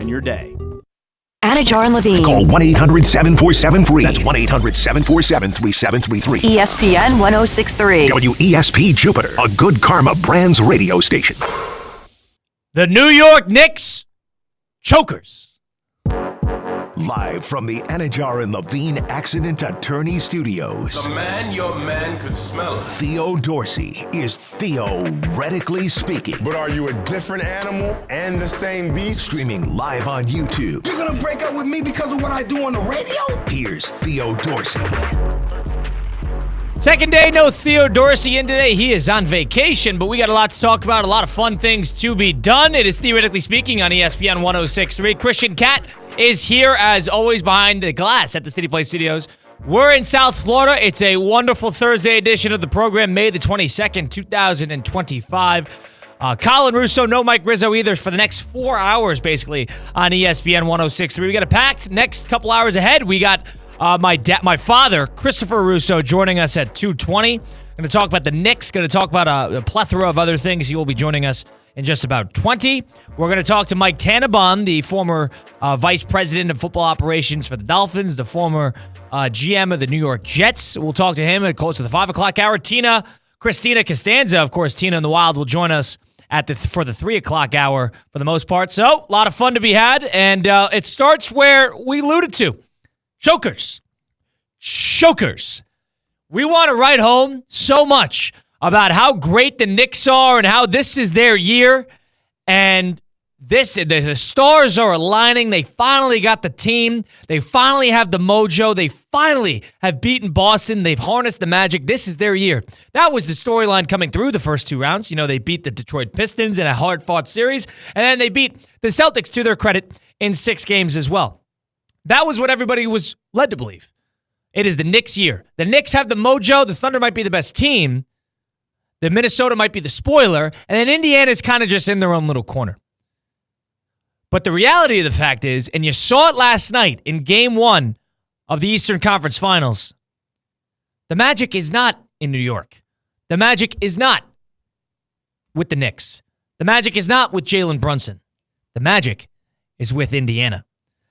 on your day. Anajar and Levine. Call 1-800-747-FREE. That's 1-800-747-3733. ESPN 1063. WESP Jupiter, a Good Karma Brands radio station. The New York Knicks chokers. Live from the Anajar and Levine Accident Attorney Studios. The man your man could smell. Theo Dorsey is theoretically speaking. But are you a different animal and the same beast? Streaming live on YouTube. You're gonna break up with me because of what I do on the radio? Here's Theo Dorsey. Second day, no Theo Dorsey in today. He is on vacation, but we got a lot to talk about, a lot of fun things to be done. It is Theoretically Speaking on ESPN 1063. Christian Cat is here, as always, behind the glass at the City Place Studios. We're in South Florida. It's a wonderful Thursday edition of the program, May the 22nd, 2025. Colin Russo, no Mike Rizzo either, for the next 4 hours, basically, on ESPN 1063. We got a packed next couple hours ahead. We got my father, Christopher Russo, joining us at 2:20. Going to talk about the Knicks. Going to talk about a plethora of other things. He will be joining us in just about 20. We're going to talk to Mike Tannenbaum, the former vice president of football operations for the Dolphins, the former GM of the New York Jets. We'll talk to him at close to the 5 o'clock hour. Christina Costanza, of course, Tina in the Wild, will join us for the 3 o'clock hour for the most part. So, a lot of fun to be had, and it starts where we alluded to. Chokers. We want to write home so much about how great the Knicks are and how this is their year. And the stars are aligning. They finally got the team. They finally have the mojo. They finally have beaten Boston. They've harnessed the magic. This is their year. That was the storyline coming through the first two rounds. You know, they beat the Detroit Pistons in a hard-fought series. And then they beat the Celtics, to their credit, in 6 games as well. That was what everybody was led to believe. It is the Knicks' year. The Knicks have the mojo. The Thunder might be the best team. The Minnesota might be the spoiler. And then Indiana's kind of just in their own little corner. But the reality of the fact is, and you saw it last night in Game 1 of the Eastern Conference Finals, the magic is not in New York. The magic is not with the Knicks. The magic is not with Jalen Brunson. The magic is with Indiana.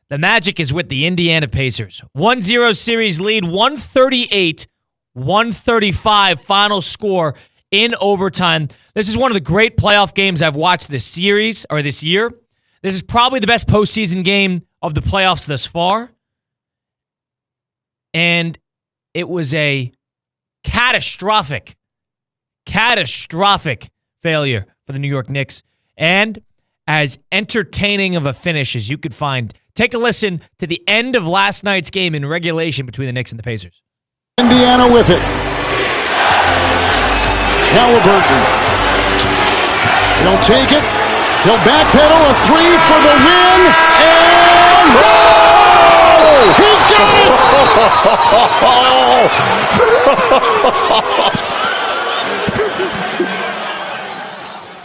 The magic is with the Indiana Pacers. 1-0 series lead, 138-135 final score in overtime. This is one of the great playoff games I've watched this year. This is probably the best postseason game of the playoffs thus far. And it was a catastrophic failure for the New York Knicks. And as entertaining of a finish as you could find. Take a listen to the end of last night's game in regulation between the Knicks and the Pacers. Indiana with it. HALIBURTON. He'll take it. He'll backpedal a 3 for the win. And goal! He got it!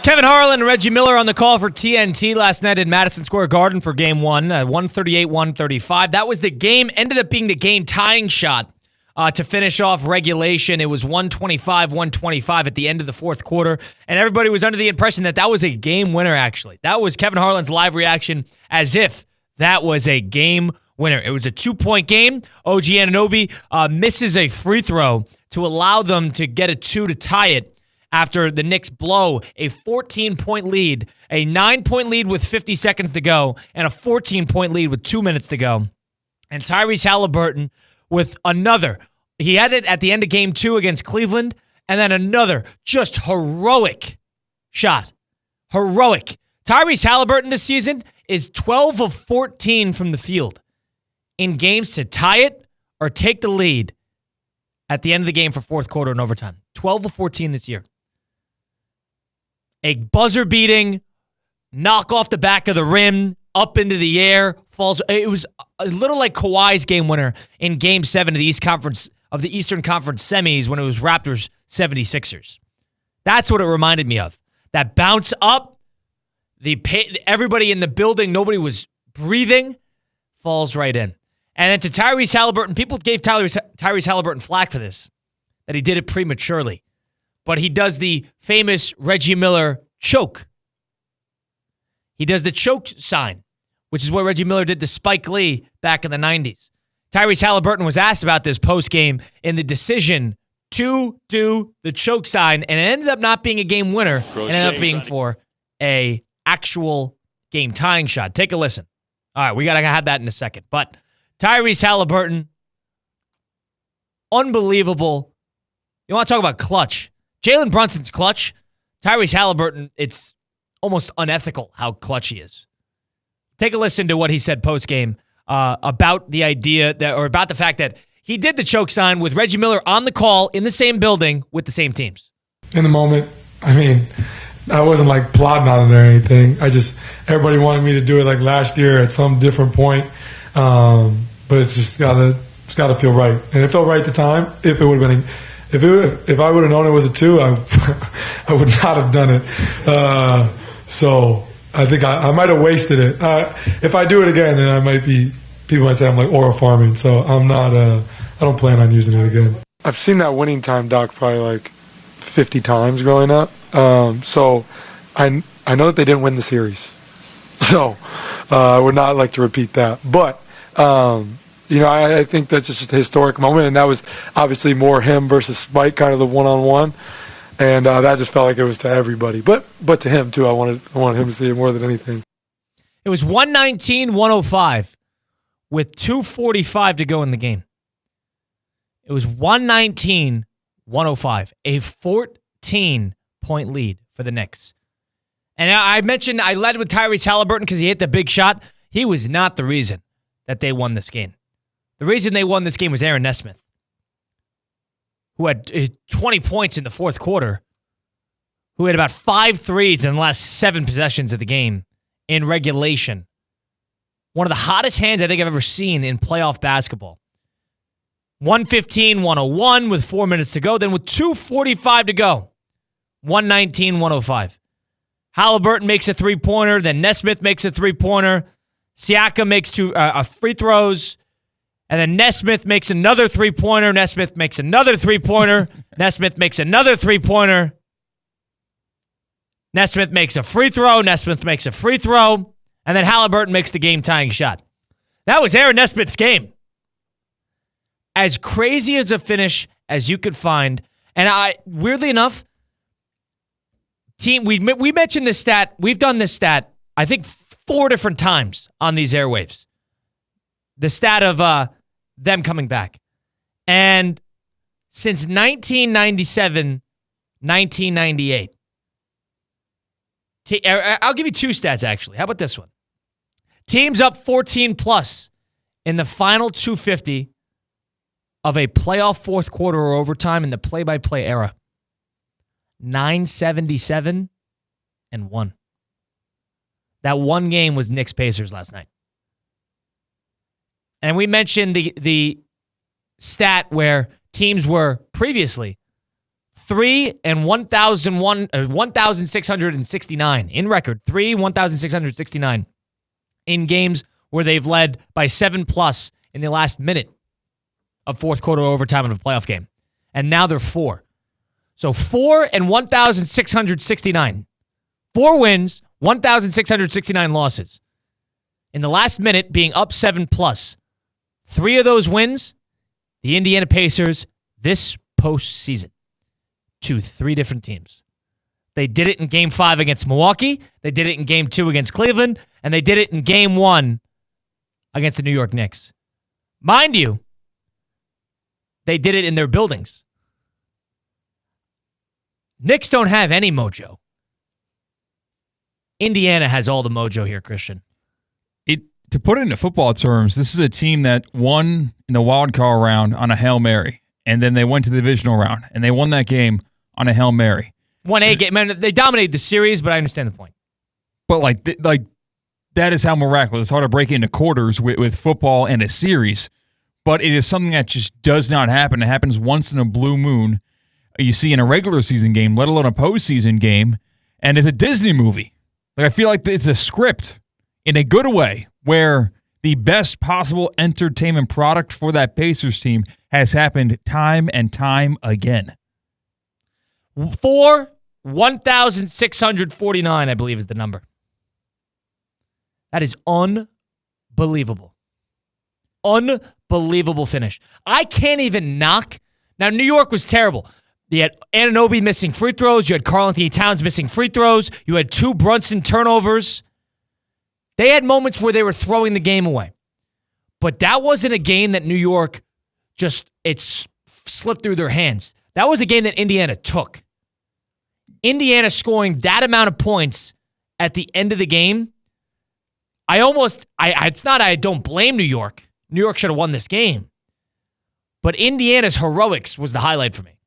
Kevin Harlan and Reggie Miller on the call for TNT last night at Madison Square Garden for Game 1, 138-135. That was the game, ended up being the game-tying shot to finish off regulation. It was 125-125 at the end of the fourth quarter, and everybody was under the impression that that was a game winner, actually. That was Kevin Harlan's live reaction as if that was a game winner. It was a 2-point game. OG Anunoby misses a free throw to allow them to get a 2 to tie it, after the Knicks blow a 14-point lead, a 9-point lead with 50 seconds to go, and a 14-point lead with 2 minutes to go. And Tyrese Haliburton with another. He had it at the end of Game 2 against Cleveland, and then another just heroic shot. Heroic. Tyrese Haliburton this season is 12 of 14 from the field in games to tie it or take the lead at the end of the game for fourth quarter and overtime. 12 of 14 this year. A buzzer-beating, knock off the back of the rim, up into the air, falls. It was a little like Kawhi's game winner in Game 7 of the Eastern Conference semis when it was Raptors 76ers. That's what it reminded me of. That bounce up, everybody in the building, nobody was breathing, falls right in. And then to Tyrese Haliburton, people gave Tyrese Haliburton flack for this, that he did it prematurely. But he does the famous Reggie Miller choke. He does the choke sign which is what Reggie Miller did to Spike Lee back in the 90s. Tyrese Haliburton was asked about this postgame in the decision to do the choke sign, and it ended up not being a game winner. It ended up being for a actual game-tying shot. Take a listen. All right, we got to have that in a second. But Tyrese Haliburton, unbelievable. You want to talk about clutch. Jalen Brunson's clutch. Tyrese Haliburton, it's almost unethical how clutch he is. Take a listen to what he said post-game about the idea that, or about the fact that he did the choke sign with Reggie Miller on the call in the same building with the same teams. In the moment, I mean, I wasn't like plotting on it or anything. Everybody wanted me to do it like last year at some different point. But it's just gotta feel right. And it felt right at the time. If I would have known it was a 2, I would not have done it. So I think I might have wasted it. If I do it again, then people might say I'm like aura farming. So I'm not, I don't plan on using it again. I've seen that winning time doc probably like 50 times growing up. So I know that they didn't win the series. So I would not like to repeat that. But, I think that's just a historic moment. And that was obviously more him versus Spike, kind of the one-on-one. And that just felt like it was to everybody. But to him, too. I wanted him to see it more than anything. It was 119-105 with 2:45 to go in the game. It was 119-105, a 14-point lead for the Knicks. And I mentioned I led with Tyrese Haliburton because he hit the big shot. He was not the reason that they won this game. The reason they won this game was Aaron Nesmith, who had 20 points in the fourth quarter, who had about 5 threes in the last 7 possessions of the game in regulation. One of the hottest hands I think I've ever seen in playoff basketball. 115-101 with 4 minutes to go. Then with 2:45 to go, 119-105. Haliburton makes a three-pointer. Then Nesmith makes a three-pointer. Siakam makes 2 free throws. And then Nesmith makes another three-pointer. Nesmith makes another three-pointer. Nesmith makes another three-pointer. Nesmith makes a free throw. Nesmith makes a free throw. And then Haliburton makes the game-tying shot. That was Aaron Nesmith's game. As crazy as a finish as you could find. And weirdly enough, we mentioned this stat. We've done this stat, I think, 4 different times on these airwaves. The stat of them coming back. And since 1997, 1998, I'll give you 2 stats, actually. How about this one? Teams up 14+ in the final 250 of a playoff fourth quarter or overtime in the play-by-play era. 977-1. That one game was Knicks-Pacers last night. And we mentioned the stat where teams were previously 1,669 in record. 1,669 in games where they've led by 7+ in the last minute of fourth quarter overtime of a playoff game. And now they're 4. So 4 and 1,669. 4 wins, 1,669 losses. In the last minute, being up 7+. 3 of those wins, the Indiana Pacers, this postseason, to 3 different teams. They did it in Game 5 against Milwaukee. They did it in Game 2 against Cleveland. And they did it in Game 1 against the New York Knicks. Mind you, they did it in their buildings. Knicks don't have any mojo. Indiana has all the mojo here, Christian. To put it into football terms, this is a team that won in the wild card round on a Hail Mary, and then they went to the divisional round, and they won that game on a Hail Mary. 1A game. Man, they dominated the series, but I understand the point. But like that is how miraculous. It's hard to break into quarters with football and a series, but it is something that just does not happen. It happens once in a blue moon. You see in a regular season game, let alone a postseason game, and it's a Disney movie. Like I feel like it's a script in a good way, where the best possible entertainment product for that Pacers team has happened time and time again. 1,649, I believe, is the number. That is unbelievable. Unbelievable. Unbelievable finish. I can't even knock. Now, New York was terrible. You had Anunoby missing free throws. You had Karl-Anthony Towns missing free throws. You had 2 Brunson turnovers. They had moments where they were throwing the game away. But that wasn't a game that New York slipped through their hands. That was a game that Indiana took. Indiana scoring that amount of points at the end of the game. It's not I don't blame New York. New York should have won this game. But Indiana's heroics was the highlight for me.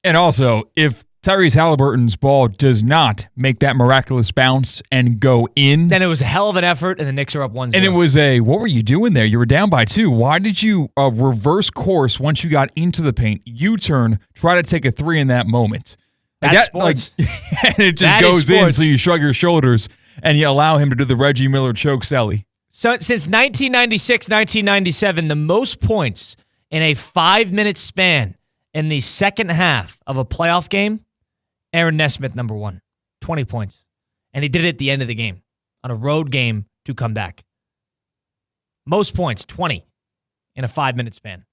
And also, if Tyrese Halliburton's ball does not make that miraculous bounce and go in, then it was a hell of an effort, and the Knicks are up 1-0. And it was what were you doing there? You were down by 2. Why did you reverse course once you got into the paint, U-turn, try to take a 3 in that moment? That's sports. And it just goes in, so you shrug your shoulders, and you allow him to do the Reggie Miller choke celly. So since 1996, 1997, the most points in a 5-minute span in the second half of a playoff game, Aaron Nesmith, number 1, 20 points. And he did it at the end of the game, on a road game to come back. Most points, 20, in a 5-minute span.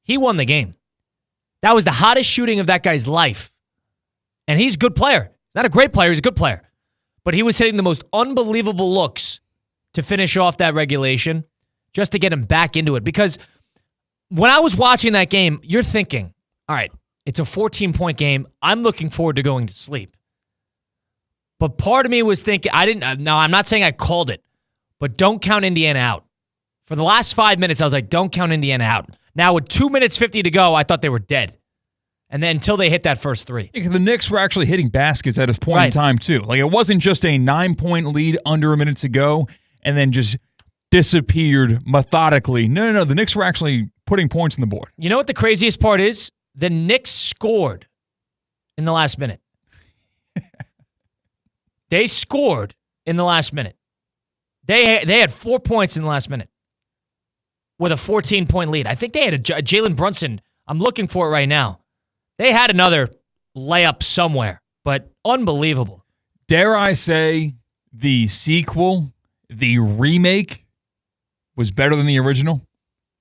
He won the game. That was the hottest shooting of that guy's life. And he's a good player. He's not a great player, he's a good player. But he was hitting the most unbelievable looks to finish off that regulation, just to get him back into it. Because when I was watching that game, you're thinking, all right, it's a 14-point game. I'm looking forward to going to sleep. But part of me was thinking, I'm not saying I called it, but don't count Indiana out. For the last 5 minutes, I was like, don't count Indiana out. Now, with 2 minutes 50 to go, I thought they were dead. And then until they hit that first 3. Yeah, the Knicks were actually hitting baskets at this point in time, too. Like, it wasn't just a 9-point lead under a minute to go and then just disappeared methodically. No. The Knicks were actually putting points on the board. You know what the craziest part is? The Knicks scored in the last minute. They scored in the last minute. They had 4 points in the last minute with a 14-point lead. I think they had a Jalen Brunson. I'm looking for it right now. They had another layup somewhere, but unbelievable. Dare I say the sequel, the remake, was better than the original?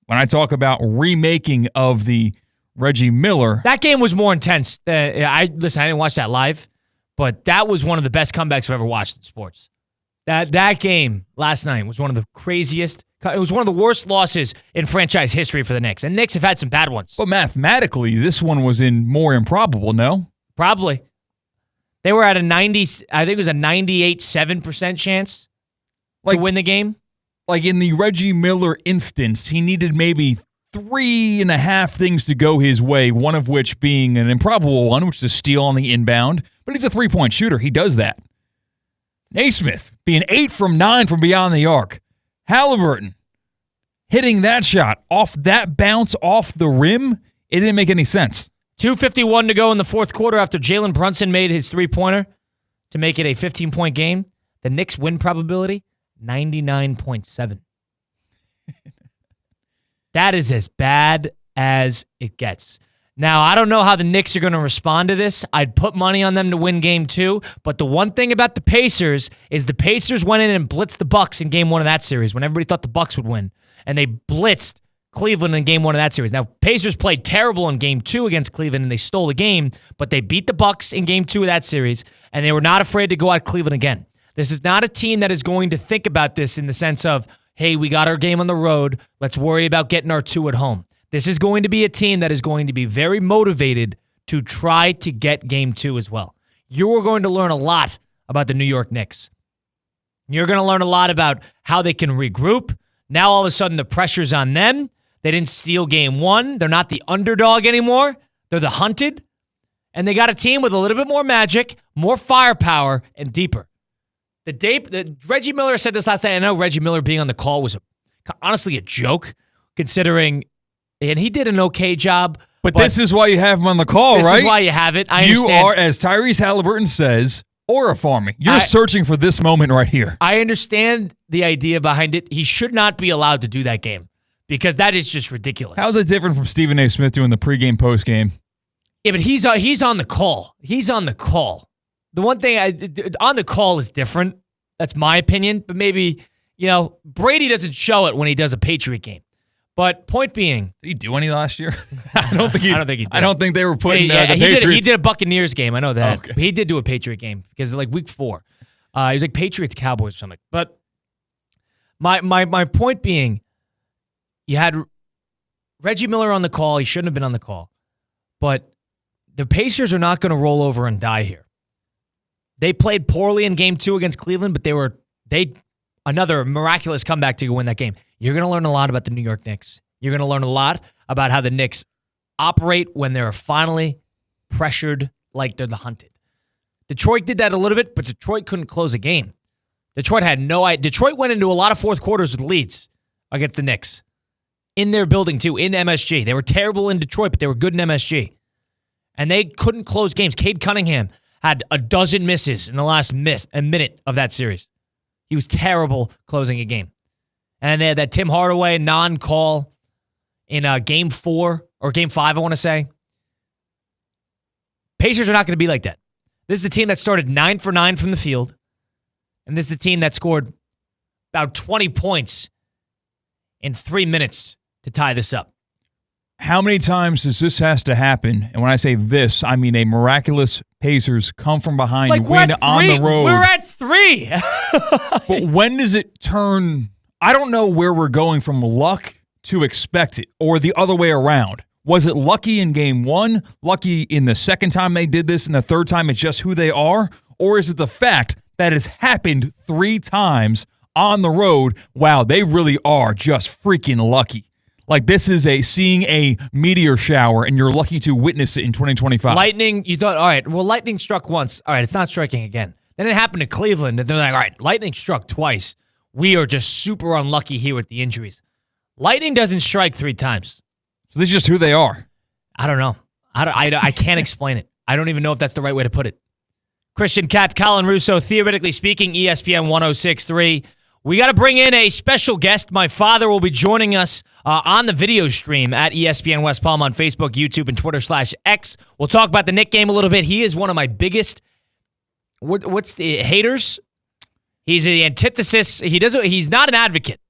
When I talk about remaking of the Reggie Miller. That game was more intense. I didn't watch that live, but that was one of the best comebacks I've ever watched in sports. That game last night was one of the craziest. It was one of the worst losses in franchise history for the Knicks. And Knicks have had some bad ones. But mathematically, this one was more improbable, no? Probably. They were at a 98.7% chance to win the game. Like in the Reggie Miller instance, he needed maybe 3.5 things to go his way, one of which being an improbable one, which is a steal on the inbound. But he's a 3-point shooter. He does that. Naismith being 8 from 9 from beyond the arc. Halliburton hitting that shot off that bounce off the rim. It didn't make any sense. 2:51 to go in the fourth quarter after Jalen Brunson made his 3-pointer to make it a 15-point game. The Knicks win probability, 99.7. That is as bad as it gets. Now, I don't know how the Knicks are going to respond to this. I'd put money on them to win game 2, but the one thing about the Pacers is the Pacers went in and blitzed the Bucks in game 1 of that series when everybody thought the Bucks would win, and they blitzed Cleveland in game 1 of that series. Now, Pacers played terrible in game 2 against Cleveland, and they stole the game, but they beat the Bucks in game 2 of that series, and they were not afraid to go at Cleveland again. This is not a team that is going to think about this in the sense of, hey, we got our game on the road, let's worry about getting our 2 at home. This is going to be a team that is going to be very motivated to try to get game 2 as well. You are going to learn a lot about the New York Knicks. You're going to learn a lot about how they can regroup. Now all of a sudden the pressure's on them. They didn't steal game 1. They're not the underdog anymore. They're the hunted. And they got a team with a little bit more magic, more firepower, and deeper. Reggie Miller said this last night. I know Reggie Miller being on the call was honestly a joke, considering, and he did an okay job. But this is why you have him on the call, right? This is why you have it. I understand. You are, as Tyrese Halliburton says, aura farming. You're searching for this moment right here. I understand the idea behind it. He should not be allowed to do that game because that is just ridiculous. How's it different from Stephen A. Smith doing the pregame, postgame? Yeah, but he's on the call. He's on the call. The one thing on the call is different. That's my opinion. But maybe, Brady doesn't show it when he does a Patriot game. But point being, did he do any last year? I don't think he did. I don't think they were putting the he Patriots. did a Buccaneers game. I know that. Okay. But he did do a Patriot game because like week 4. He was like Patriots, Cowboys, or something. But my point being, you had Reggie Miller on the call. He shouldn't have been on the call. But the Pacers are not going to roll over and die here. They played poorly in game 2 against Cleveland, but they another miraculous comeback to go win that game. You're going to learn a lot about the New York Knicks. You're going to learn a lot about how the Knicks operate when they're finally pressured like they're the hunted. Detroit did that a little bit, but Detroit couldn't close a game. Detroit went into a lot of fourth quarters with leads against the Knicks. In their building, too, in MSG. They were terrible in Detroit, but they were good in MSG. And they couldn't close games. Cade Cunningham had a dozen misses in the last minute of that series. He was terrible closing a game. And they had that Tim Hardaway non-call in game 4 or game 5, I want to say. Pacers are not going to be like that. This is a team that started 9 for 9 from the field. And this is a team that scored about 20 points in 3 minutes to tie this up. How many times does this has to happen? And when I say this, I mean a miraculous Pacers come from behind, win on the road. We're at 3. But when does it turn? I don't know where we're going from luck to expect it, or the other way around. Was it lucky in game 1, lucky in the second time they did this, and the third time it's just who they are? Or is it the fact that it's happened 3 times on the road? Wow, they really are just freaking lucky. Like this is seeing a meteor shower, and you're lucky to witness it in 2025. Lightning, you thought, all right, well, lightning struck once. All right, it's not striking again. Then it happened to Cleveland, and they're like, all right, lightning struck twice. We are just super unlucky here with the injuries. Lightning doesn't strike 3 times. So this is just who they are. I don't know. I can't explain it. I don't even know if that's the right way to put it. Christian Cat, Colin Russo, theoretically speaking, ESPN 106.3. We got to bring in a special guest. My father will be joining us on the video stream at ESPN West Palm on Facebook, YouTube, and Twitter/X. We'll talk about the Knick game a little bit. He is one of my biggest, what's the haters? He's the antithesis. He's not an advocate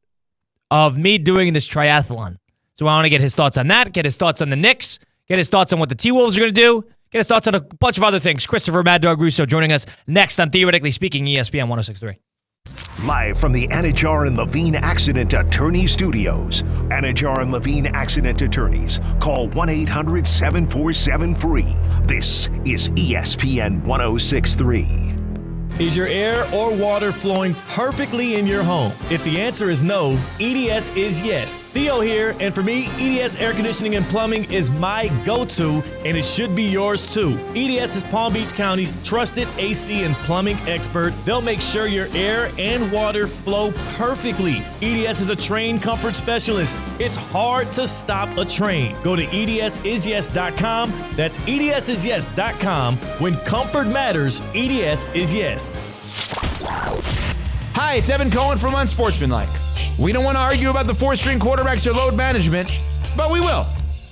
of me doing this triathlon. So I want to get his thoughts on that, get his thoughts on the Knicks, get his thoughts on what the T-Wolves are going to do, get his thoughts on a bunch of other things. Christopher Mad Dog Russo joining us next on Theoretically Speaking, ESPN 106.3. Live from the Anajar and Levine Accident Attorney Studios. Anajar and Levine Accident Attorneys. Call 1-800-747-FREE. This is ESPN 106.3. Is your air or water flowing perfectly in your home? If the answer is no, EDS is yes. Theo here, and for me, EDS Air Conditioning and Plumbing is my go-to, and it should be yours too. EDS is Palm Beach County's trusted AC and plumbing expert. They'll make sure your air and water flow perfectly. EDS is a train comfort specialist. It's hard to stop a train. Go to edsisyes.com. That's edsisyes.com. When comfort matters, EDS is yes. Hi, it's Evan Cohen from Unsportsmanlike. We don't want to argue about the 4th-string quarterbacks or load management, but we will.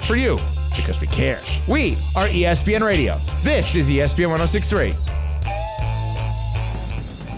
For you, because we care. We are ESPN Radio. This is ESPN 106.3.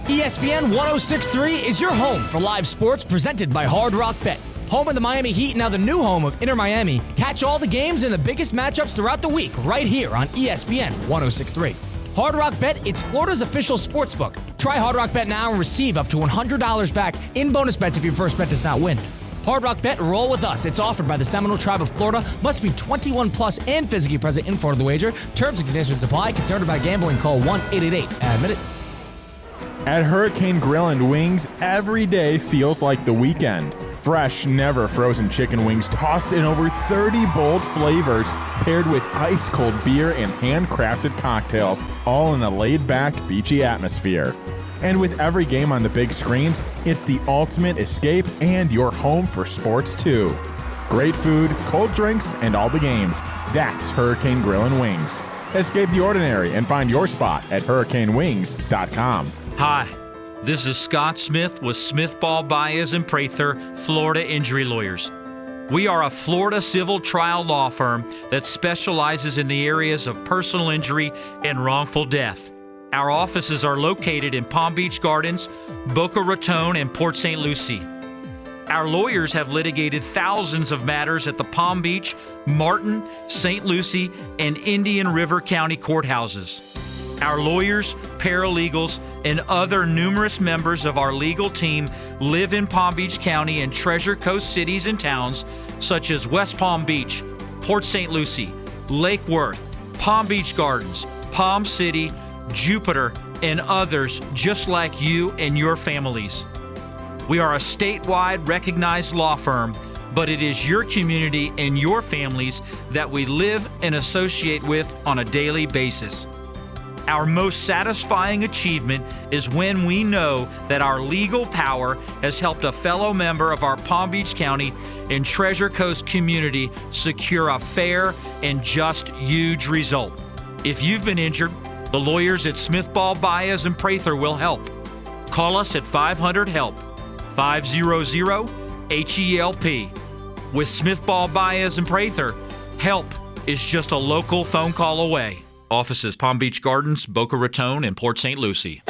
ESPN 106.3 is your home for live sports presented by Hard Rock Bet. Home of the Miami Heat, now the new home of Inter Miami. Catch all the games and the biggest matchups throughout the week right here on ESPN 106.3. Hard Rock Bet, it's Florida's official sportsbook. Try Hard Rock Bet now and receive up to $100 back in bonus bets if your first bet does not win. Hard Rock Bet, roll with us. It's offered by the Seminole Tribe of Florida. Must be 21 plus and physically present in Florida to wager. Terms and conditions apply. Concerned about gambling? Call 1-888-ADMIT-IT. At Hurricane Grill and Wings, every day feels like the weekend. Fresh, never frozen chicken wings tossed in over 30 bold flavors, paired with ice-cold beer and handcrafted cocktails, all in a laid-back, beachy atmosphere. And with every game on the big screens, it's the ultimate escape and your home for sports too. Great food, cold drinks, and all the games. That's Hurricane Grill and Wings. Escape the ordinary and find your spot at hurricanewings.com. Hi, this is Scott Smith with Smith Ball Baez and Prather, Florida Injury Lawyers. We are a Florida civil trial law firm that specializes in the areas of personal injury and wrongful death. Our offices are located in Palm Beach Gardens, Boca Raton, and Port St. Lucie. Our lawyers have litigated thousands of matters at the Palm Beach, Martin, St. Lucie, and Indian River County courthouses. Our lawyers, paralegals, and other numerous members of our legal team live in Palm Beach County and Treasure Coast cities and towns such as West Palm Beach, Port St. Lucie, Lake Worth, Palm Beach Gardens, Palm City, Jupiter, and others just like you and your families. We are a statewide recognized law firm, but it is your community and your families that we live and associate with on a daily basis. Our most satisfying achievement is when we know that our legal power has helped a fellow member of our Palm Beach County and Treasure Coast community secure a fair and just huge result. If you've been injured, the lawyers at Smith, Ball, Baez, and Prather will help. Call us at 500-HELP, 500-HELP. With Smith, Ball, Baez, and Prather, help is just a local phone call away. Offices Palm Beach Gardens, Boca Raton, and Port St. Lucie.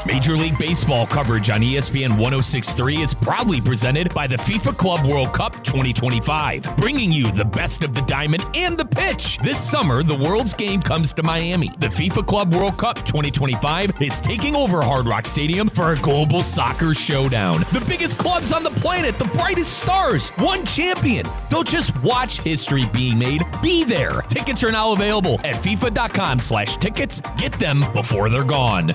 Major League Baseball coverage on ESPN 106.3 is proudly presented by the FIFA Club World Cup 2025, bringing you the best of the diamond and the pitch. This summer, the world's game comes to Miami. The FIFA Club World Cup 2025 is taking over Hard Rock Stadium for a global soccer showdown. The biggest clubs on the planet, the brightest stars, one champion. Don't just watch history being made, be there. Tickets are now available at FIFA.com/tickets. Get them before they're gone.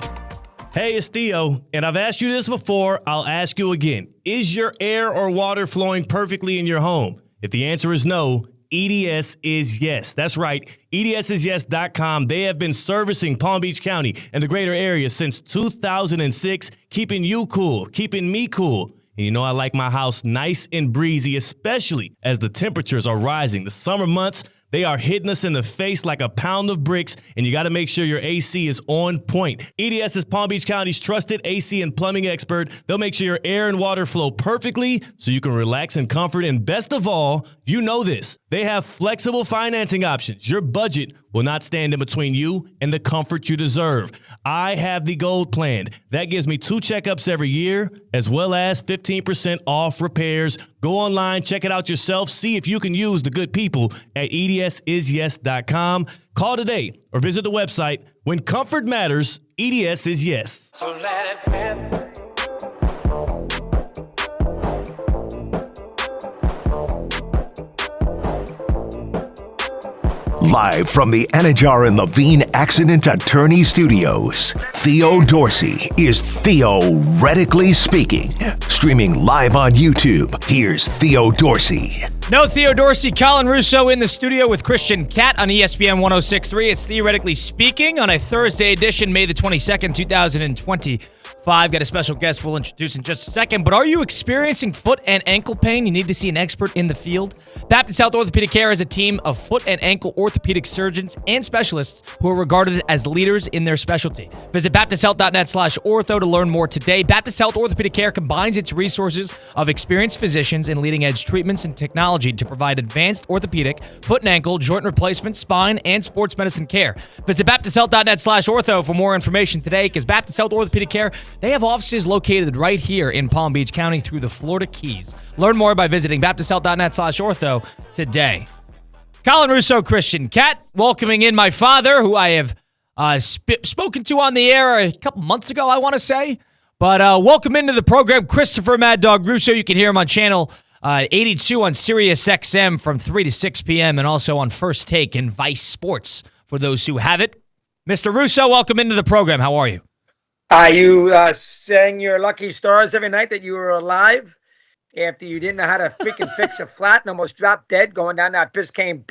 Hey, it's Theo, and I've asked you this before. I'll ask you again. Is your air or water flowing perfectly in your home? If the answer is no, EDS is yes. That's right. EDSisyes.com. They have been servicing Palm Beach County and the greater area since 2006, keeping you cool, keeping me cool. And you know I like my house nice and breezy, especially as the temperatures are rising. The summer months, they are hitting us in the face like a pound of bricks, and you got to make sure your AC is on point. EDS is Palm Beach County's trusted AC and plumbing expert. They'll make sure your air and water flow perfectly so you can relax in comfort. And best of all, you know this, they have flexible financing options. Your budget will not stand in between you and the comfort you deserve. I have the Gold Plan. That gives me 2 checkups every year, as well as 15% off repairs. Go online, check it out yourself. See if you can use the good people at EDSisyes.com. Call today or visit the website. When comfort matters, EDS is yes. So let it rip. Live from the Anajar and Levine Accident Attorney Studios, Theo Dorsey is theoretically speaking. Streaming live on YouTube, here's Theo Dorsey. No Theo Dorsey, Colin Russo in the studio with Christian Cat on ESPN 106.3. It's Theoretically Speaking on a Thursday edition, May the 22nd, 2025. Got a special guest we'll introduce in just a second. But are you experiencing foot and ankle pain? You need to see an expert in the field. Baptist Health Orthopedic Care has a team of foot and ankle orthopedic surgeons and specialists who are regarded as leaders in their specialty. Visit baptisthealth.net/ortho to learn more today. Baptist Health Orthopedic Care combines its resources of experienced physicians and leading-edge treatments and technology to provide advanced orthopedic, foot and ankle, joint replacement, spine, and sports medicine care. Visit baptisthealth.net/ortho for more information today, because Baptist Health Orthopedic Care, they have offices located right here in Palm Beach County through the Florida Keys. Learn more by visiting baptisthealth.net/ortho today. Colin Russo, Christian Cat, welcoming in my father, who I have spoken to on the air a couple months ago, I want to say. But welcome into the program, Christopher Mad Dog Russo. You can hear him on channel 82 on Sirius XM from 3 to 6 p.m. and also on First Take and Vice Sports for those who have it. Mr. Russo, welcome into the program. How are you? Are you saying your lucky stars every night that you were alive after you didn't know how to freaking fix a flat and almost dropped dead going down that Biscayne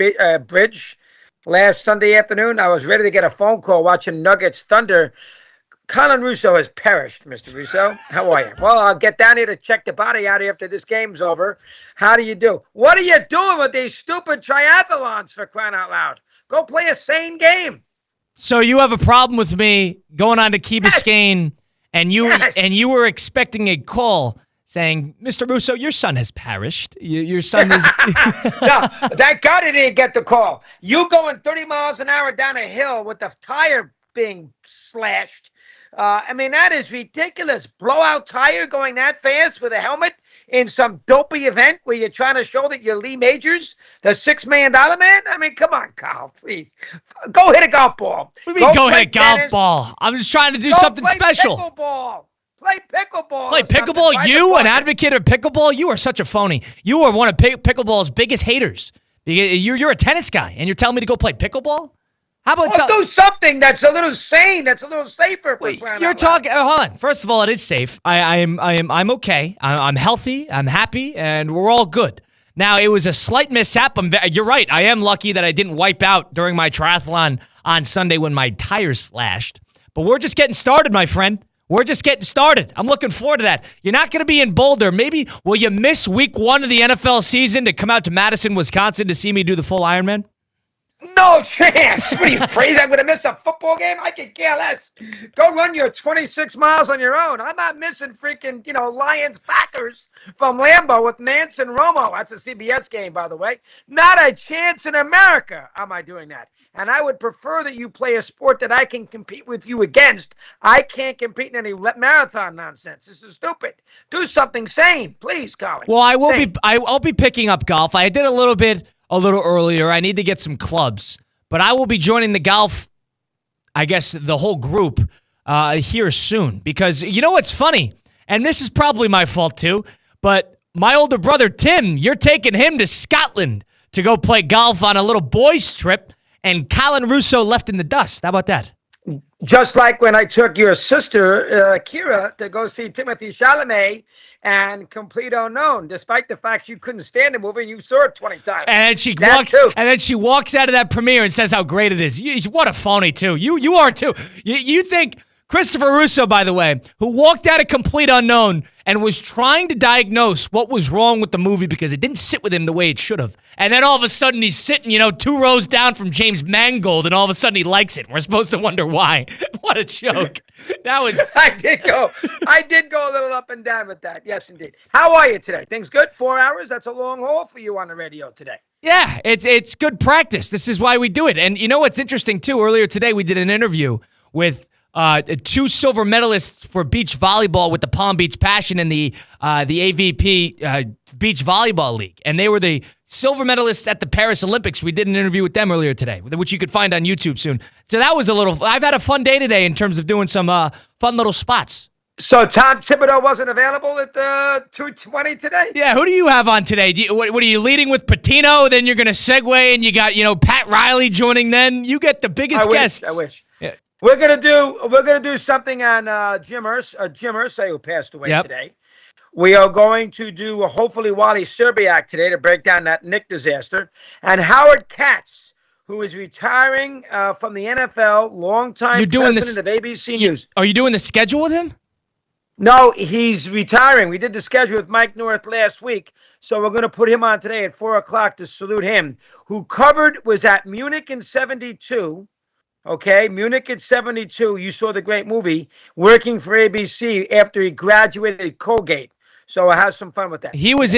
Bridge last Sunday afternoon? I was ready to get a phone call watching Nuggets Thunder. Colin Russo has perished, Mr. Russo. How are you? Well, I'll get down here to check the body out after this game's over. How do you do? What are you doing with these stupid triathlons, for crying out loud? Go play a sane game. So you have a problem with me going on to Key Biscayne, and you were expecting a call saying, Mr. Russo, your son has perished. Your son is... No, thank God he didn't get the call. You going 30 miles an hour down a hill with the tire being slashed. I mean, that is ridiculous. Blowout tire going that fast with a helmet in some dopey event where you're trying to show that you're Lee Majors, the $6 million man? I mean, come on, Kyle, please. Go hit a golf ball. What do you mean go hit a golf ball? I'm just trying to do something special. Pickleball. Play pickleball. Play pickleball? You, an advocate of pickleball? You are such a phony. You are one of pickleball's biggest haters. You're a tennis guy, and you're telling me to go play pickleball? How about do something that's a little sane, that's a little safer? You're talking. Hold on. First of all, it is safe. I'm okay. I'm healthy. I'm happy, and we're all good. Now, it was a slight mishap. You're right. I am lucky that I didn't wipe out during my triathlon on Sunday when my tires slashed. But we're just getting started, my friend. We're just getting started. I'm looking forward to that. You're not going to be in Boulder. Maybe will you miss week 1 of the NFL season to come out to Madison, Wisconsin to see me do the full Ironman? No chance. What are you crazy? I'm going to miss a football game? I could care less. Go run your 26 miles on your own. I'm not missing freaking, Lions Packers from Lambeau with Nance and Romo. That's a CBS game, by the way. Not a chance in America am I doing that. And I would prefer that you play a sport that I can compete with you against. I can't compete in any marathon nonsense. This is stupid. Do something sane, please, Colin. Well, I'll be picking up golf. I did a little earlier. I need to get some clubs. But I will be joining the golf, I guess, the whole group here soon. Because you know what's funny? And this is probably my fault too. But my older brother, Tim, you're taking him to Scotland to go play golf on a little boys' trip. And Colin Russo left in the dust. How about that? Just like when I took your sister, Kira, to go see Timothée Chalamet and Complete Unknown, despite the fact you couldn't stand the movie and you saw it 20 times. And then she walks out of that premiere and says how great it is. What a phony, too. You are, too. You think Christopher Russo, by the way, who walked out of Complete Unknown and was trying to diagnose what was wrong with the movie because it didn't sit with him the way it should have. And then all of a sudden he's sitting, 2 rows down from James Mangold, and all of a sudden he likes it. We're supposed to wonder why. What a joke. That was... I did go a little up and down with that. Yes, indeed. How are you today? Things good? 4 hours? That's a long haul for you on the radio today. Yeah, it's good practice. This is why we do it. And you know what's interesting, too? Earlier today we did an interview with 2 silver medalists for beach volleyball with the Palm Beach Passion and the AVP Beach Volleyball League. And they were the silver medalists at the Paris Olympics. We did an interview with them earlier today, which you could find on YouTube soon. So that was I've had a fun day today in terms of doing some fun little spots. So Tom Thibodeau wasn't available at 2:20 today? Yeah, who do you have on today? What are you leading with Patino? Then you're going to segue and you got, Pat Riley joining then? You get the biggest guests. I wish. Yeah. We're gonna do something on Jim Irsay, who passed away today. We are going to do hopefully Wally Serbiak today to break down that Nick disaster, and Howard Katz, who is retiring from the NFL, longtime president of ABC News. Are you doing the schedule with him? No, he's retiring. We did the schedule with Mike North last week, so we're going to put him on today at 4:00 to salute him. Who was at Munich in '72. Okay, Munich at 72. You saw the great movie, working for ABC after he graduated at Colgate. So I have some fun with that. Was he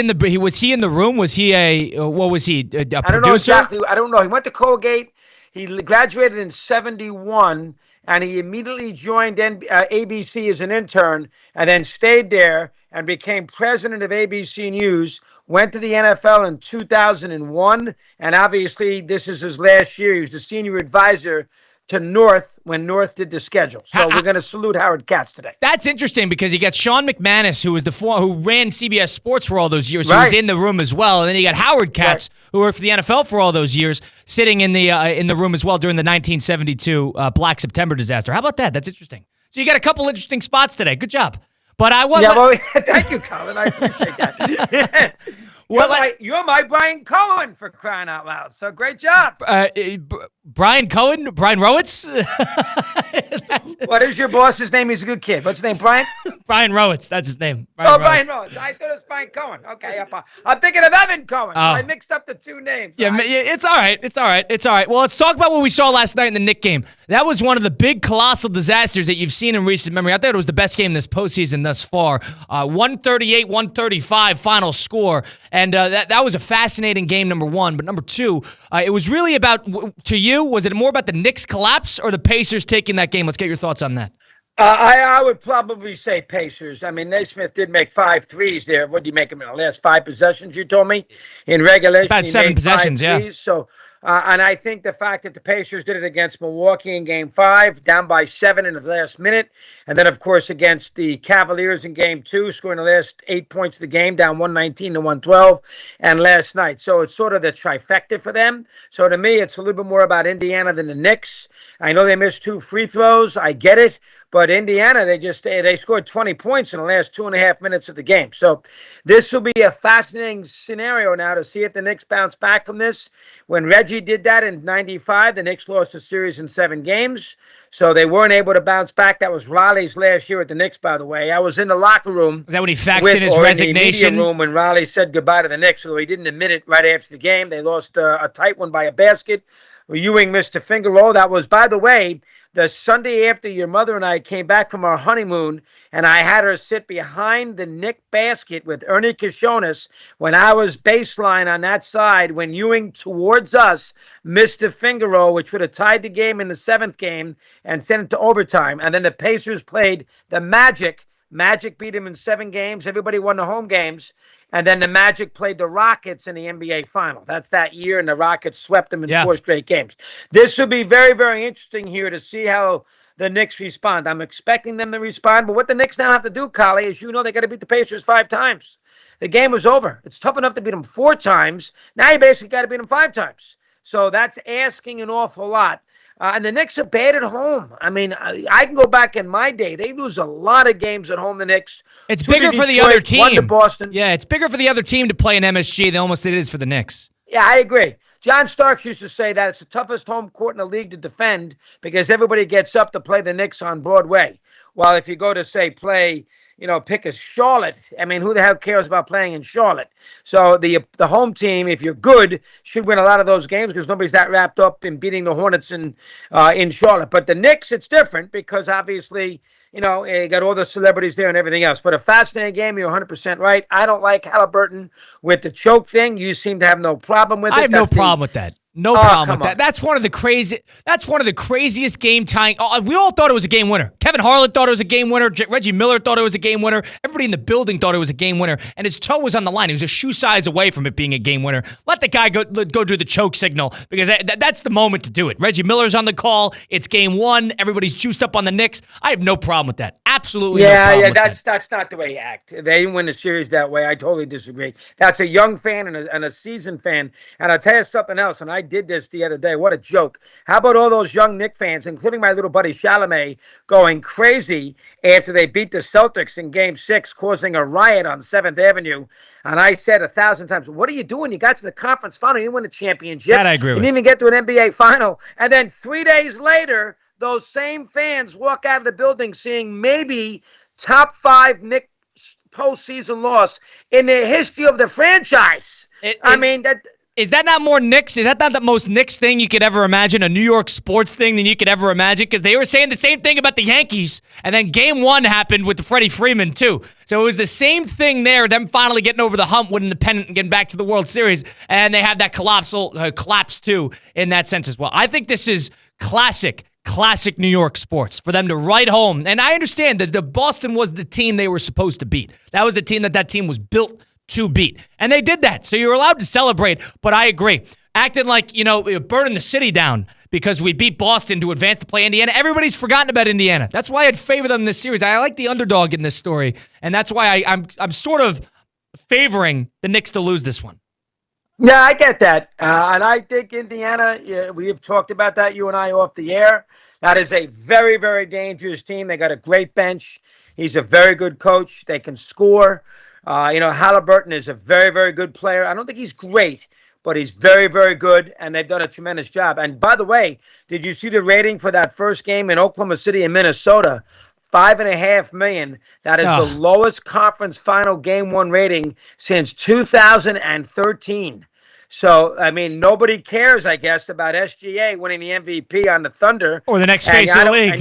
in the room? Was he what was he? A producer? I don't know exactly. I don't know. He went to Colgate. He graduated in 71, and he immediately joined ABC as an intern, and then stayed there and became president of ABC News. Went to the NFL in 2001, and obviously this is his last year. He was the senior advisor to North when North did the schedule. So we're going to salute Howard Katz today. That's interesting because you got Sean McManus, who was who ran CBS Sports for all those years. Right. He was in the room as well. And then you got Howard Katz, who worked for the NFL for all those years, sitting in the room as well during the 1972 Black September disaster. How about that? That's interesting. So you got a couple interesting spots today. Good job. But I was thank you, Colin. I appreciate that. You're my Brian Cohen, for crying out loud. So great job. Brian Cohen? Brian Rowitz? What is your boss's name? He's a good kid. What's his name, Brian? Brian Rowitz. That's his name. Brian Rowitz. I thought it was Brian Cohen. Okay. I'm thinking of Evan Cohen. So I mixed up the 2 names. Yeah, it's all right. It's all right. Well, let's talk about what we saw last night in the Knick game. That was one of the big, colossal disasters that you've seen in recent memory. I thought it was the best game this postseason thus far. 138-135 final score. And that was a fascinating game, number one. But number two, it was really about, to you, was it more about the Knicks collapse or the Pacers taking that game? Let's get your thoughts on that. I would probably say Pacers. I mean, Naismith did make 5 threes there. What did you make him in the last 5 possessions, you told me? In regulation, about 7 possessions, yeah. So, and I think the fact that the Pacers did it against Milwaukee in Game 5, down by 7 in the last minute, and then, of course, against the Cavaliers in Game 2, scoring the last 8 points of the game, down 119 to 112, and last night. So it's sort of the trifecta for them. So to me, it's a little bit more about Indiana than the Knicks. I know they missed 2 free throws. I get it. But Indiana, they scored 20 points in the last 2.5 minutes of the game. So this will be a fascinating scenario now to see if the Knicks bounce back from this. When Reggie did that in 95, the Knicks lost the series in 7 games. So they weren't able to bounce back. That was Raleigh's last year at the Knicks, by the way. I was in the locker room. Is that when he faxed in his resignation? In the media room when Raleigh said goodbye to the Knicks, although he didn't admit it right after the game. They lost a tight one by a basket. Ewing missed a finger roll. That was, by the way, the Sunday after your mother and I came back from our honeymoon, and I had her sit behind the Knick basket with Ernie Kishonis when I was baseline on that side when Ewing towards us missed a finger roll, which would have tied the game in the 7th game and sent it to overtime. And then the Pacers played the Magic. Magic beat him in 7 games. Everybody won the home games. And then the Magic played the Rockets in the NBA Final. That's that year, and the Rockets swept them in 4 straight games. This will be very, very interesting here to see how the Knicks respond. I'm expecting them to respond, but what the Knicks now have to do, Collie, is they got to beat the Pacers 5 times. The game was over. It's tough enough to beat them 4 times. Now you basically got to beat them 5 times. So that's asking an awful lot. And the Knicks are bad at home. I mean, I can go back in my day. They lose a lot of games at home, the Knicks. It's bigger for the other team. 1 to Boston. Yeah, it's bigger for the other team to play in MSG than almost it is for the Knicks. Yeah, I agree. John Starks used to say that it's the toughest home court in the league to defend because everybody gets up to play the Knicks on Broadway. While if you go to, say, play, pick a Charlotte, I mean, who the hell cares about playing in Charlotte? So the home team, if you're good, should win a lot of those games because nobody's that wrapped up in beating the Hornets in Charlotte. But the Knicks, it's different because obviously, you got all the celebrities there and everything else. But a fascinating game, you're 100% right. I don't like Haliburton with the choke thing. You seem to have no problem with it. I have no problem with that. No problem with that. That's one of the craziest game tying. We all thought it was a game winner. Kevin Harlan thought it was a game winner. Reggie Miller thought it was a game winner. Everybody in the building thought it was a game winner. And his toe was on the line. He was a shoe size away from it being a game winner. Let the guy go do the choke signal because that's the moment to do it. Reggie Miller's on the call. It's game 1. Everybody's juiced up on the Knicks. I have no problem with that. Absolutely no problem with that. That's not the way you act. They didn't win the series that way. I totally disagree. That's a young fan and a seasoned fan. And I'll tell you something else, and I did this the other day. What a joke. How about all those young Knicks fans, including my little buddy Chalamet, going crazy after they beat the Celtics in Game 6, causing a riot on 7th Avenue. And I said 1,000 times, what are you doing? You got to the conference final. You didn't win a championship. That I agree with. You didn't even get to an NBA final. And then 3 days later, those same fans walk out of the building seeing maybe top 5 Knicks postseason loss in the history of the franchise. Is that not more Knicks? Is that not the most Knicks thing you could ever imagine? A New York sports thing than you could ever imagine? Because they were saying the same thing about the Yankees. And then game 1 happened with Freddie Freeman, too. So it was the same thing there, them finally getting over the hump, winning the pennant and getting back to the World Series. And they had that collapse, too, in that sense as well. I think this is classic New York sports for them to write home. And I understand that the Boston was the team they were supposed to beat. That was the team that team was built to beat. And they did that. So you're allowed to celebrate. But I agree. Acting like, burning the city down because we beat Boston to advance to play Indiana. Everybody's forgotten about Indiana. That's why I'd favor them in this series. I like the underdog in this story. And that's why I'm sort of favoring the Knicks to lose this one. Yeah, I get that. And I think Indiana, we have talked about that, you and I, off the air. That is a very, very dangerous team. They got a great bench. He's a very good coach. They can score. Haliburton is a very, very good player. I don't think he's great, but he's very, very good, and they've done a tremendous job. And by the way, did you see the rating for that first game in Oklahoma City and Minnesota? 5.5 million. That is the lowest conference final game 1 rating since 2013. So, I mean, nobody cares, I guess, about SGA winning the MVP on the Thunder. Or the next face of the league.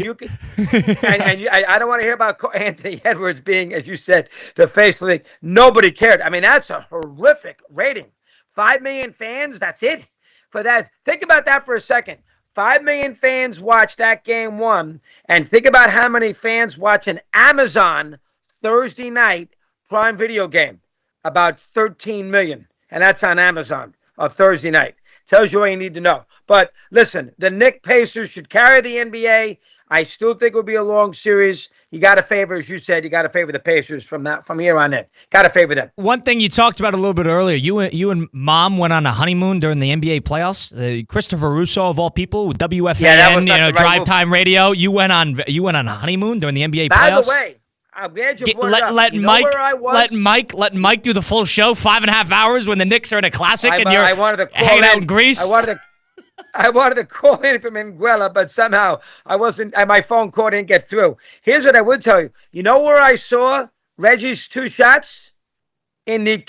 I don't want to hear about Anthony Edwards being, as you said, the face of the league. Nobody cared. I mean, that's a horrific rating. 5 million fans, that's it for that. Think about that for a second. 5 million fans watched that game 1. And think about how many fans watch an Amazon Thursday night Prime Video game. About 13 million. And that's on Amazon. Thursday night. Tells you all you need to know. But listen, the Knicks Pacers should carry the NBA. I still think it'll be a long series. You got to favor, as you said, you got to favor the Pacers from here on in. Got to favor them. One thing you talked about a little bit earlier, you and Mom went on a honeymoon during the NBA playoffs. Christopher Russo, of all people, with WFAN, Drive Time Radio. You went on a honeymoon during the NBA playoffs. By the way, I'm glad you brought it up. Let Mike do the full show, 5.5 hours when the Knicks are in a classic and you're hanging out in Greece. I wanted to call in from Anguilla, but somehow I wasn't. My phone call didn't get through. Here's what I would tell you. You know where I saw Reggie's 2 shots? In the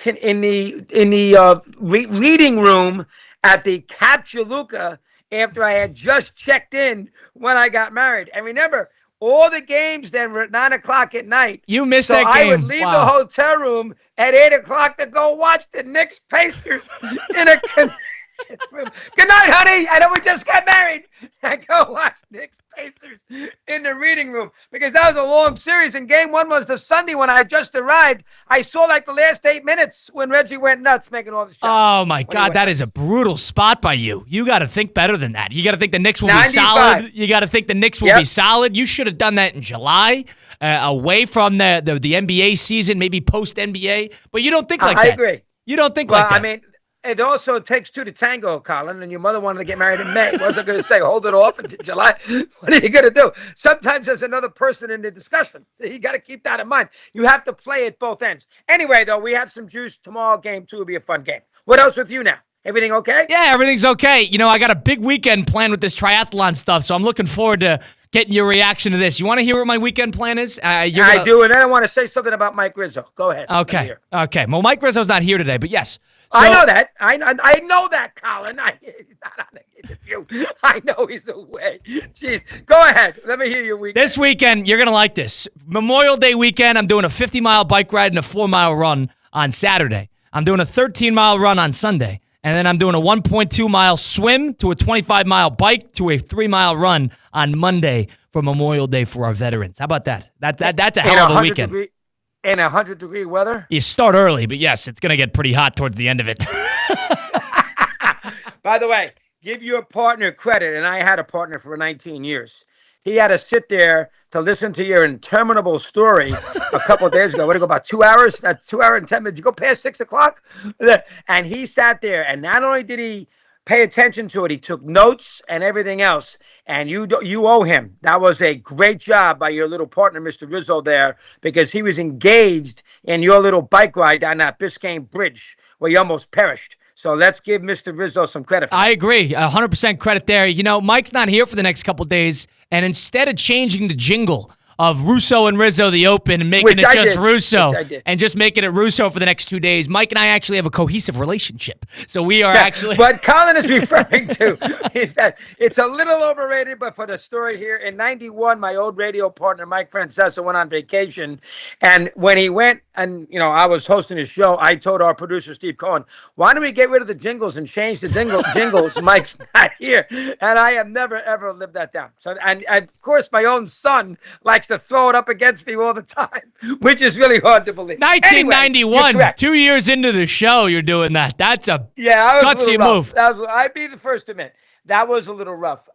reading room at the Cap Juluca after I had just checked in when I got married. And remember, all the games then were at 9 o'clock at night. You missed that game. I would leave the hotel room at 8 o'clock to go watch the Knicks Pacers in a room. Good night, honey. I know we just got married. I go watch Knicks Pacers in the reading room because that was a long series. And game 1 was the Sunday when I just arrived. I saw like the last 8 minutes when Reggie went nuts making all the shots. Oh my God, that is a brutal spot by you. You got to think better than that. You got to think the Knicks will be solid. You got to think the Knicks will be solid. You should have done that in July, away from the NBA season, maybe post NBA. But you don't think like that. I agree. You don't think like that. I mean. It also takes 2 to tango, Colin, and your mother wanted to get married in May. What was I going to say? Hold it off until July? What are you going to do? Sometimes there's another person in the discussion. You got to keep that in mind. You have to play at both ends. Anyway, though, we have some juice. Tomorrow, game 2 will be a fun game. What else with you now? Everything okay? Yeah, everything's okay. You know, I got a big weekend planned with this triathlon stuff, so I'm looking forward to getting your reaction to this. You want to hear what my weekend plan is? I do, and then I want to say something about Mike Rizzo. Go ahead. Okay. Well, Mike Rizzo's not here today, but yes. So, I know that. I know that, Colin. He's not on the interview. I know he's away. Jeez. Go ahead. Let me hear your weekend. This weekend, you're going to like this. Memorial Day weekend, I'm doing a 50-mile bike ride and a 4-mile run on Saturday. I'm doing a 13-mile run on Sunday. And then I'm doing a 1.2-mile swim to a 25-mile bike to a 3-mile run on Monday for Memorial Day for our veterans. How about that? That's a hell of a weekend. In 100-degree weather? You start early, but yes, it's going to get pretty hot towards the end of it. By the way, give your partner credit, and I had a partner for 19 years. He had to sit there to listen to your interminable story a couple of days ago. What did it go, about 2 hours? That's 2 hours and 10 minutes. You go past 6 o'clock? And he sat there, and not only did he pay attention to it, he took notes and everything else. And you owe him. That was a great job by your little partner, Mr. Rizzo, there, because he was engaged in your little bike ride down that Biscayne Bridge where you almost perished. So let's give Mr. Rizzo some credit for that. I agree. 100% credit there. You know, Mike's not here for the next couple days, and instead of changing the jingle of Russo and Rizzo the Open and making it just Russo and just making it Russo for the next 2 days, Mike and I actually have a cohesive relationship. So we are actually... What Colin is referring to is that it's a little overrated, but for the story here, in 91, my old radio partner, Mike Francesa, went on vacation. And when he went and, you know, I was hosting his show, I told our producer, Steve Cohen, why don't we get rid of the jingles and change the jingles? Mike's not here. And I have never, ever lived that down. So, and of course, my own son likes to throw it up against me all the time, which is really hard to believe. 1991, anyway, 2 years into the show, you're doing that. That's a gutsy move. I'd be the first to admit that was a little rough.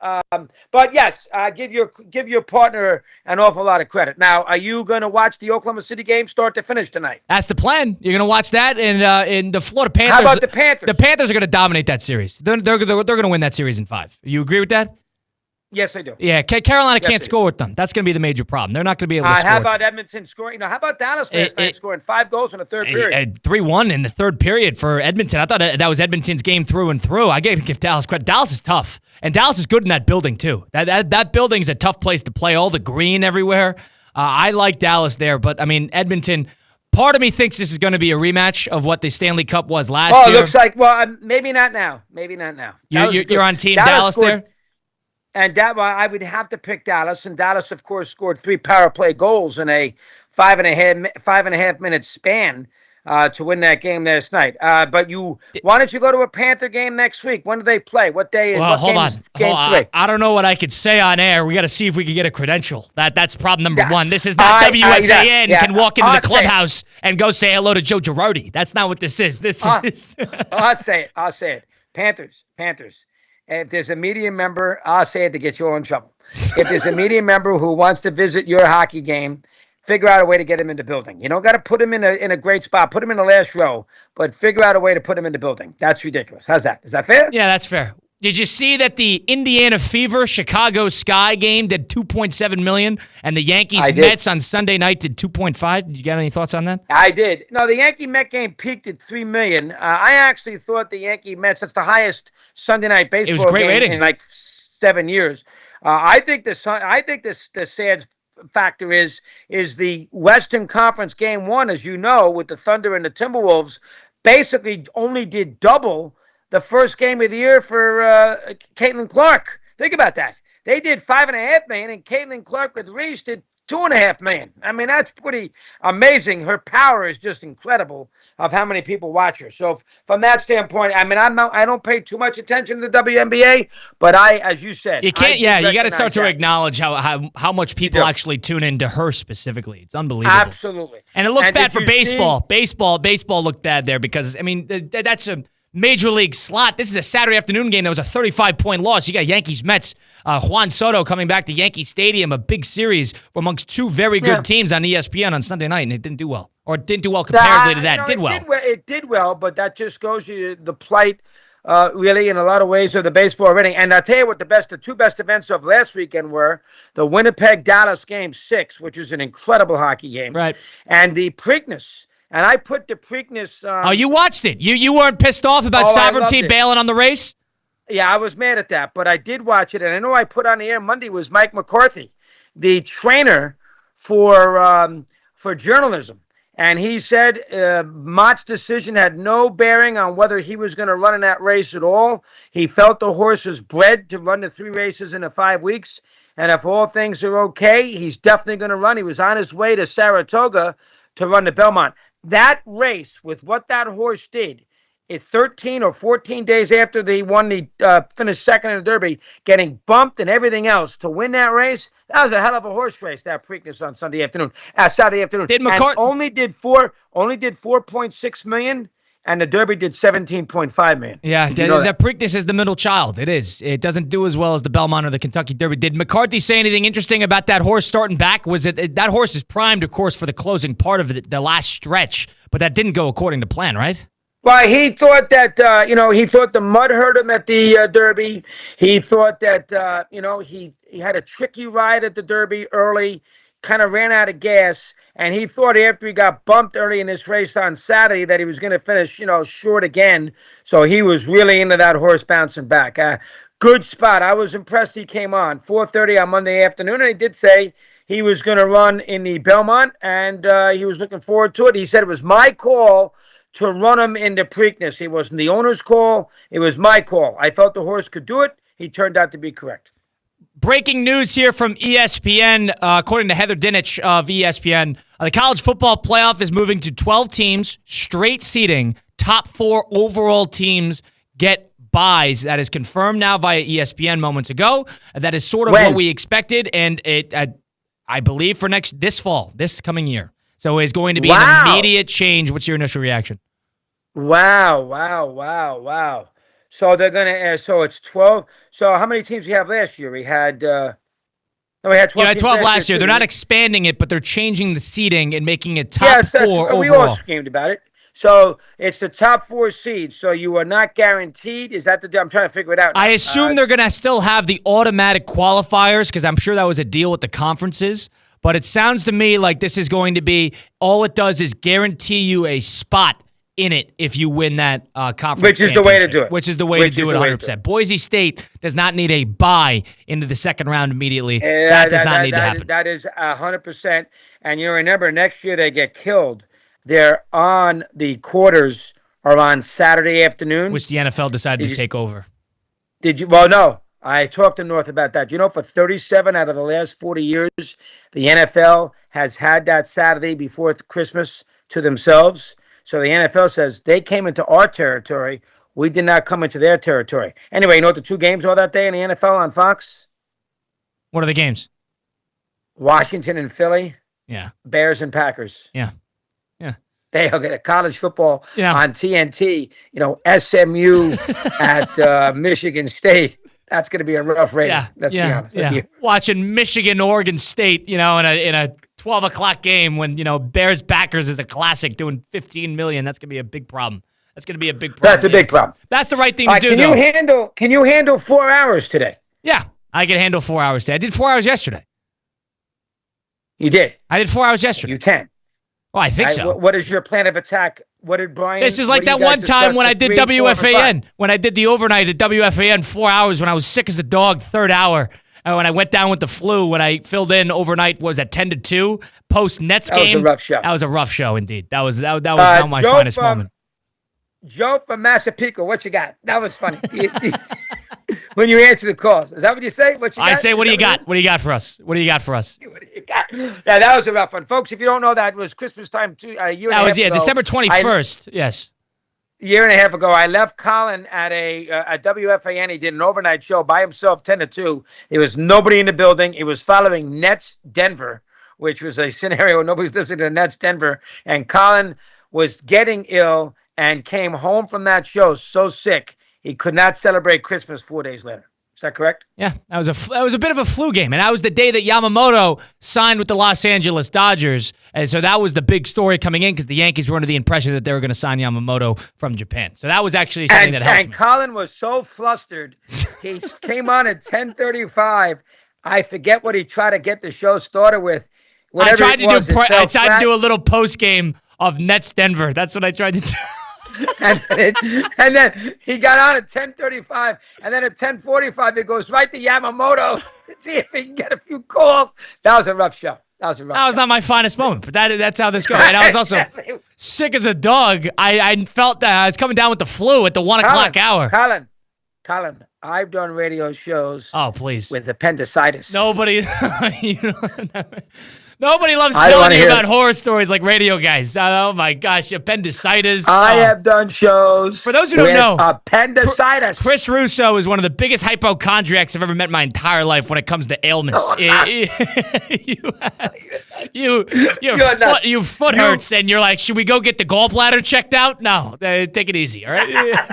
But yes, give your partner an awful lot of credit. Now, are you going to watch the Oklahoma City game start to finish tonight? That's the plan. You're going to watch that, and in the Florida Panthers. How about the Panthers? The Panthers are going to dominate that series. They're going to win that series in 5. You agree with that? Yes, I do. Yeah, Carolina can't score with them. That's going to be the major problem. They're not going to be able to score. How about Edmonton scoring? You know, how about Dallas last night scoring 5 goals in the third period? 3-1 in the third period for Edmonton. I thought that was Edmonton's game through and through. I got to give Dallas credit. Dallas is tough, and Dallas is good in that building too. That building's a tough place to play. All the green everywhere. I like Dallas there, but I mean Edmonton. part of me thinks this is going to be a rematch of what the Stanley Cup was last year. Oh, it looks like, maybe not now. Maybe not now. You're on Team Dallas there? And I would have to pick Dallas. And Dallas, of course, scored 3 power play goals in a 5.5 minute span to win that game last night. But why don't you go to a Panther game next week? When do they play? What day is? Well, hold on. Game 3? I don't know what I could say on air. We got to see if we can get a credential. That's problem number one. This is not WFAN. Can walk into the clubhouse and go say hello to Joe Girardi. That's not what this is. This is. I'll say it. Panthers. If there's a media member, I'll say it to get you all in trouble. If there's a media member who wants to visit your hockey game, figure out a way to get him in the building. You don't got to put him in a great spot. Put him in the last row, but figure out a way to put him in the building. That's ridiculous. How's that? Is that fair? Yeah, that's fair. Did you see that the Indiana Fever Chicago Sky game did $2.7 million, and the Yankees Mets on Sunday night did $2.5? Did you got any thoughts on that? I did. No, the Yankee Met game peaked at $3 million. I actually thought the Yankee Mets, that's the highest Sunday night baseball game rating in like 7 years. I think the sad factor is the Western Conference Game 1, as you know, with the Thunder and the Timberwolves, basically only did double the first game of the year for Caitlin Clark. Think about that. They did $5.5 million, and Caitlin Clark with Reese did $2.5 million. I mean, that's pretty amazing. Her power is just incredible of how many people watch her. So from that standpoint, I mean, I don't pay too much attention to the WNBA, but as you said, you can't. Yeah, you got to start to acknowledge how much people actually tune into her specifically. It's unbelievable. Absolutely. And it looks bad for baseball. Baseball looked bad there because I mean that's a Major League slot. This is a Saturday afternoon game that was a 35-point loss. You got Yankees-Mets. Juan Soto coming back to Yankee Stadium, a big series amongst two very good teams on ESPN on Sunday night, and it didn't do well. Or it didn't do well comparatively to that. It did well, but that just goes to the plight, really, in a lot of ways of the baseball rating. And I'll tell you what the two best events of last weekend were the Winnipeg-Dallas Game 6, which was an incredible hockey game. Right. And the Preakness. And I put the Preakness... you watched it. You weren't pissed off about Sovereignty bailing on the race? Yeah, I was mad at that, but I did watch it. And I know I put on the air Monday was Mike McCarthy, the trainer for journalism. And he said Mott's decision had no bearing on whether he was going to run in that race at all. He felt the horse was bred to run the 3 races in the 5 weeks. And if all things are okay, he's definitely going to run. He was on his way to Saratoga to run the Belmont. That race, with what that horse did, 13 or 14 days after they finished second in the Derby, getting bumped and everything else to win that race, that was a hell of a horse race. That Preakness on Saturday afternoon. Did McCarthy only did 4.6 million, and the Derby did 17.5 million. Yeah, the Preakness is the middle child. It is. It doesn't do as well as the Belmont or the Kentucky Derby. Did McCarthy say anything interesting about that horse starting back? Was it that horse is primed, of course, for the closing part of the last stretch, but that didn't go according to plan, right? Well, he thought that, he thought the mud hurt him at the Derby. He thought that, he had a tricky ride at the Derby early, kind of ran out of gas. And he thought after he got bumped early in this race on Saturday that he was going to finish, short again. So he was really into that horse bouncing back. Good spot. I was impressed he came on. 4:30 on Monday afternoon. And he did say he was going to run in the Belmont, and he was looking forward to it. He said it was my call to run him into Preakness. It wasn't the owner's call. It was my call. I felt the horse could do it. He turned out to be correct. Breaking news here from ESPN. According to Heather Dinich of ESPN, the college football playoff is moving to 12 teams, straight seeding. Top 4 overall teams get buys. That is confirmed now via ESPN moments ago. That is sort of what we expected, and it, I believe, for this coming year. So it's going to be an immediate change. What's your initial reaction? Wow. So they're going to, so it's 12. So how many teams we have last year? We had 12 teams last year. They're not expanding it, but they're changing the seeding and making it top 4 overall. We all schemed about it. So it's the top 4 seeds. So you are not guaranteed. Is that I'm trying to figure it out now. I assume they're going to still have the automatic qualifiers because I'm sure that was a deal with the conferences. But it sounds to me like this is going to be, all it does is guarantee you a spot in it if you win that conference. Which is the way to do it. Which is the way to do it 100%. Boise State does not need a bye into the second round immediately. That does not need to happen. That is 100%. And remember, next year they get killed. the quarters are on Saturday afternoon. Which the NFL decided to take over. Did you? Well, no. I talked to North about that. You know, for 37 out of the last 40 years, the NFL has had that Saturday before Christmas to themselves. So the NFL says they came into our territory. We did not come into their territory. Anyway, you know what the 2 games are that day in the NFL on Fox? What are the games? Washington and Philly. Yeah. Bears and Packers. Yeah. They are getting college football on TNT. You know, SMU at Michigan State. That's going to be a rough race. Let's be honest. Yeah. Watching Michigan, Oregon State, in a 12 o'clock game when, Bears Packers is a classic doing $15 million. That's going to be a big problem. That's going to be a big problem. That's a big problem. That's the right thing to do, though. Can you handle 4 hours today? Yeah, I can handle 4 hours today. I did 4 hours yesterday. You did? I did 4 hours yesterday. You can. Oh, I think so. What is your plan of attack? What did Brian? This is like that one time when I did WFAN. When I did the overnight at WFAN, 4 hours when I was sick as a dog, third hour. And when I went down with the flu, when I filled in overnight, was at 10 to 2, post-Nets game. That was a rough show. That was a rough show, indeed. That was not my finest moment. Joe from Massapequa, what you got? That was funny. When you answer the calls. Is that what you say? I say, what do you got? What do you got for us? What do you got for us? What do you got? Yeah, that was a rough one. Folks, if you don't know that, it was Christmas time a year and a half ago. December 21st. Yes. A year and a half ago, I left Colin at at WFAN. He did an overnight show by himself, 10 to 2. There was nobody in the building. It was following Nets Denver, which was a scenario where nobody's listening to Nets Denver. And Colin was getting ill and came home from that show so sick he could not celebrate Christmas 4 days later. Is that correct? Yeah, that was a bit of a flu game, and that was the day that Yamamoto signed with the Los Angeles Dodgers, and so that was the big story coming in because the Yankees were under the impression that they were going to sign Yamamoto from Japan. So that was actually something that helped me. And Colin was so flustered, he came on at 10:35. I forget what he tried to get the show started with. I tried to do a little post game of Nets Denver. That's what I tried to do. and then he got on at 10:35, and then at 10:45 it goes right to Yamamoto to see if he can get a few calls. That was a rough show. That was not my finest moment, but that's how this goes. And I was also sick as a dog. I felt that I was coming down with the flu at the 1 o'clock hour. Colin, I've done radio shows. Oh, please. With appendicitis. Nobody loves telling you about horror stories like radio guys. Oh, my gosh. Appendicitis. I have done shows. For those who don't know, appendicitis. Chris Russo is one of the biggest hypochondriacs I've ever met in my entire life when it comes to ailments. Your foot hurts, and you're like, should we go get the gallbladder checked out? No. Take it easy, all right?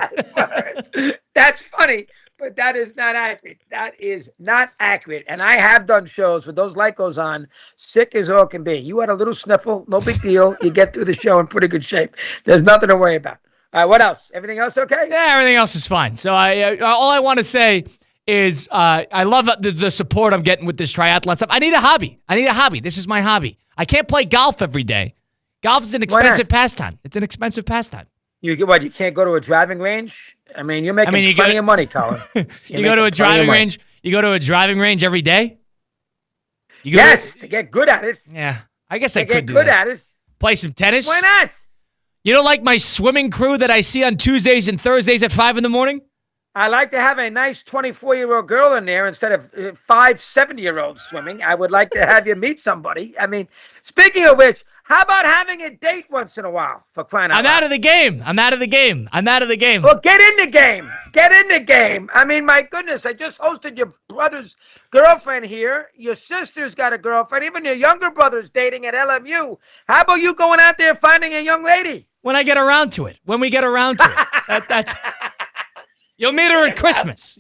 That's funny. But that is not accurate. That is not accurate. And I have done shows with those light goes on, sick as all can be. You had a little sniffle, no big deal. You get through the show in pretty good shape. There's nothing to worry about. All right, what else? Everything else okay? Yeah, everything else is fine. So all I want to say is I love the support I'm getting with this triathlon stuff. I need a hobby. This is my hobby. I can't play golf every day. Golf is an expensive pastime. It's an expensive pastime. You can't go to a driving range? I mean, you're making plenty of money, Colin. You go to a driving range. You go to a driving range every day. To get good at it. Yeah, I guess I could get good at it. Play some tennis. Why not? You don't like my swimming crew that I see on Tuesdays and Thursdays at 5 in the morning? I like to have a nice 24-year-old girl in there instead of 5 70-year-olds swimming. I would like to have you meet somebody. I mean, speaking of which, how about having a date once in a while, for crying out loud? I'm out of the game. Well, get in the game. I mean, my goodness, I just hosted your brother's girlfriend here. Your sister's got a girlfriend. Even your younger brother's dating at LMU. How about you going out there finding a young lady? When we get around to it. That's... You'll meet her at Christmas.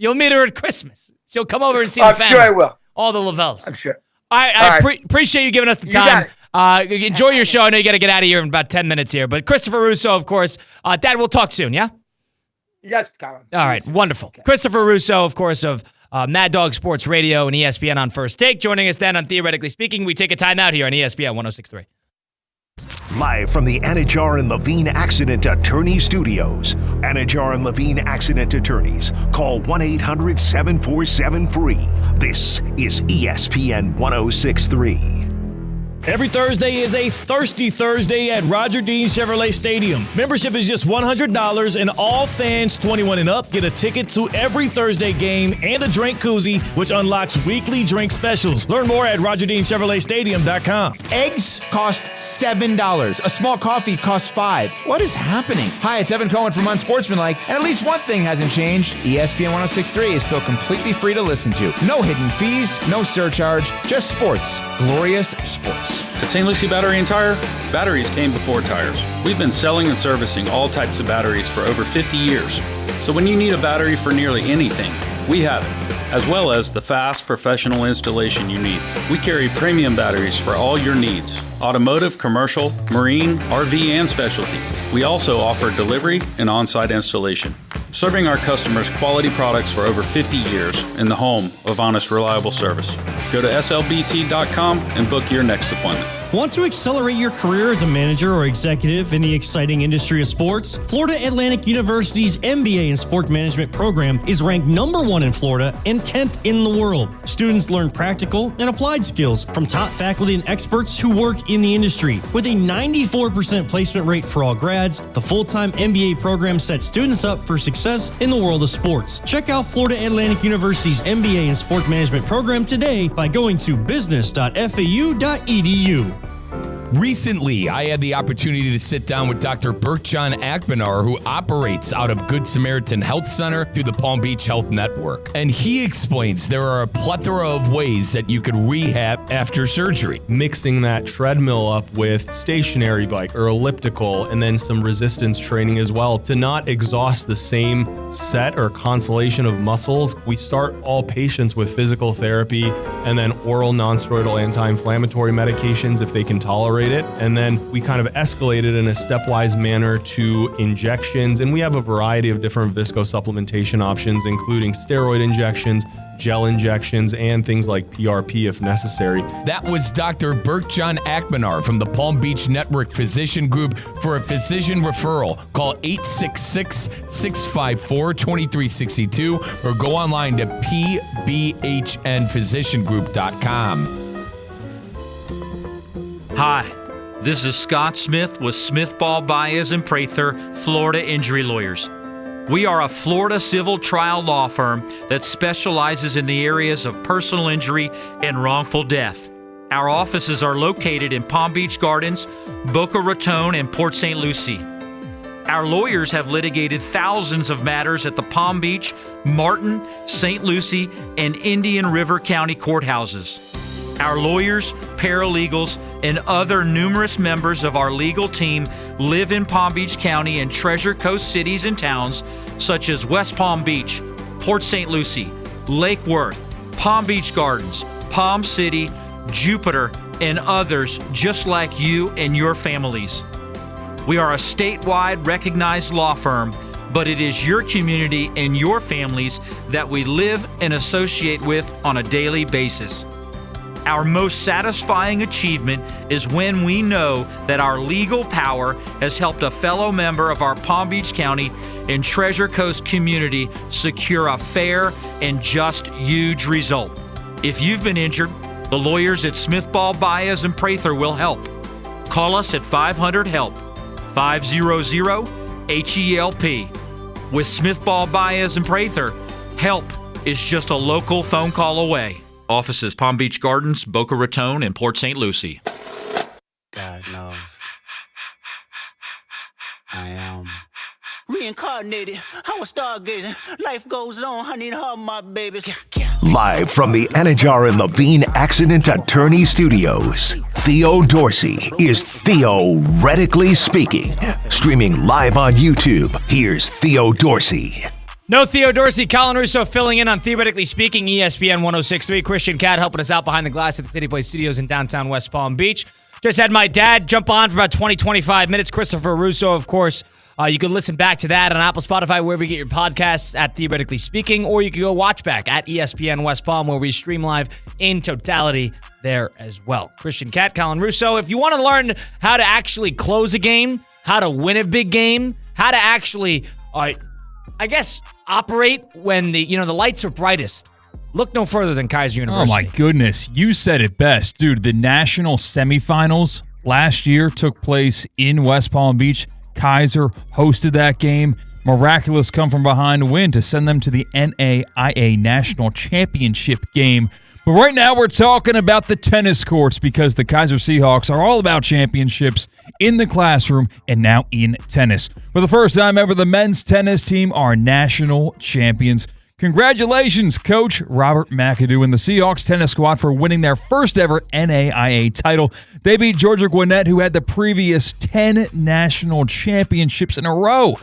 She'll come over and see the family. I'm sure I will. All the Lavells. I'm sure. I appreciate you giving us the time. Enjoy your show. I know you got to get out of here in about 10 minutes here. But Christopher Russo, of course. Dad, we'll talk soon, yeah? Yes, Colin. All right, wonderful. Okay. Christopher Russo, of course, of Mad Dog Sports Radio and ESPN on First Take. Joining us then on Theoretically Speaking. We take a timeout here on ESPN 106.3. Live from the Anajar and Levine Accident Attorney Studios. Anajar and Levine Accident Attorneys. Call 1-800-747-FREE. This is ESPN 106.3. Every Thursday is a Thirsty Thursday at Roger Dean Chevrolet Stadium. Membership is just $100, and all fans 21 and up get a ticket to every Thursday game and a drink koozie, which unlocks weekly drink specials. Learn more at RogerDeanChevroletStadium.com. Eggs cost $7. A small coffee costs $5. What is happening? Hi, it's Evan Cohen from Unsportsmanlike, and at least one thing hasn't changed. ESPN 106.3 is still completely free to listen to. No hidden fees, no surcharge, just sports. Glorious sports. At St. Lucie Battery and Tire, batteries came before tires. We've been selling and servicing all types of batteries for over 50 years. So when you need a battery for nearly anything, we have it, as well as the fast professional installation you need. We carry premium batteries for all your needs: automotive, commercial, marine, RV, and specialty. We also offer delivery and on-site installation, serving our customers quality products for over 50 years in the home of honest, reliable service. Go to slbt.com and book your next appointment. Want to accelerate your career as a manager or executive in the exciting industry of sports? Florida Atlantic University's MBA in Sport Management program is ranked #1 in Florida and 10th in the world. Students learn practical and applied skills from top faculty and experts who work in the industry. With a 94% placement rate for all grads, the full-time MBA program sets students up for success in the world of sports. Check out Florida Atlantic University's MBA in Sport Management program today by going to business.fau.edu. Recently, I had the opportunity to sit down with Dr. Bert-Jon Akbanar, who operates out of Good Samaritan Health Center through the Palm Beach Health Network. And he explains there are a plethora of ways that you could rehab after surgery. Mixing that treadmill up with stationary bike or elliptical, and then some resistance training as well to not exhaust the same set or constellation of muscles. We start all patients with physical therapy and then oral non-steroidal anti-inflammatory medications if they can tolerate it. And then we kind of escalate it in a stepwise manner to injections. And we have a variety of different viscosupplementation options, including steroid injections, gel injections, and things like PRP if necessary. That was Dr. Bert-Jon Akbanar from the Palm Beach Network Physician Group. For a physician referral, call 866-654-2362 or go online to pbhnphysiciangroup.com. Hi, this is Scott Smith with Smith Ball Baez and Prather, Florida Injury Lawyers. We are a Florida civil trial law firm that specializes in the areas of personal injury and wrongful death. Our offices are located in Palm Beach Gardens, Boca Raton, and Port St. Lucie. Our lawyers have litigated thousands of matters at the Palm Beach, Martin, St. Lucie, and Indian River County courthouses. Our lawyers, paralegals, and other numerous members of our legal team live in Palm Beach County and Treasure Coast cities and towns such as West Palm Beach, Port St. Lucie, Lake Worth, Palm Beach Gardens, Palm City, Jupiter, and others just like you and your families. We are a statewide recognized law firm, but it is your community and your families that we live and associate with on a daily basis. Our most satisfying achievement is when we know that our legal power has helped a fellow member of our Palm Beach County and Treasure Coast community secure a fair and just huge result. If you've been injured, the lawyers at Smith Ball Baez and Prather will help. Call us at 500-HELP, 500-HELP. With Smith Ball Baez and Prather, help is just a local phone call away. Offices Palm Beach Gardens, Boca Raton, and Port St. Lucie. God knows. I am reincarnated. I was stargazing. Life goes on. I need to hug my babies. Live from the Anajar and Levine Accident Attorney Studios, Theo Dorsey is theoretically speaking. Streaming live on YouTube, here's Theo Dorsey. No Theo Dorsey, Colin Russo filling in on Theoretically Speaking, ESPN 106.3. Christian Cat helping us out behind the glass at the City Place Studios in downtown West Palm Beach. Just had my dad jump on for about 20-25 minutes. Christopher Russo, of course. You can listen back to that on Apple, Spotify, wherever you get your podcasts at Theoretically Speaking, or you can go watch back at ESPN West Palm, where we stream live in totality there as well. Christian Cat, Colin Russo. If you want to learn how to actually close a game, how to win a big game, how to actually, operate when the lights are brightest, look no further than Kaiser University. Oh, my goodness. You said it best. Dude, the national semifinals last year took place in West Palm Beach. Kaiser hosted that game. Miraculous come-from-behind win to send them to the NAIA National Championship game. But right now we're talking about the tennis courts because the Kaiser Seahawks are all about championships in the classroom and now in tennis. For the first time ever, the men's tennis team are national champions. Congratulations, Coach Robert McAdoo and the Seahawks tennis squad for winning their first ever NAIA title. They beat Georgia Gwinnett, who had the previous 10 national championships in a row.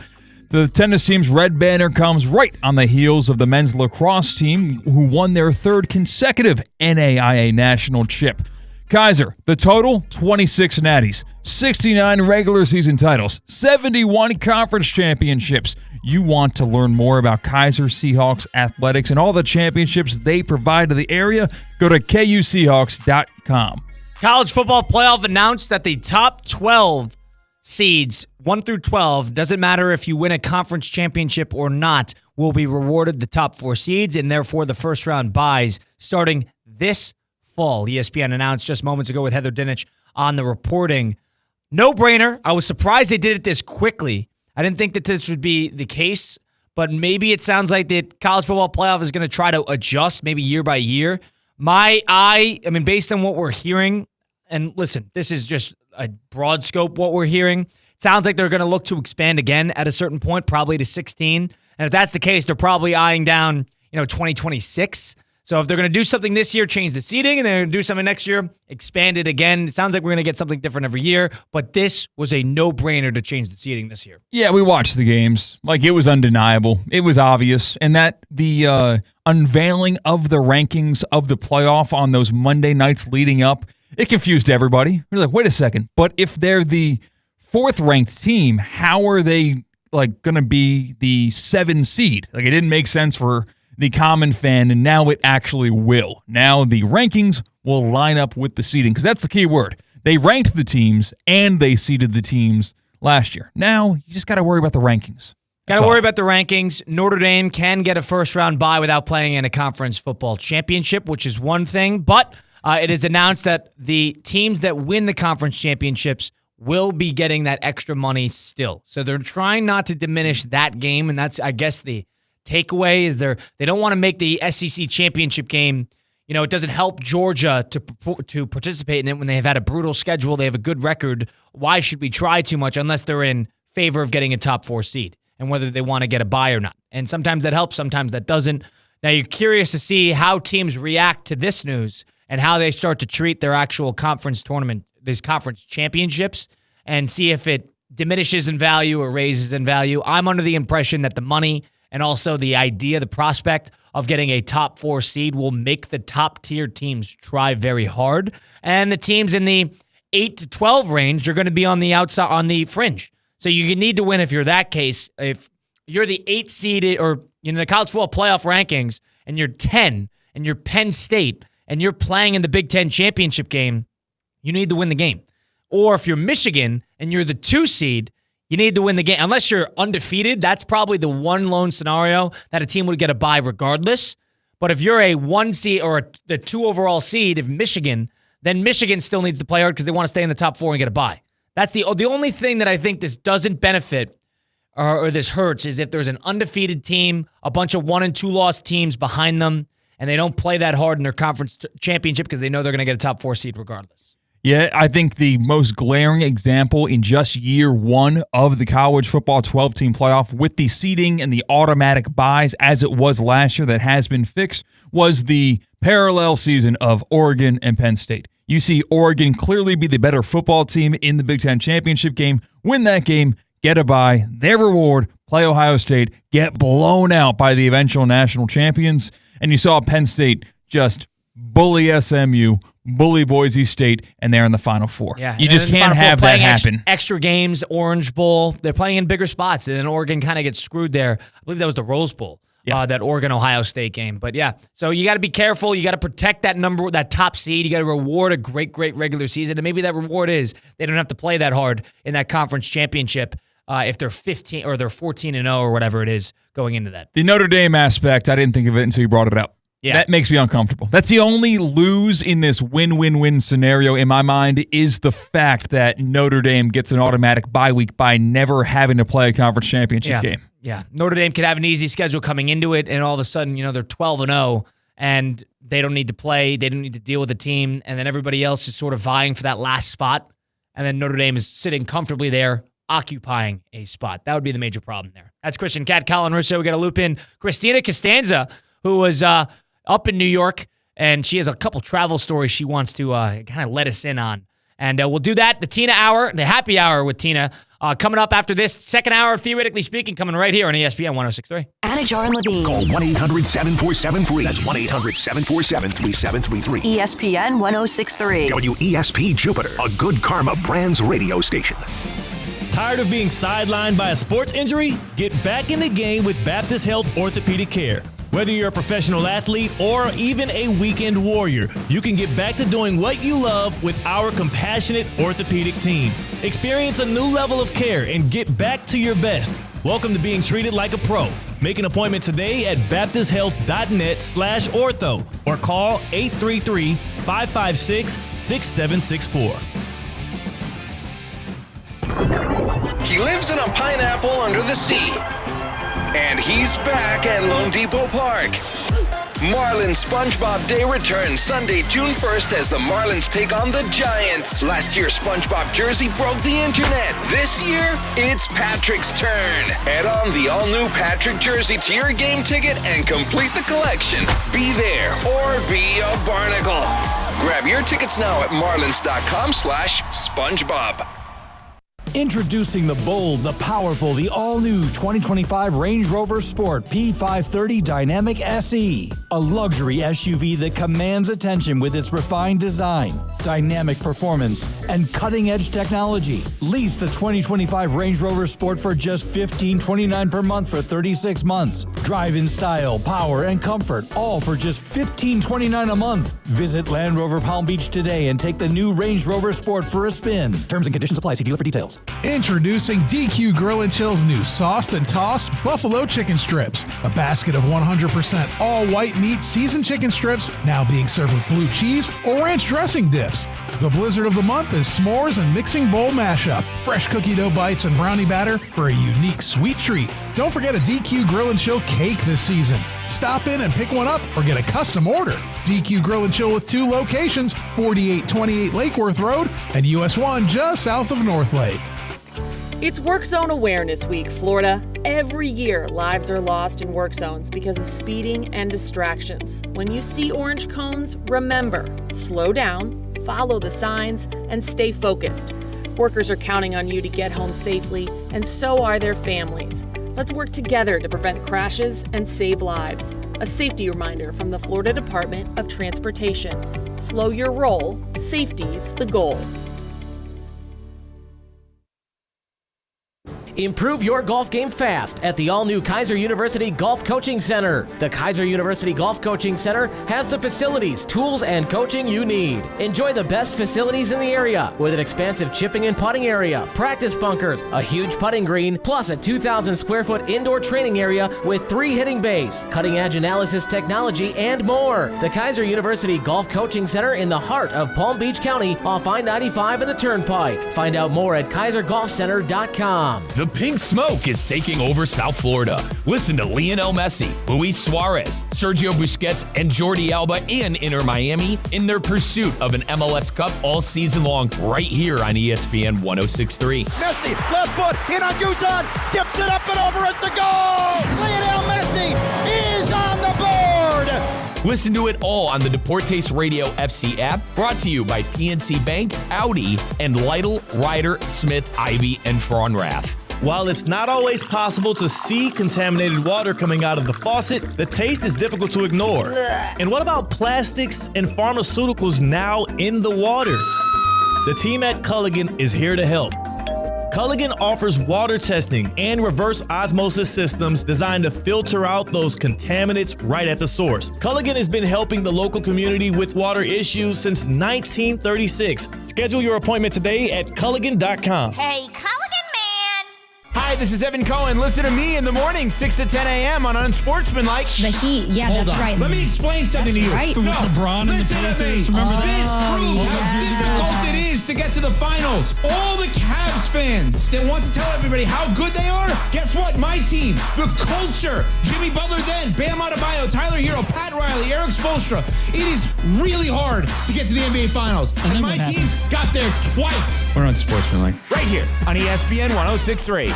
The tennis team's red banner comes right on the heels of the men's lacrosse team, who won their third consecutive NAIA national chip. Kaiser, the total, 26 natties, 69 regular season titles, 71 conference championships. You want to learn more about Kaiser Seahawks athletics and all the championships they provide to the area? Go to kuseahawks.com. College football playoff announced that the top 12 seeds, 1 through 12, doesn't matter if you win a conference championship or not, will be rewarded the top 4 seeds and therefore the first round buys starting this fall. ESPN announced just moments ago with Heather Dinich on the reporting. No brainer. I was surprised they did it this quickly. I didn't think that this would be the case, but maybe it sounds like the college football playoff is going to try to adjust maybe year by year. I mean, based on what we're hearing, and listen, this is just a broad scope what we're hearing. It sounds like they're going to look to expand again at a certain point, probably to 16. And if that's the case, they're probably eyeing down, 2026. So if they're going to do something this year, change the seating, and they're going to do something next year, expand it again. It sounds like we're going to get something different every year, but this was a no-brainer to change the seating this year. Yeah, we watched the games. It was undeniable. It was obvious. And that the unveiling of the rankings of the playoff on those Monday nights leading up, it confused everybody. We're like, wait a second. But if they're the 4th-ranked team, how are they going to be the 7 seed? It didn't make sense for the common fan, and now it actually will. Now the rankings will line up with the seeding, because that's the key word. They ranked the teams, and they seeded the teams last year. Now, you just got to worry about the rankings. Got to worry about the rankings. Notre Dame can get a first-round bye without playing in a conference football championship, which is one thing, but it is announced that the teams that win the conference championships will be getting that extra money still. So they're trying not to diminish that game, and that's, I guess, the takeaway is they don't want to make the SEC championship game. It doesn't help Georgia to participate in it when they have had a brutal schedule. They have a good record. Why should we try too much unless they're in favor of getting a top 4 seed and whether they want to get a bye or not? And sometimes that helps, sometimes that doesn't. Now you're curious to see how teams react to this news and how they start to treat their actual conference tournament, these conference championships, and see if it diminishes in value or raises in value. I'm under the impression that the money and also the idea, the prospect of getting a top 4 seed will make the top-tier teams try very hard. And the teams in the 8 to 12 range are going to be on the outside, on the fringe. So you need to win if you're that case. If you're the 8 seeded or the college football playoff rankings and you're 10 and you're Penn State and you're playing in the Big Ten championship game, you need to win the game. Or if you're Michigan and you're the 2 seed, you need to win the game. Unless you're undefeated, that's probably the one lone scenario that a team would get a bye regardless. But if you're a 1 seed or the 2 overall seed of Michigan, then Michigan still needs to play hard because they want to stay in the top 4 and get a bye. That's the only thing that I think this doesn't benefit or this hurts is if there's an undefeated team, a bunch of 1 and 2 loss teams behind them, and they don't play that hard in their conference championship because they know they're going to get a top 4 seed regardless. Yeah, I think the most glaring example in just year 1 of the college football 12-team playoff with the seeding and the automatic buys as it was last year that has been fixed was the parallel season of Oregon and Penn State. You see Oregon clearly be the better football team in the Big Ten championship game, win that game, get a bye, their reward, play Ohio State, get blown out by the eventual national champions, and you saw Penn State just bully SMU, bully Boise State, and they're in the Final Four. Yeah, you just can't have that happen. Extra games, Orange Bowl. They're playing in bigger spots, and then Oregon kind of gets screwed there. I believe that was the Rose Bowl, that Oregon-Ohio State game. But yeah, so you got to be careful. You got to protect that top seed. You got to reward a great regular season, and maybe that reward is they don't have to play that hard in that conference championship if they're 15 or they're 14-0 or whatever it is going into that. The Notre Dame aspect, I didn't think of it until you brought it up. Yeah. That makes me uncomfortable. That's the only lose in this win-win-win scenario in my mind is the fact that Notre Dame gets an automatic bye week by never having to play a conference championship game. Yeah. Notre Dame could have an easy schedule coming into it, and all of a sudden, they're 12-0, and they don't need to play. They don't need to deal with the team, and then everybody else is sort of vying for that last spot, and then Notre Dame is sitting comfortably there, occupying a spot. That would be the major problem there. That's Christian Cat, Colin Russo. We got to loop in Christina Costanza, who was up in New York, and she has a couple travel stories she wants to kind of let us in on. And we'll do that, the Tina Hour, the happy hour with Tina, coming up after this second hour of Theoretically Speaking, coming right here on ESPN 106.3. Anajar and Levine. Call 1-800-747-FREE. That's 1-800-747-3733. ESPN 106.3. WESP Jupiter, a Good Karma Brands radio station. Tired of being sidelined by a sports injury? Get back in the game with Baptist Health Orthopedic Care. Whether you're a professional athlete or even a weekend warrior, you can get back to doing what you love with our compassionate orthopedic team. Experience a new level of care and get back to your best. Welcome to being treated like a pro. Make an appointment today at baptisthealth.net/ortho or call 833-556-6764. He lives in a pineapple under the sea. And he's back at Lone Depot Park. Marlins SpongeBob Day returns Sunday, June 1st as the Marlins take on the Giants. Last year's SpongeBob jersey broke the internet. This year, it's Patrick's turn. Add on the all-new Patrick jersey to your game ticket and complete the collection. Be there or be a barnacle. Grab your tickets now at marlins.com/SpongeBob. Introducing the bold, the powerful, the all-new 2025 Range Rover Sport P530 Dynamic SE. A luxury SUV that commands attention with its refined design, dynamic performance, and cutting-edge technology. Lease the 2025 Range Rover Sport for just $15.29 per month for 36 months. Drive in style, power, and comfort, all for just $15.29 a month. Visit Land Rover Palm Beach today and take the new Range Rover Sport for a spin. Terms and conditions apply. See dealer for details. Introducing DQ Grill & Chill's new sauced and tossed buffalo chicken strips. A basket of 100% all white meat seasoned chicken strips now being served with blue cheese or ranch dressing dips. The blizzard of the month is s'mores and mixing bowl mashup. Fresh cookie dough bites and brownie batter for a unique sweet treat. Don't forget a DQ Grill & Chill cake this season. Stop in and pick one up or get a custom order. DQ Grill & Chill with 2 locations, 4828 Lakeworth Road and US 1 just south of North Lake. It's Work Zone Awareness Week, Florida. Every year, lives are lost in work zones because of speeding and distractions. When you see orange cones, remember, slow down, follow the signs, and stay focused. Workers are counting on you to get home safely, and so are their families. Let's work together to prevent crashes and save lives. A safety reminder from the Florida Department of Transportation. Slow your roll, safety's the goal. Improve your golf game fast at the all-new Kaiser University Golf Coaching Center. The Kaiser University Golf Coaching Center has the facilities, tools, and coaching you need. Enjoy the best facilities in the area with an expansive chipping and putting area, practice bunkers, a huge putting green, plus a 2,000 square foot indoor training area with 3 hitting bays, cutting-edge analysis technology, and more. The Kaiser University Golf Coaching Center in the heart of Palm Beach County off I-95 and the Turnpike. Find out more at KaiserGolfCenter.com. The pink smoke is taking over South Florida. Listen to Lionel Messi, Luis Suarez, Sergio Busquets, and Jordi Alba and Inter Miami in their pursuit of an MLS Cup all season long right here on ESPN 106.3. Messi, left foot, in on Guzan, tips it up and over, it's a goal! Lionel Messi is on the board! Listen to it all on the Deportes Radio FC app, brought to you by PNC Bank, Audi, and Lytle, Ryder, Smith, Ivy, and Frauenrath. While it's not always possible to see contaminated water coming out of the faucet, the taste is difficult to ignore. And what about plastics and pharmaceuticals now in the water? The team at Culligan is here to help. Culligan offers water testing and reverse osmosis systems designed to filter out those contaminants right at the source. Culligan has been helping the local community with water issues since 1936. Schedule your appointment today at Culligan.com. Hey, Culligan man! Hi, Hi, this is Evan Cohen. Listen to me in the morning, 6 to 10 a.m. on Unsportsmanlike. The Heat. Yeah, Hold that's on. right. Let me explain something That's to you. right. No, LeBron and the listen to me. Pacers. Remember that? This proves how difficult it is to get to the finals. All the Cavs fans that want to tell everybody how good they are, guess what? My team, the culture, Jimmy Butler then, Bam Adebayo, Tyler Hero, Pat Riley, Eric Spoelstra. It is really hard to get to the NBA Finals. And my team got there twice. We're on Sportsmanlike. Right here on ESPN 106.3.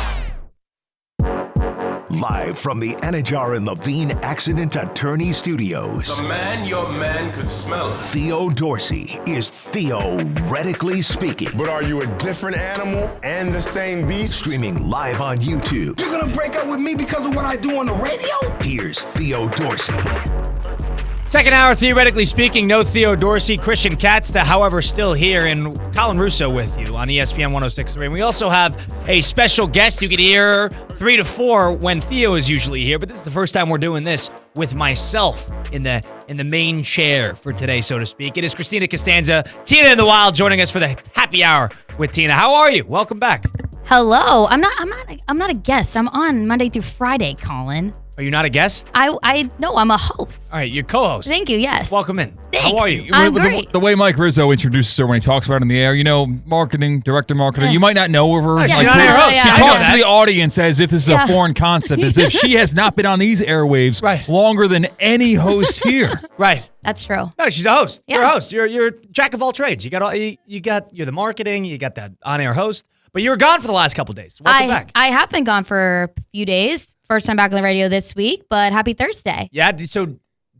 Live from the Anajar and Levine Accident Attorney Studios. The man your man could smell. Theo Dorsey is theoretically speaking. But are you a different animal and the same beast? Streaming live on YouTube. You're gonna break up with me because of what I do on the radio? Here's Theo Dorsey. Second hour, theoretically speaking, no Theo Dorsey, Christian Katz, however, still here, and Colin Russo with you on ESPN 106.3. And we also have a special guest you can hear 3 to 4 when Theo is usually here, but this is the first time we're doing this with myself in the main chair for today, so to speak. It is Christina Costanza, Tina in the Wild, joining us for the happy hour with Tina. How are you? Welcome back. Hello. I'm not a guest. I'm on Monday through Friday, Colin. Are you not a guest? No, I'm a host. All right, you're co-host. Thank you, yes. Welcome in. Thanks. How are you? I'm great. The way Mike Rizzo introduces her when he talks about it in the air, marketing, director, marketer, Yeah. you might not know of her. She's Like, not our host. she I know talks that. to the audience as if this is Yeah. a foreign concept, as if she has not been on these airwaves longer than any host here. Right. That's true. No, she's a host. Yeah. You're a host. You're jack of all trades. You're the marketing, you got that on-air host, but you were gone for the last couple days. Welcome back. I have been gone for a few days. First time back on the radio this week, but happy Thursday. Yeah, so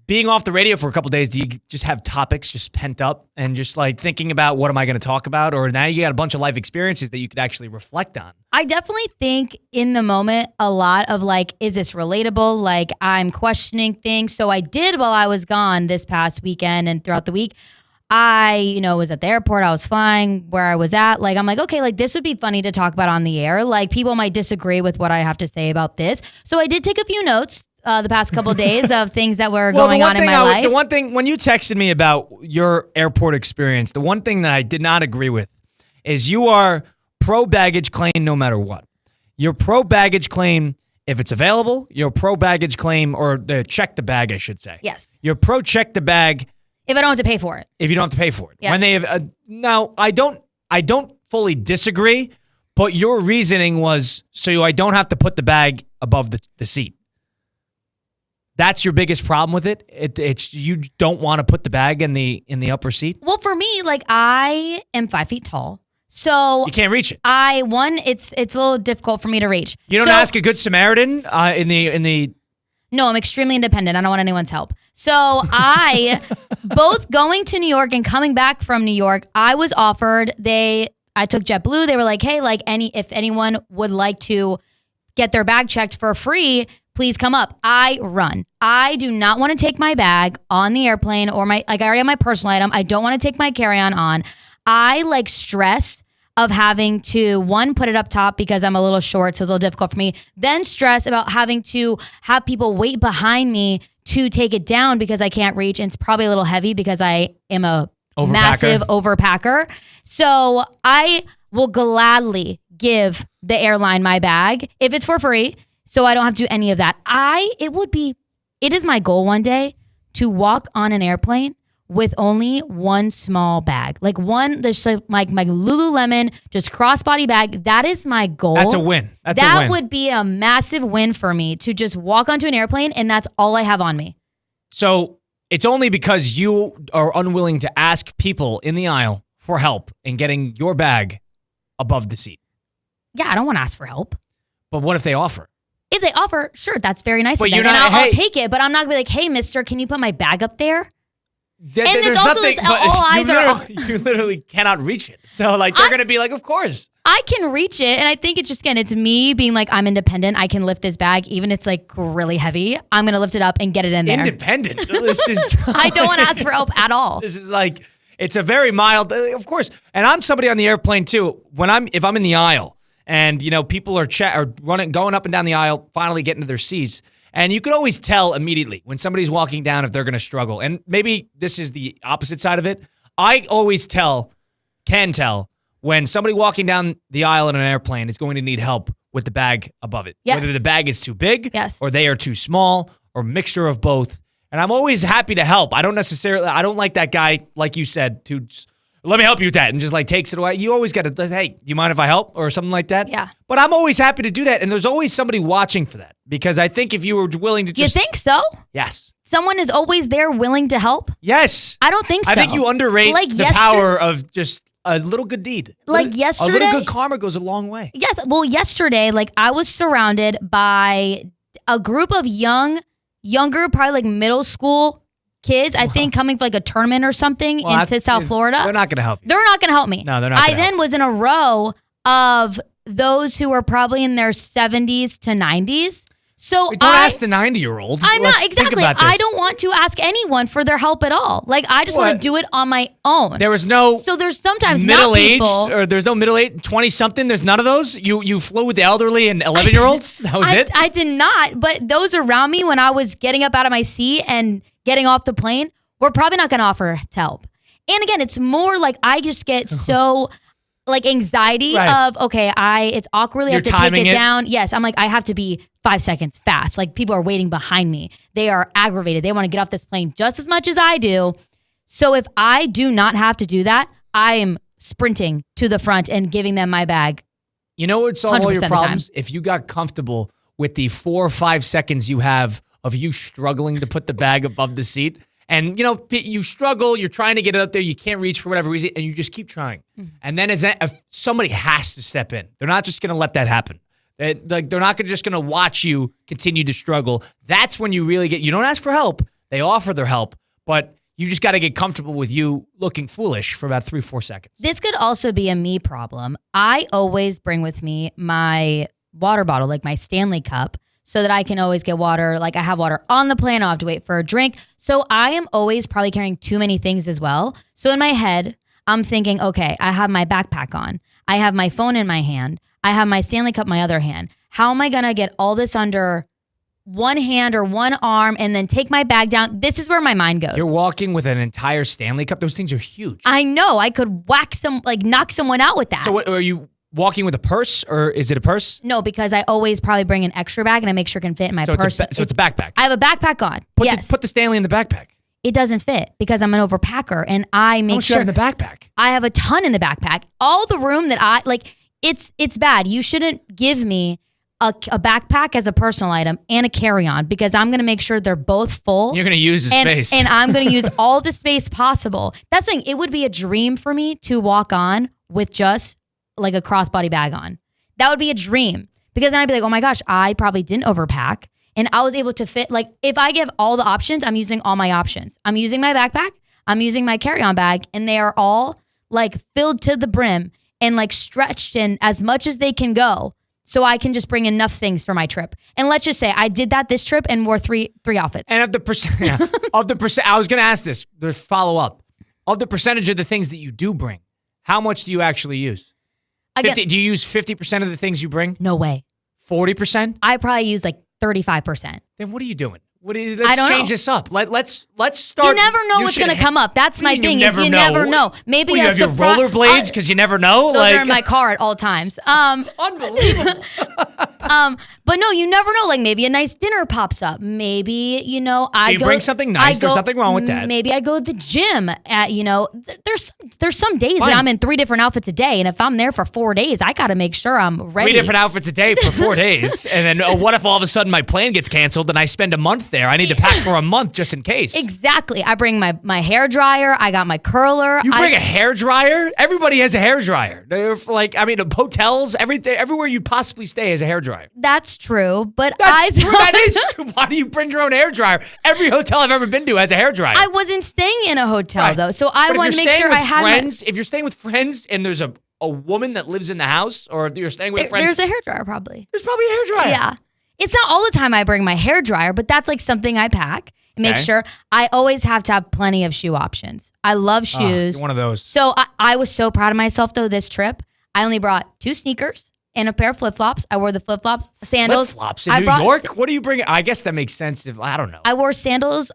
being off the radio for a couple days, do you just have topics just pent up and just like thinking about what am I going to talk about? Or now you got a bunch of life experiences that you could actually reflect on? I definitely think in the moment a lot of like, is this relatable? Like I'm questioning things. So I did while I was gone this past weekend and throughout the week. I, was at the airport. I was flying where I was at. Like, I'm like, okay, like this would be funny to talk about on the air. Like people might disagree with what I have to say about this. So I did take a few notes the past couple of days of things that were going on in my life. The one thing, when you texted me about your airport experience, the one thing that I did not agree with is you are pro baggage claim no matter what. You're pro baggage claim if it's available. You're pro baggage claim, or the check the bag, I should say. Yes. You're pro check the bag if I don't have to pay for it. if you don't have to pay for it. Yes. When they have now, I don't fully disagree, but your reasoning was so I don't have to put the bag above the seat. That's your biggest problem with it. It's you don't want to put the bag in the upper seat. Well, for me, like I am 5 feet tall. So You can't reach it. it's a little difficult for me to reach. You don't ask a good Samaritan in the. No, I'm extremely independent. I don't want anyone's help. So I, both going to New York and coming back from New York, I was offered, I took JetBlue. They were like, hey, if anyone would like to get their bag checked for free, please come up. I run. I do not want to take my bag on the airplane or I already have my personal item. I don't want to take my carry-on on. I stress of having to, one, put it up top because I'm a little short, so it's a little difficult for me. Then stress about having to have people wait behind me to take it down because I can't reach. And it's probably a little heavy because I am a massive overpacker. So I will gladly give the airline my bag if it's for free, so I don't have to do any of that. It is my goal one day to walk on an airplane with only one small bag. Like my Lululemon, just crossbody bag. That is my goal. That's a win. That would be a massive win for me to just walk onto an airplane and that's all I have on me. So it's only because you are unwilling to ask people in the aisle for help in getting your bag above the seat. Yeah, I don't want to ask for help. But what if they offer? If they offer, sure, that's very nice But of them. you're And not- I'll hey- take it, but I'm not going to be like, hey, mister, can you put my bag up there? There's it's also nothing, this- but all eyes are you literally cannot reach it. So they're going to be like, of course. I can reach it, and I think it's just, again, it's me being like, I'm independent. I can lift this bag, even if it's really heavy. I'm going to lift it up and get it in there. Independent. This is. I don't want to ask for help at all. This is it's a very mild, of course. And I'm somebody on the airplane too. If I'm in the aisle and people are going up and down the aisle, finally getting to their seats. And you could always tell immediately when somebody's walking down if they're going to struggle. And maybe this is the opposite side of it. I always can tell when somebody walking down the aisle in an airplane is going to need help with the bag above it. Yes. Whether the bag is too big Yes. or they are too small or mixture of both. And I'm always happy to help. I don't like that guy, like you said, to let me help you with that and just like takes it away. You always got to, hey, do you mind if I help or something like that? Yeah. But I'm always happy to do that. And there's always somebody watching for that because I think if you were willing to just. You think so? Yes. Someone is always there willing to help? Yes. I don't think so. I think you underrate Like the power of just a little good deed. Like yesterday. A little good karma goes a long way. Yes. Well, yesterday, like I was surrounded by a group of younger, probably like middle school kids, I think coming for like a tournament or something into South Florida. They're not going to help you. They're not going to help me. No, they're not I gonna then was in a row of those who were probably in their 70s to 90s. So Don't ask the 90-year-olds. I'm Let's not think exactly. about this. I don't want to ask anyone for their help at all. Like I just want to do it on my own. There was no. So there's sometimes middle-aged not people. or there's no middle-aged 20-something. There's none of those. You flew with the elderly and 11-year-olds. That was it. I did not. But those around me when I was getting up out of my seat and getting off the plane were probably not going to offer to help. And again, it's more like I just get so. Like anxiety of, okay, it's awkwardly, I have to take it down. Yes, I'm like, I have to be 5 seconds fast. Like people are waiting behind me. They are aggravated. They want to get off this plane just as much as I do. So if I do not have to do that, I am sprinting to the front and giving them my bag. You know what would solve all your 100% of the problems? If you got comfortable with the 4 or 5 seconds you have of you struggling to put the bag above the seat. And, you struggle, you're trying to get it up there, you can't reach for whatever reason, and you just keep trying. And then if somebody has to step in. They're not just going to let that happen. They're not just going to watch you continue to struggle. That's when you really you don't ask for help. They offer their help, but you just got to get comfortable with you looking foolish for about 3-4 seconds. This could also be a me problem. I always bring with me my water bottle, like my Stanley cup, so that I can always get water. Like I have water on the plane. I'll have to wait for a drink. So I am always probably carrying too many things as well. So in my head, I'm thinking, okay, I have my backpack on. I have my phone in my hand. I have my Stanley cup in my other hand. How am I going to get all this under one hand or one arm and then take my bag down? This is where my mind goes. You're walking with an entire Stanley cup. Those things are huge. I know. I could knock someone out with that. So what, are you walking with a purse or is it a purse? No, because I always probably bring an extra bag and I make sure it can fit in my purse. So it's a backpack. I have a backpack on. Yes. Put the Stanley in the backpack. It doesn't fit because I'm an overpacker and I make sure. How much do you have in the backpack? I have a ton in the backpack. All the room that it's bad. You shouldn't give me a backpack as a personal item and a carry-on because I'm going to make sure they're both full. You're going to use the space. And I'm going to use all the space possible. That's the thing. It would be a dream for me to walk on with just like a crossbody bag on. That would be a dream because then I'd be like, oh my gosh, I probably didn't overpack and I was able to fit. Like if I give all the options, I'm using all my options. I'm using my backpack, I'm using my carry-on bag, and they are all like filled to the brim and like stretched in as much as they can go so I can just bring enough things for my trip. And let's just say I did that this trip and wore three outfits. And of the percent, I was going to ask this, the follow-up. Of the percentage of the things that you do bring, how much do you actually use? Do you use 50% of the things you bring? No way. 40%? I probably use like 35%. Then what are you doing? Let's change this up. Let's start. You never know what's going to come up. That's my thing. You never know. Maybe you have your rollerblades because you never know. Those are in my car at all times. Unbelievable. But no, you never know. Like maybe a nice dinner pops up. Maybe I go bring something nice. There's nothing wrong with that. Maybe I go to the gym. There's some days that I'm in 3 different outfits a day, and if I'm there for 4 days, I got to make sure I'm ready. 3 different outfits a day for 4 days, and then what if all of a sudden my plane gets canceled and I spend a month there? I need to pack for a month just in case. Exactly. I bring my hair dryer. I got my curler. You bring a hair dryer? Everybody has a hair dryer. Hotels, everywhere you possibly stay has a hair dryer. That's true, but that is true. Why do you bring your own hair dryer? Every hotel I've ever been to has a hair dryer. I wasn't staying in a hotel though, so I want to make sure I had friends. If you're staying with friends and there's a woman that lives in the house, or if you're staying with a friend, there's a hair dryer probably. There's probably a hair dryer. Yeah. It's not all the time I bring my hair dryer, but that's like something I pack and make sure. I always have to have plenty of shoe options. I love shoes. You're one of those. So I was so proud of myself though this trip. I only brought 2 sneakers and a pair of flip-flops. I wore the flip-flops, sandals. Flip-flops in New York? What do you bring? I guess that makes sense. I don't know. I wore sandals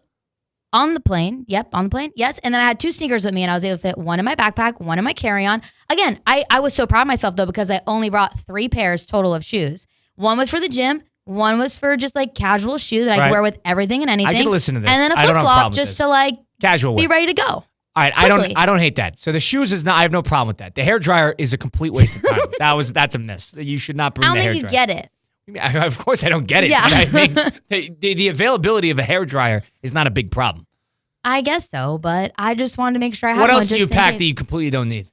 On the plane. Yep, on the plane. Yes. And then I had 2 sneakers with me, and I was able to fit one in my backpack, one in my carry-on. Again, I was so proud of myself, though, because I only brought 3 pairs total of shoes. One was for the gym. One was for just like casual shoe that I could wear with everything and anything. I can listen to this. And then a I don't have a flip-flop problem with just this. to like Casual be wear. ready to go. All right, Quickly. I don't hate that. So the shoes is not. I have no problem with that. The hair dryer is a complete waste of time. That's a miss. You should not bring I the don't hair think you dryer. get it. Of course, I don't get it. Yeah. But I think the availability of a hair dryer is not a big problem. I guess so, but I just wanted to make sure I had What one. else do you just in pack case. that you completely don't need?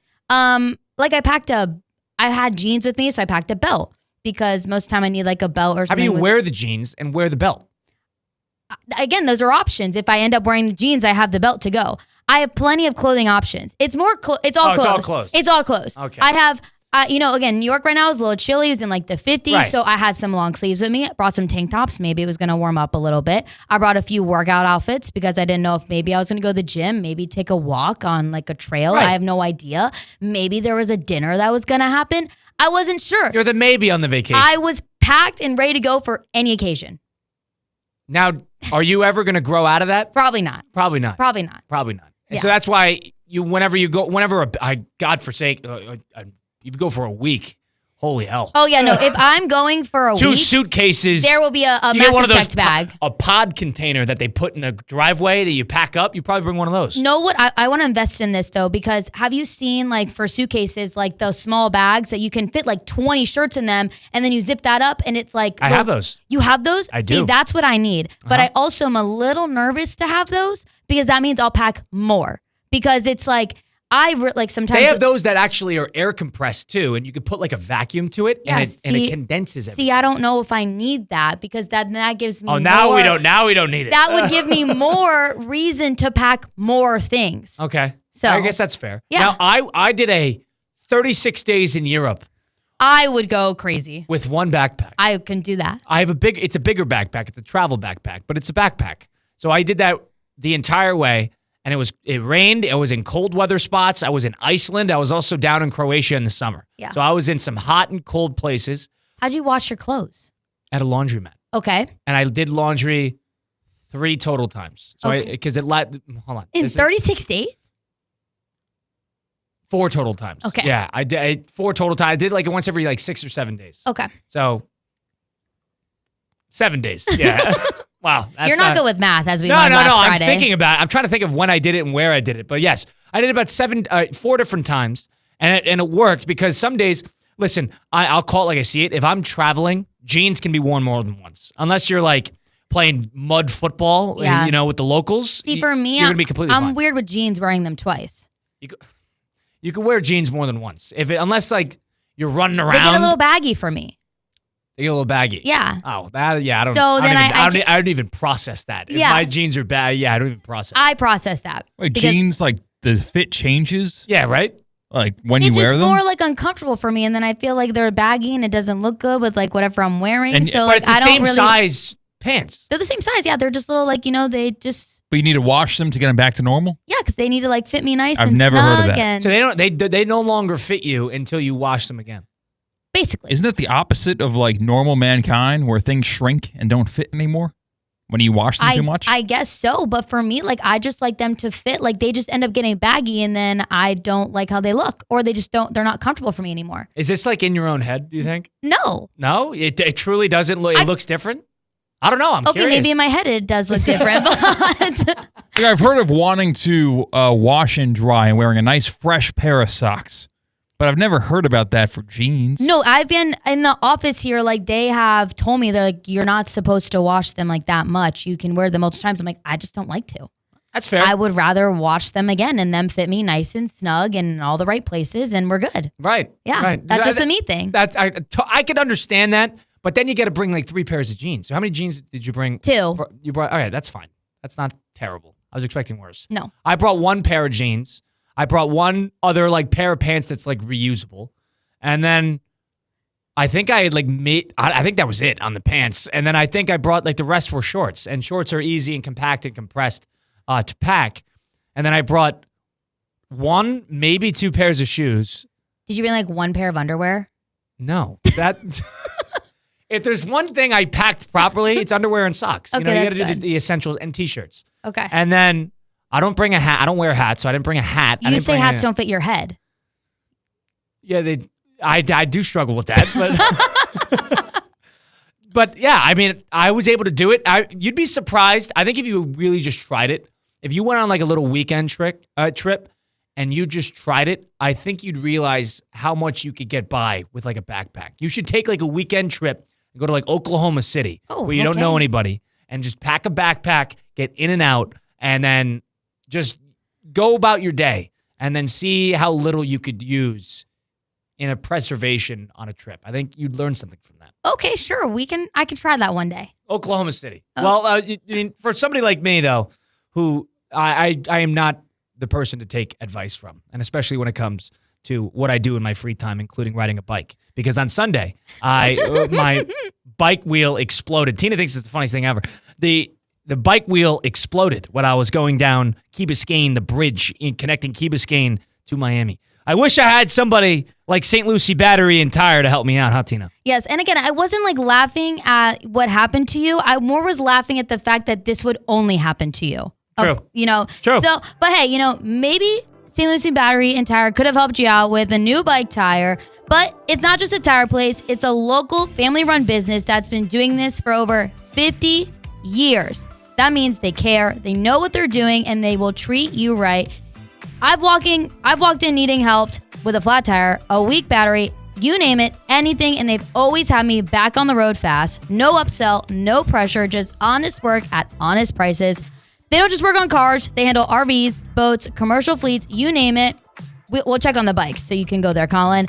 Like I had jeans with me, so I packed a belt because most of the time I need like a belt or How something. do you wear the jeans and wear the belt? Again, those are options. If I end up wearing the jeans, I have the belt to go. I have plenty of clothing options. It's more it's all Oh, clothes. it's all clothes. It's all clothes. Okay. I have again, New York right now is a little chilly. It was in like the 50s, Right. so I had some long sleeves with me. I brought some tank tops. Maybe it was going to warm up a little bit. I brought a few workout outfits because I didn't know if maybe I was going to go to the gym, maybe take a walk on like a trail. Right. I have no idea. Maybe there was a dinner that was going to happen. I wasn't sure. You're the maybe on the vacation. I was packed and ready to go for any occasion. Now, are you ever going to grow out of that? Probably not. Probably not. Probably not. Probably not. And Yeah. so that's why God forsake, you go for a week. Holy hell. Oh, yeah, no. If I'm going for a 2 week, suitcases. there will be a You get one massive of those checked bag. a pod container that they put in the driveway that you pack up. You probably bring one of those. Know what? I want to invest in this, though, because have you seen, like, for suitcases, like, those small bags that you can fit, like, 20 shirts in them, and then you zip that up, and it's like... I have those. You have those? I See, do. that's what I need. But Uh-huh. I also am a little nervous to have those because that means I'll pack more. Because it's like... sometimes They have those that actually are air compressed too, and you could put like a vacuum to it, Yeah, and it see- condenses everything. See, I don't know if I need that because that gives me Oh, now more, we don't. Now we don't need it. That would give me more reason to pack more things. Okay. So- I guess that's fair. Yeah. Now I did a 36 days in Europe I would go crazy. with one backpack. I can do that. I have it's a bigger backpack. It's a travel backpack, but it's a backpack. So I did that the entire way, and it rained. I was in cold weather spots. I was in Iceland. I was also down in Croatia in the summer. Yeah. So I was in some hot and cold places How'd you wash your clothes? at a laundromat. Okay. And I did laundry 3 total times. So Okay. because hold on. In This is 36 days? 4 total times. Okay. Yeah, I did 4 total times. I did like once every like 6 or 7 days. Okay. So 7 days. Yeah. Wow. That's You're not good with math, as we No, learned no, last no. I'm Friday. thinking about it. I'm trying to think of when I did it and where I did it. But yes, I did it about 4 different times, and it worked because some days, listen, I'll call it like I see it. If I'm traveling, jeans can be worn more than once, unless you're like playing mud football, Yeah. with the locals. See, for me, you're gonna be completely I'm fine. weird with jeans wearing them twice. You can wear jeans more than once, unless like you're running around. They get a little baggy for me. They get a little baggy. Yeah. Oh, that yeah. I don't. So I don't then even, I don't even process that. Yeah. If my jeans are bad, yeah, I don't even process. I process that. Like because jeans, like the fit changes. Yeah, right. Like when you It's wear just them. more like uncomfortable for me, and then I feel like they're baggy and it doesn't look good with like whatever I'm wearing. And- so But like it's the I don't same really. size pants. They're the same size. Yeah, they're just little like they just But you need to wash them to get them back to normal. yeah, because they need to like fit me nice I've and never heard of snug that. and So they no longer fit you until you wash them again. basically. Isn't that the opposite of like normal mankind, where things shrink and don't fit anymore when you wash them too much? I guess so, but for me, like I just like them to fit. Like they just end up getting baggy, and then I don't like how they look, or they just don't. They're not comfortable for me anymore. Is this like in your own head? Do you think? No. No, it truly doesn't look. It looks different. I don't know. I'm Okay, curious. maybe in my head it does look different, but Yeah, I've heard of wanting to wash and dry and wearing a nice fresh pair of socks, but I've never heard about that for jeans. no, I've been in the office here. Like they have told me they're like you're not supposed to wash them like that much. You can wear them multiple times. I'm like I just don't like to. That's fair. I would rather wash them again and them fit me nice and snug and in all the right places, and we're good. Right. Yeah, Right. that's just a me thing. I could understand that, but then you got to bring like 3 pairs of jeans. So how many jeans did you bring? 2. You brought. All right, that's fine. That's not terrible. I was expecting worse. No. I brought 1 pair of jeans. I brought 1 other like pair of pants that's like reusable, and then I think I had like I think that was it on the pants, and then I think I brought like the rest were shorts, and shorts are easy and compact and compressed to pack, and then I brought 1, maybe 2 pairs of shoes. Did you bring like 1 pair of underwear? No, that. If there's one thing I packed properly, it's underwear and socks. Okay, you that's got to do good. the essentials and t-shirts. Okay. And then I don't bring a hat. I don't wear hats, so I didn't bring a hat. You say hats don't fit your head. Yeah, I do struggle with that, but but yeah, I mean, I was able to do it. You'd be surprised. I think if you really just tried it, if you went on like a little weekend trip and you just tried it, I think you'd realize how much you could get by with like a backpack. You should take like a weekend trip and go to like Oklahoma City where you don't know anybody and just pack a backpack, get in and out, and then just go about your day and then see how little you could use in a preservation on a trip. I think you'd learn something from that. Okay, sure. I can try that one day. Oklahoma City. Oh. Well, I mean, for somebody like me, though, who I am not the person to take advice from, and especially when it comes to what I do in my free time, including riding a bike. Because on Sunday, my bike wheel exploded. Tina thinks it's the funniest thing ever. The bike wheel exploded when I was going down Key Biscayne, the bridge connecting Key Biscayne to Miami. I wish I had somebody like St. Lucie Battery and Tire to help me out, huh, Tina? Yes, and again, I wasn't like laughing at what happened to you. I more was laughing at the fact that this would only happen to you. True. True. So, but hey, maybe St. Lucie Battery and Tire could have helped you out with a new bike tire. But it's not just a tire place. It's a local family-run business that's been doing this for over 50 years. That means they care, they know what they're doing, and they will treat you right. I've walked in needing help with a flat tire, a weak battery, you name it, anything, and they've always had me back on the road fast. No upsell, no pressure, just honest work at honest prices. They don't just work on cars. They handle RVs, boats, commercial fleets, you name it. We'll check on the bikes, so you can go there, Colin.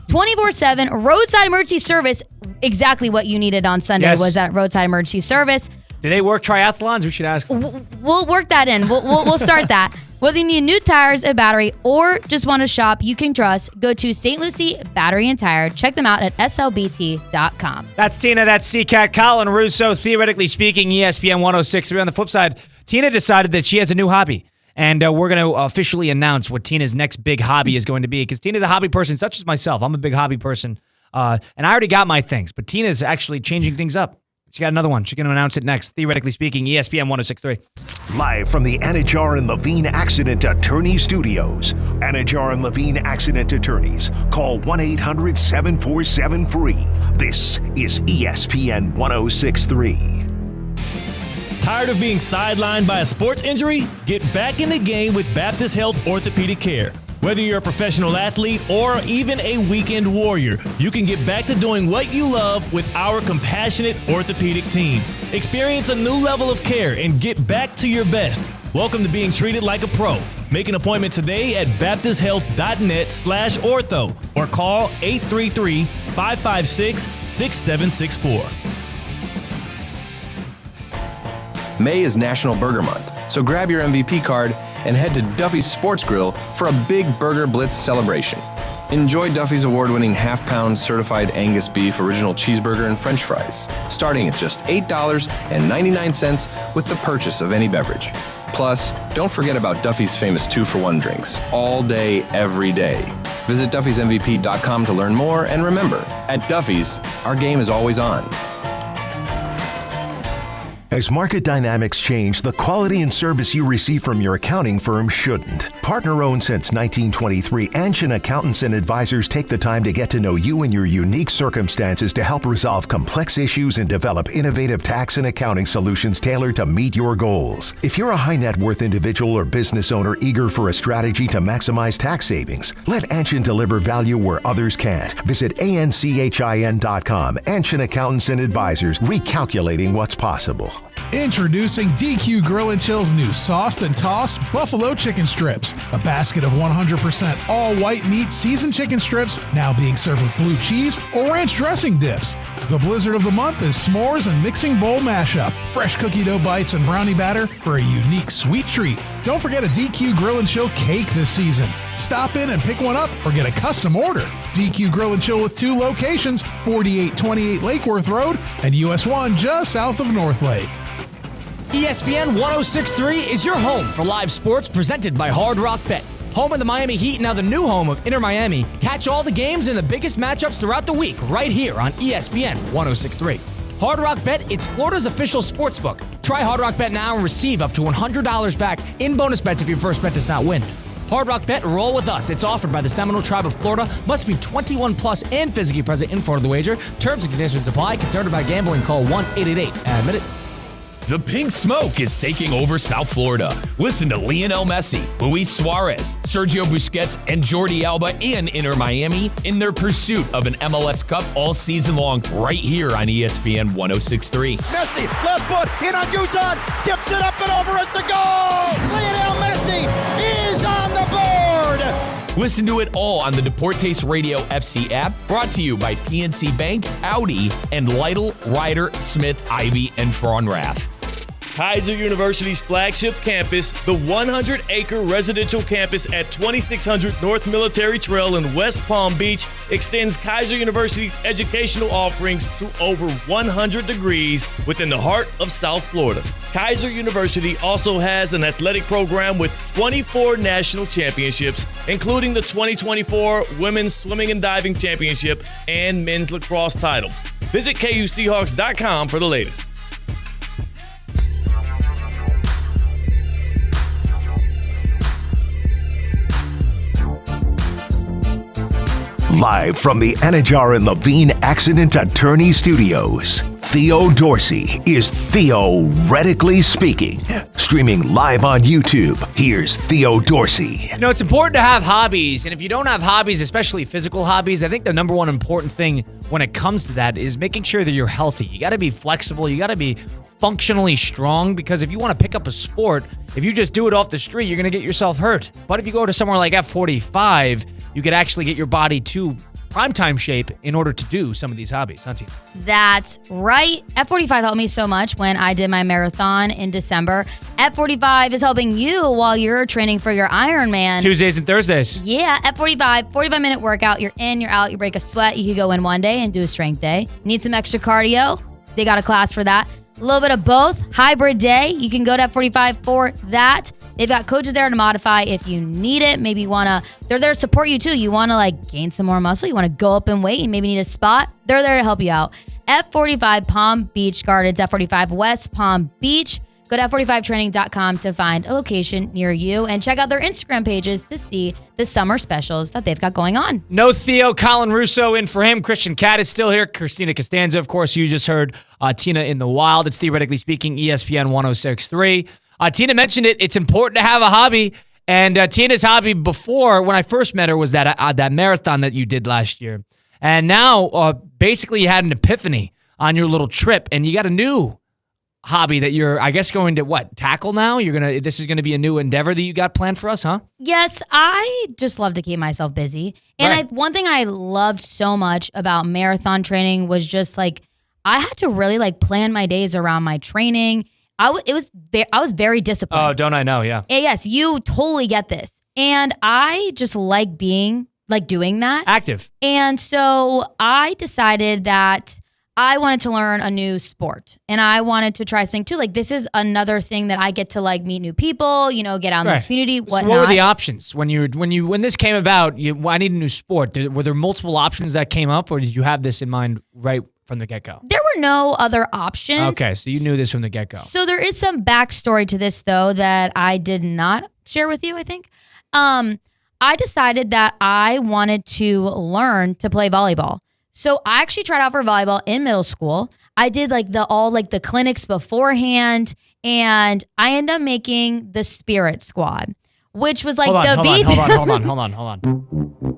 24/7 roadside emergency service. Exactly what you needed on Sunday was that roadside emergency service. Do they work triathlons? We should ask them. We'll work that in. We'll start that. Whether you need new tires, a battery, or just want a shop you can trust, go to St. Lucie Battery and Tire. Check them out at slbt.com. That's Tina. That's CCAT. Colin Russo, theoretically speaking, ESPN 106.3. On the flip side, Tina decided that she has a new hobby. And we're going to officially announce what Tina's next big hobby is going to be. Because Tina's a hobby person, such as myself. I'm a big hobby person. And I already got my things. But Tina's actually changing things up. She got another one. She's going to announce it next. Theoretically speaking, ESPN 106.3. Live from the Anajar and Levine Accident Attorney Studios. Anajar and Levine Accident Attorneys. Call 1-800-747-FREE. This is ESPN 106.3. Tired of being sidelined by a sports injury? Get back in the game with Baptist Health Orthopedic Care. Whether you're a professional athlete or even a weekend warrior, you can get back to doing what you love with our compassionate orthopedic team. Experience a new level of care and get back to your best. Welcome to being treated like a pro. Make an appointment today at baptisthealth.net/ortho or call 833-556-6764. May is National Burger Month, so grab your MVP card and head to Duffy's Sports Grill for a big Burger Blitz celebration. Enjoy Duffy's award-winning half-pound certified Angus beef original cheeseburger and french fries, starting at just $8.99 with the purchase of any beverage. Plus, don't forget about Duffy's famous 2-for-1 drinks, all day, every day. Visit Duffy'sMVP.com to learn more, and remember, at Duffy's, our game is always on. As market dynamics change, the quality and service you receive from your accounting firm shouldn't. Partner-owned since 1923, Anshin Accountants and Advisors take the time to get to know you and your unique circumstances to help resolve complex issues and develop innovative tax and accounting solutions tailored to meet your goals. If you're a high net worth individual or business owner eager for a strategy to maximize tax savings, let Anshin deliver value where others can't. Visit ANCHIN.com. Anshin Accountants and Advisors, recalculating what's possible. Introducing DQ Grill & Chill's new sauced and tossed buffalo chicken strips. A basket of 100% all white meat seasoned chicken strips now being served with blue cheese or ranch dressing dips. The blizzard of the month is s'mores and mixing bowl mashup. Fresh cookie dough bites and brownie batter for a unique sweet treat. Don't forget a DQ Grill & Chill cake this season. Stop in and pick one up or get a custom order. DQ Grill & Chill with 2 locations, 4828 Lake Worth Road and US 1 just south of North Lake. ESPN 106.3 is your home for live sports presented by Hard Rock Bet. Home of the Miami Heat, now the new home of Inter Miami. Catch all the games and the biggest matchups throughout the week right here on ESPN 106.3. Hard Rock Bet, it's Florida's official sports book. Try Hard Rock Bet now and receive up to $100 back in bonus bets if your first bet does not win. Hard Rock Bet, roll with us. It's offered by the Seminole Tribe of Florida. Must be 21 plus and physically present in Florida the wager. Terms and conditions apply. Concerned about gambling? Call 1-888-ADMIT-IT. The pink smoke is taking over South Florida. Listen to Lionel Messi, Luis Suarez, Sergio Busquets, and Jordi Alba and Inter Miami in their pursuit of an MLS Cup all season long right here on ESPN 106.3. Messi, left foot, in on Guzan, tips it up and over, it's a goal! Lionel Messi is on the board! Listen to it all on the Deportes Radio FC app, brought to you by PNC Bank, Audi, and Lytle, Ryder, Smith, Ivy, and Frauenrath. Kaiser University's flagship campus, the 100-acre residential campus at 2600 North Military Trail in West Palm Beach, extends Kaiser University's educational offerings to over 100 degrees within the heart of South Florida. Kaiser University also has an athletic program with 24 national championships, including the 2024 Women's Swimming and Diving Championship and Men's Lacrosse title. Visit KUSeahawks.com for the latest. Live from the Anajar and Levine Accident Attorney Studios, Theo Dorsey is theoretically speaking. Streaming live on YouTube, here's Theo Dorsey. You know, it's important to have hobbies, and if you don't have hobbies, especially physical hobbies, I think the number one important thing when it comes to that is making sure that you're healthy. You got to be flexible. You got to be functionally strong, because if you want to pick up a sport, if you just do it off the street, you're going to get yourself hurt. But if you go to somewhere like F45, you could actually get your body to primetime shape in order to do some of these hobbies, huh, Tina? That's right. F45 helped me so much when I did my marathon in December. F45 is helping you while you're training for your Ironman. Tuesdays and Thursdays. Yeah, F45, 45-minute workout. You're in, you're out, you break a sweat. You could go in one day and do a strength day. Need some extra cardio? They got a class for that. A little bit of both. Hybrid day. You can go to F45 for that. They've got coaches there to modify if you need it. Maybe you want to, they're there to support you too. You want to like gain some more muscle. You want to go up in weight. You maybe need a spot. They're there to help you out. F45 Palm Beach Gardens, F45 West Palm Beach. Go to F45training.com to find a location near you and check out their Instagram pages to see the summer specials that they've got going on. No Theo, Colin Russo in for him. Christian Cat is still here. Christina Costanza, of course, you just heard Tina in the Wild. It's Theoretically Speaking, ESPN 106.3. Tina mentioned it. It's important to have a hobby. And Tina's hobby before, when I first met her, was that marathon that you did last year. And now, basically, you had an epiphany on your little trip, and you got a new hobby that you're, I guess, going to tackle now? This is gonna be a new endeavor that you got planned for us, huh? Yes, I just love to keep myself busy. And Right. one thing I loved so much about marathon training was just like I had to really like plan my days around my training. I was very disciplined. Oh, don't I know? Yeah. Yes, you totally get this. And I just like being doing that. Active. And so I decided that I wanted to learn a new sport, and I wanted to try something too. Like, this is another thing that I get to meet new people, get out in the community, whatnot. So what were the options when this came about? I need a new sport. Were there multiple options that came up, or did you have this in mind right from the get-go? There were no other options. Okay, so you knew this from the get-go. So there is some backstory to this, though, that I did not share with you, I think. I decided that I wanted to learn to play volleyball. So I actually tried out for volleyball in middle school. I did the clinics beforehand, and I ended up making the Spirit Squad, which was Hold on.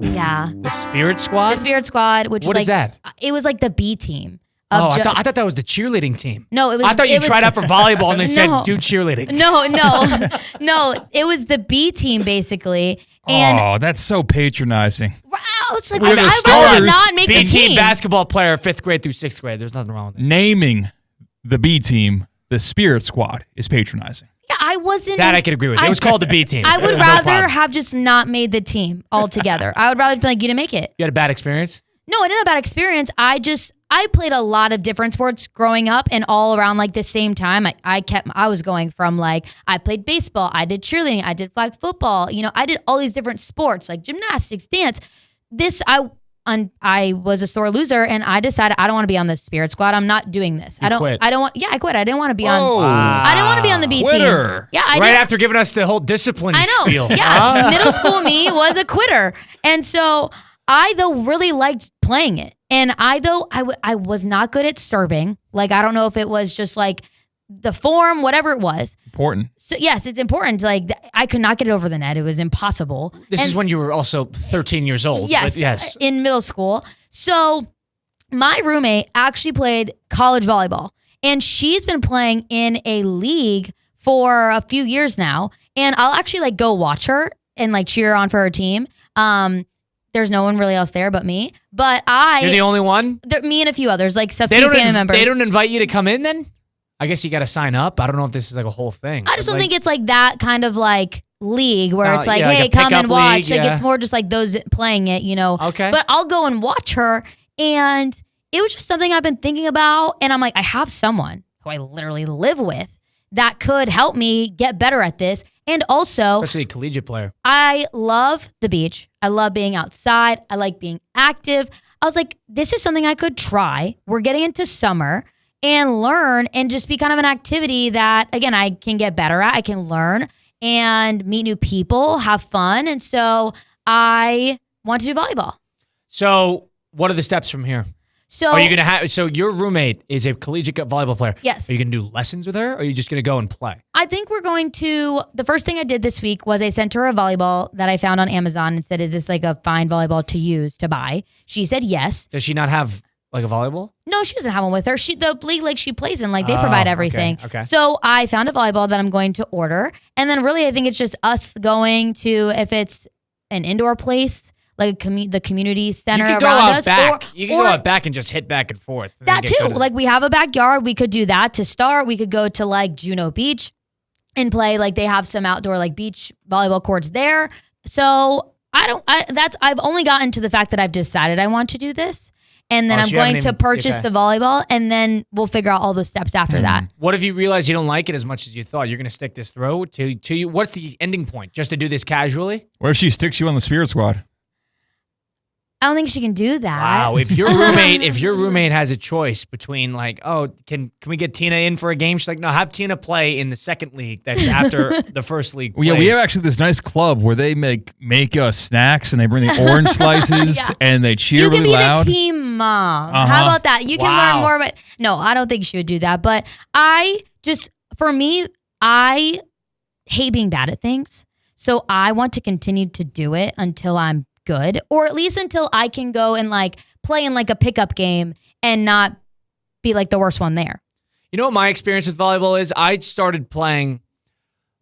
Yeah. The Spirit Squad? The Spirit Squad, which What was is that? It was like the B team. I thought that was the cheerleading team. No, it was. I thought you tried out for volleyball and they said, No. do cheerleading. No, it was the B team basically. And that's so patronizing. it's like We're the I'd rather starters. not make the B team. team basketball player, 5th grade through 6th grade. There's nothing wrong with it. Naming the B team the Spirit Squad is patronizing. Yeah, I wasn't. That I could agree with. It was called the B team. I would No rather problem. have just not made the team altogether. I would rather be like, you didn't make it. You had a bad experience? No, I didn't have a bad experience. I played a lot of different sports growing up, and all around the same time. I was going from I played baseball, I did cheerleading, I did flag football. I did all these different sports like gymnastics, dance. I was a sore loser, and I decided I don't want to be on the spirit squad. I'm not doing this. You quit. I quit. I didn't want to be on. Wow. I didn't want to be on the B team. Yeah, I right did. after giving us the whole discipline I know. spiel. Yeah, middle school me was a quitter, and so I really liked playing it. And I was not good at serving. Like, I don't know if it was just like the form, whatever it was. Important. So yes, it's important. Like, I could not get it over the net. It was impossible. This is when you were also 13 years old. Yes, but yes. In middle school. So my roommate actually played college volleyball, and she's been playing in a league for a few years now. And I'll actually like go watch her and like cheer on for her team. There's no one really else there but me. But You're the only one? Me and a few others, like some family members. They don't invite you to come in then? I guess you got to sign up. I don't know if this is like a whole thing. I just don't think it's like that kind of like league where it's like, yeah, like hey, a come pickup and watch. league, Like, yeah. it's more just like those playing it, you know. Okay. But I'll go and watch her, and it was just something I've been thinking about, and I'm like, I have someone who I literally live with that could help me get better at this. And also, especially a collegiate player. I love the beach. I love being outside. I like being active. I was like, this is something I could try. We're getting into summer and learn and just be kind of an activity that, again, I can get better at. I can learn and meet new people, have fun. And so I want to do volleyball. So what are the steps from here? So are you going to have, so your roommate is a collegiate volleyball player. Yes. Are you going to do lessons with her, or are you just going to go and play? I think we're going to, the first thing I did this week was I sent her a volleyball that I found on Amazon and said, is this like a fine volleyball to use, to buy? She said yes. Does she not have like a volleyball? No, she doesn't have one with her. The league like she plays in, like they provide everything. Okay. So I found a volleyball that I'm going to order. And then really I think it's just us going to, if it's an indoor place, like the community center You can go around out us. back. You can go out back and just hit back and forth. and That then get too. good at it. Like we have a backyard. We could do that to start. We could go to like Juneau Beach and play. Like they have some outdoor like beach volleyball courts there. So I've only gotten to the fact that I've decided I want to do this. And then Oh, I'm so you haven't going to even- purchase okay. the volleyball, and then we'll figure out all the steps after that. What if you realize you don't like it as much as you thought? You're going to stick this through to you. What's the ending point? Just to do this casually? What if she sticks you on the spirit squad? I don't think she can do that. Wow. If your roommate has a choice between like, oh, can we get Tina in for a game? She's like, no, have Tina play in the second league that's after the first league. Well, yeah, we plays. have actually this nice club where they make us snacks and they bring the orange slices Yeah. and they cheer You can really be loud. the team mom. Uh-huh. How about that? You can Wow. learn more about. No, I don't think she would do that. But for me, I hate being bad at things. So I want to continue to do it until I'm good, or at least until I can go and like play in like a pickup game and not be like the worst one there. You know what my experience with volleyball is? I started playing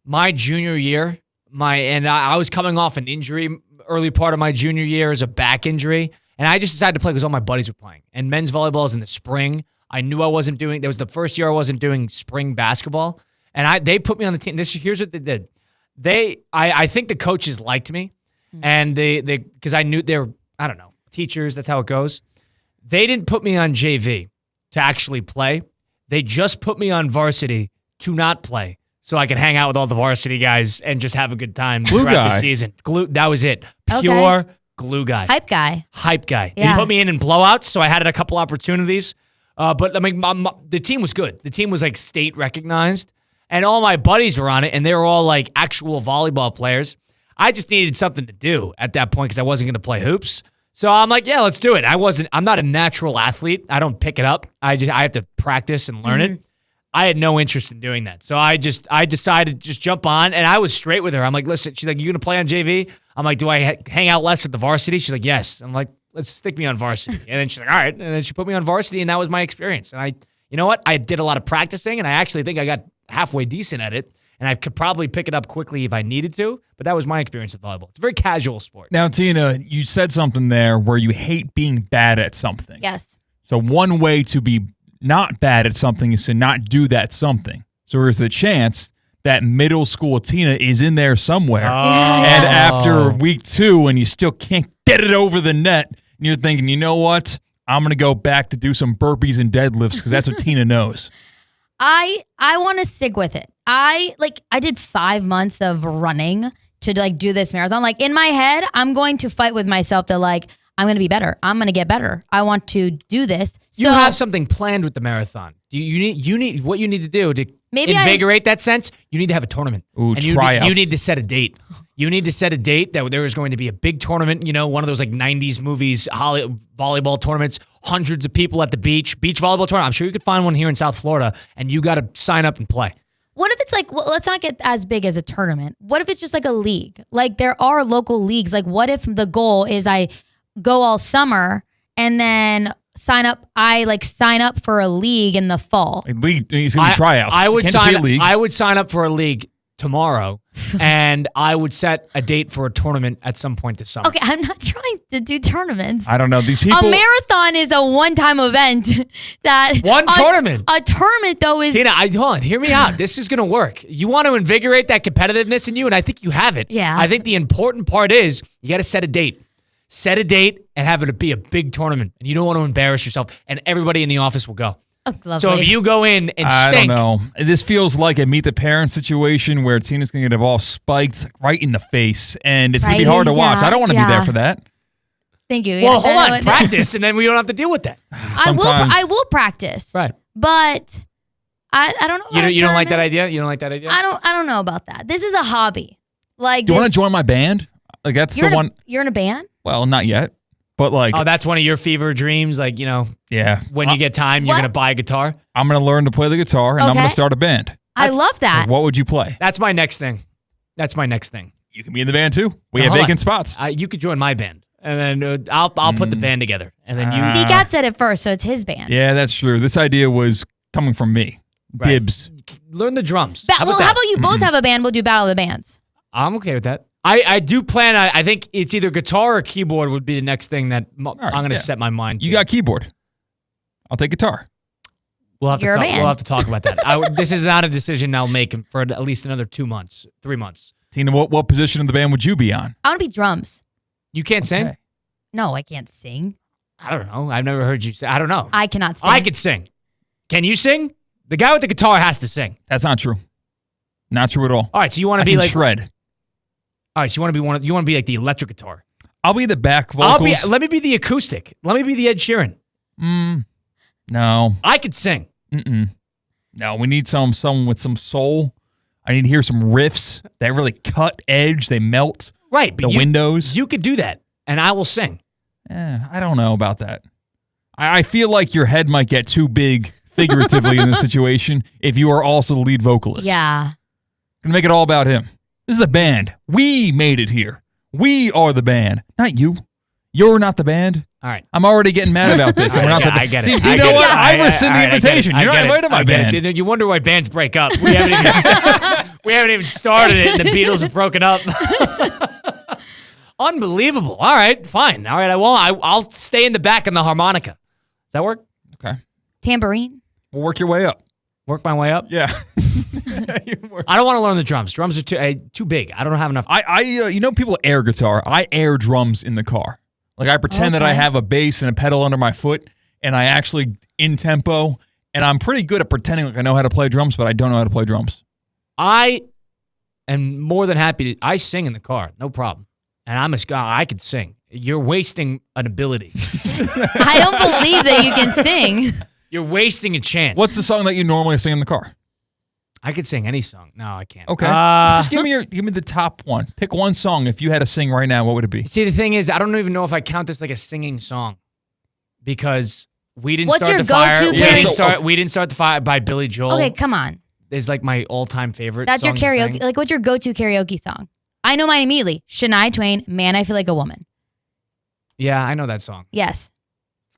my junior year. I was coming off an injury early part of my junior year as a back injury. And I just decided to play because all my buddies were playing. And men's volleyball is in the spring. I knew I wasn't doing, that was the first year I wasn't doing spring basketball. And they put me on the team. Here's what they did. I think the coaches liked me. And because I knew they were, I don't know, teachers, that's how it goes. They didn't put me on JV to actually play. They just put me on varsity to not play so I could hang out with all the varsity guys and just have a good time Glue throughout guy. the season. That was it. Okay. Pure glue guy. Hype guy. Hype guy. Yeah. They put me in blowouts, so I had a couple opportunities. But I mean, the team was good. The team was like state recognized, and all my buddies were on it, and they were all like actual volleyball players. I just needed something to do at that point because I wasn't going to play hoops. So I'm like, yeah, let's do it. I'm not a natural athlete. I don't pick it up. I have to practice and learn it. I had no interest in doing that. So I decided to just jump on, and I was straight with her. I'm like, listen, she's like, you going to play on JV? I'm like, do I hang out less with the varsity? She's like, yes. I'm like, let's stick me on varsity. And then she's like, all right. And then she put me on varsity, and that was my experience. And you know what? I did a lot of practicing, and I actually think I got halfway decent at it. And I could probably pick it up quickly if I needed to, but that was my experience with volleyball. It's a very casual sport. Now, Tina, you said something there where you hate being bad at something. Yes. So one way to be not bad at something is to not do that something. So there's the chance that middle school Tina is in there somewhere. And after week 2 and you still can't get it over the net, and you're thinking, you know what? I'm going to go back to do some burpees and deadlifts because that's what Tina knows. I want to stick with it. I did 5 months of running to like do this marathon. Like in my head, I'm going to fight with myself to like, I'm going to be better. I'm going to get better. I want to do this. You have something planned with the marathon. You need what you need to do to Maybe invigorate that sense. You need to have a tournament. Ooh, and tryouts. you need to set a date. You need to set a date that there is going to be a big tournament, one of those like 90s movies, volleyball tournaments, hundreds of people at the beach volleyball tournament. I'm sure you could find one here in South Florida, and you got to sign up and play. What if it's like, well, let's not get as big as a tournament. What if it's just like a league? Like there are local leagues. Like what if the goal is I go all summer and then sign up for a league in the fall? League, it's going to be tryouts. I would Can't just be a sign. league. I would sign up for a league tomorrow, and I would set a date for a tournament at some point this summer. Okay, I'm not trying to do tournaments. I don't know. These people. A marathon is a one-time event. Tournament. A tournament, though, is... Tina, hold on. Hear me out. This is going to work. You want to invigorate that competitiveness in you, and I think you have it. Yeah. I think the important part is you got to set a date. Set a date and have it be a big tournament. And you don't want to embarrass yourself, and everybody in the office will go. Oh, lovely. So if you go in and I stink... don't know. This feels like a Meet the Parents situation where Tina's going to get the ball spiked right in the face, and it's going to be hard to watch. I don't want to be there for that. Thank you. Well, hold on. Practice, and then we don't have to deal with that. I will practice. Right. But I don't know. You don't like that idea? You don't like that idea? I don't know about that. This is a hobby. Like, Do you want to join my band? Like that's the one. You're in a band? Well, not yet, but like. Oh, that's one of your fever dreams. Like Yeah. When you get time, you're gonna buy a guitar. I'm gonna learn to play the guitar, and I'm gonna Okay. start a band. I love that. Like, what would you play? That's my next thing. You can be in the band too. We have Hold vacant on. spots. You could join my band, and then I'll put the band together, and then you. Cat said it first, so it's his band. Yeah, that's true. This idea was coming from me. Right. Dibs. Learn the drums. How about you both have a band? We'll do Battle of the Bands. I'm okay with that. I do plan. I think it's either guitar or keyboard would be the next thing that I'm going to set my mind to. You got keyboard. I'll take guitar. We'll have to You're a talk. band. We'll have to talk about that. This is not a decision I'll make for at least another 2 months, 3 months. Tina, what position of the band would you be on? I want to be drums. You can't sing? No, I can't sing. I don't know. I've never heard you say. I don't know. I cannot sing. I could sing. Can you sing? The guy with the guitar has to sing. That's not true. Not true at all. All right, so you want to I be can like shred. All right, so you want to be like the electric guitar. I'll be the back vocals. Let me be the acoustic. Let me be the Ed Sheeran. No. I could sing. No, we need someone with some soul. I need to hear some riffs that really cut edge. They melt. Right, but the windows. You could do that, and I will sing. I don't know about that. I feel like your head might get too big figuratively in this situation if you are also the lead vocalist. Yeah. Gonna make it all about him. This is a band. We made it here. We are the band, not you. You're not the band. All right. I'm already getting mad about this. And we're not I get it. See, I you get know it. what? I rescind the I get it. invitation. I You're not get it. invited to my I get band. it. You wonder why bands break up. We haven't even started it, and the Beatles have broken up. Unbelievable. All right, fine. All right, I'll stay in the back in the harmonica. Does that work? Okay. Tambourine. We'll work your way up. Work my way up? Yeah. I don't want to learn the drums. Drums are too big. I don't have enough. People air guitar. I air drums in the car. Like I pretend that I have a bass and a pedal under my foot, and I actually in tempo, and I'm pretty good at pretending like I know how to play drums, but I don't know how to play drums. I am more than happy to. I sing in the car, no problem, and I'm a guy. I can sing. You're wasting an ability. I don't believe that you can sing. You're wasting a chance. What's the song that you normally sing in the car? I could sing any song. No, I can't. Okay. Just give me the top one. Pick one song. If you had to sing right now, what would it be? See, the thing is, I don't even know if I count this like a singing song because we didn't What's start your the fire. go-to karaoke? We didn't start the fire by Billy Joel. Okay, come on. It's like my all-time favorite. That's your song to karaoke. sing. Like, what's your go-to karaoke song? I know mine immediately. Shania Twain, Man, I Feel Like a Woman. Yeah, I know that song. Yes.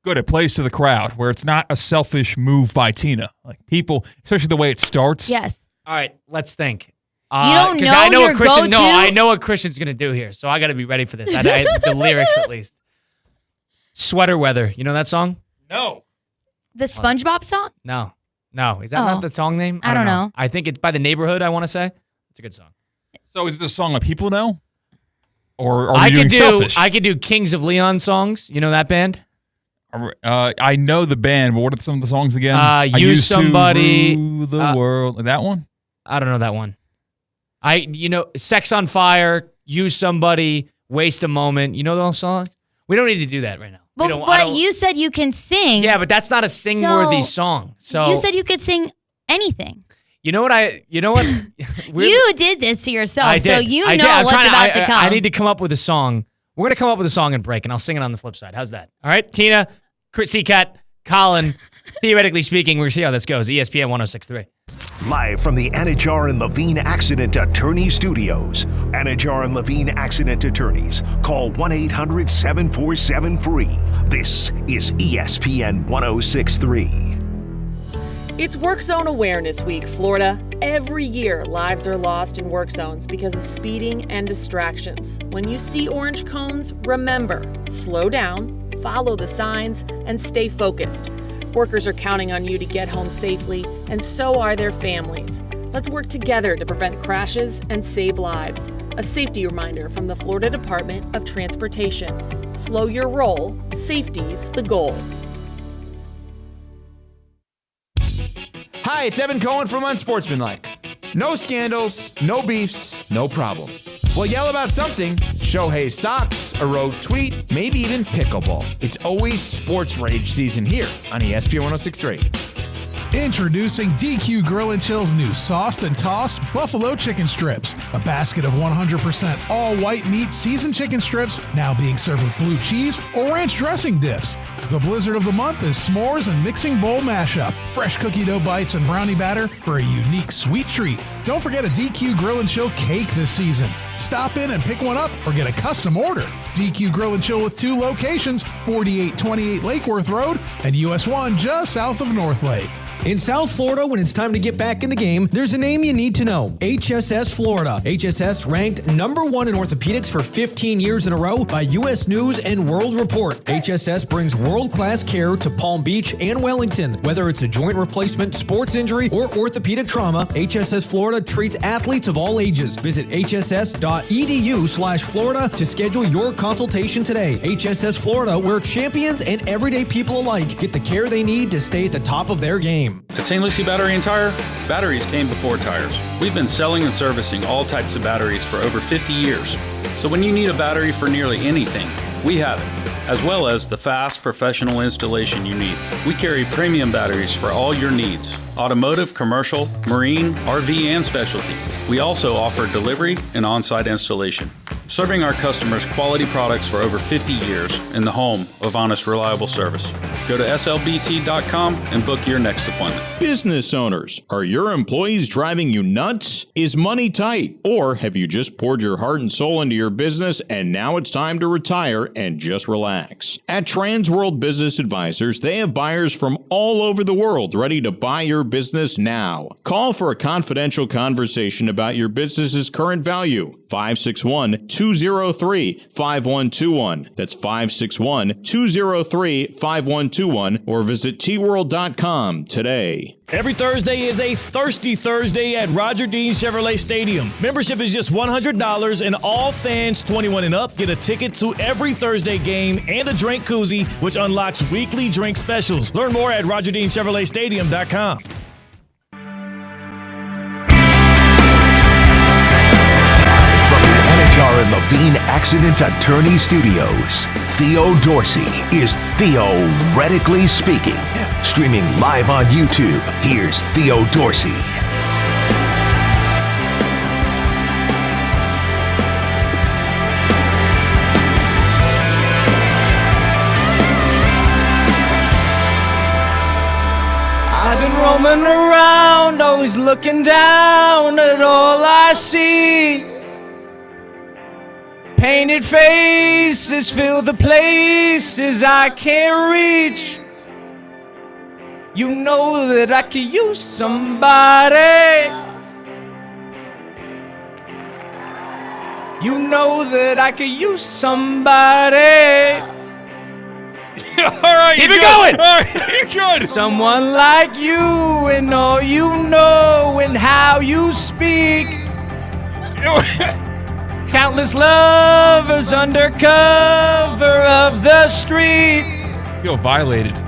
Good. It plays to the crowd where it's not a selfish move by Tina. Like people, especially the way it starts. Yes. All right, let's think. You don't 'cause know I know your what Christian, go-to? No, I know what Christian's going to do here, so I got to be ready for this. The lyrics, at least. Sweater Weather. You know that song? No. The SpongeBob song? No. Is that not the song name? I don't know. I think it's by The Neighborhood, I want to say. It's a good song. So is this a song that people know? Or are we I doing selfish? I could do Kings of Leon songs. You know that band? I know the band, but what are some of the songs again? I Use used Somebody. to rule the world. Like that one? I don't know that one. Sex on Fire, Use Somebody, Waste a Moment. You know those songs? We don't need to do that right now. But you said you can sing. Yeah, but that's not a sing-worthy song. So you said you could sing anything. You know what? You did this to yourself, I did. so you I know did. what's about to come. I need to come up with a song. We're going to come up with a song and break, and I'll sing it on the flip side. How's that? All right? Tina, C-Cat, Colin, theoretically speaking, we'll see how this goes. ESPN 106.3. Live from the Anajar and Levine Accident Attorney Studios. Anajar and Levine Accident Attorneys. Call 1-800-747-FREE. This is ESPN 106.3. It's Work Zone Awareness Week, Florida. Every year, lives are lost in work zones because of speeding and distractions. When you see orange cones, remember, slow down, follow the signs, and stay focused. Workers are counting on you to get home safely, and so are their families. Let's work together to prevent crashes and save lives. A safety reminder from the Florida Department of Transportation. Slow your roll, safety's the goal. Hi, it's Evan Cohen from Unsportsmanlike. No scandals, no beefs, no problem. Well, yell about something. Shohei's socks, a rogue tweet, maybe even pickleball. It's always sports rage season here on ESPN 106.3. Introducing DQ Grill & Chill's new sauced and tossed buffalo chicken strips. A basket of 100% all-white meat seasoned chicken strips now being served with blue cheese or ranch dressing dips. The blizzard of the month is s'mores and mixing bowl mashup. Fresh cookie dough bites and brownie batter for a unique sweet treat. Don't forget a DQ Grill & Chill cake this season. Stop in and pick one up or get a custom order. DQ Grill & Chill with 2 locations, 4828 Lake Worth Road and US 1 just south of North Lake. In South Florida, when it's time to get back in the game, there's a name you need to know. HSS Florida. HSS ranked #1 in orthopedics for 15 years in a row by U.S. News and World Report. HSS brings world-class care to Palm Beach and Wellington. Whether it's a joint replacement, sports injury, or orthopedic trauma, HSS Florida treats athletes of all ages. Visit hss.edu/Florida to schedule your consultation today. HSS Florida, where champions and everyday people alike get the care they need to stay at the top of their game. At St. Lucie Battery and Tire, batteries came before tires. We've been selling and servicing all types of batteries for over 50 years. So when you need a battery for nearly anything, we have it, as well as the fast professional installation you need. We carry premium batteries for all your needs: automotive, commercial, marine, RV, and specialty. We also offer delivery and on-site installation, serving our customers quality products for over 50 years in the home of honest, reliable service. Go to slbt.com and book your next appointment. Business owners, are your employees driving you nuts? Is money tight? Or have you just poured your heart and soul into your business and now it's time to retire and just relax? At Transworld Business Advisors, they have buyers from all over the world ready to buy your business now. Call for a confidential conversation about your business's current value. 561-203-5121. That's 561-203-5121, or visit tworld.com today. Every Thursday is a Thirsty Thursday at Roger Dean Chevrolet Stadium. Membership is just $100, and all fans 21 and up get a ticket to every Thursday game and a drink koozie, which unlocks weekly drink specials. Learn more at RogerDeanChevroletStadium.com. Anajar and Levine Accident Attorney Studios. Theo Dorsey is theoretically speaking. Streaming live on YouTube, here's Theo Dorsey. I've been roaming around, always looking down at all I see. Painted faces fill the places I can't reach. You know that I could use somebody. You know that I could use somebody. All right, keep it going. All right, you're good. Someone like you and all you know and how you speak. Countless lovers under cover of the street. I feel violated.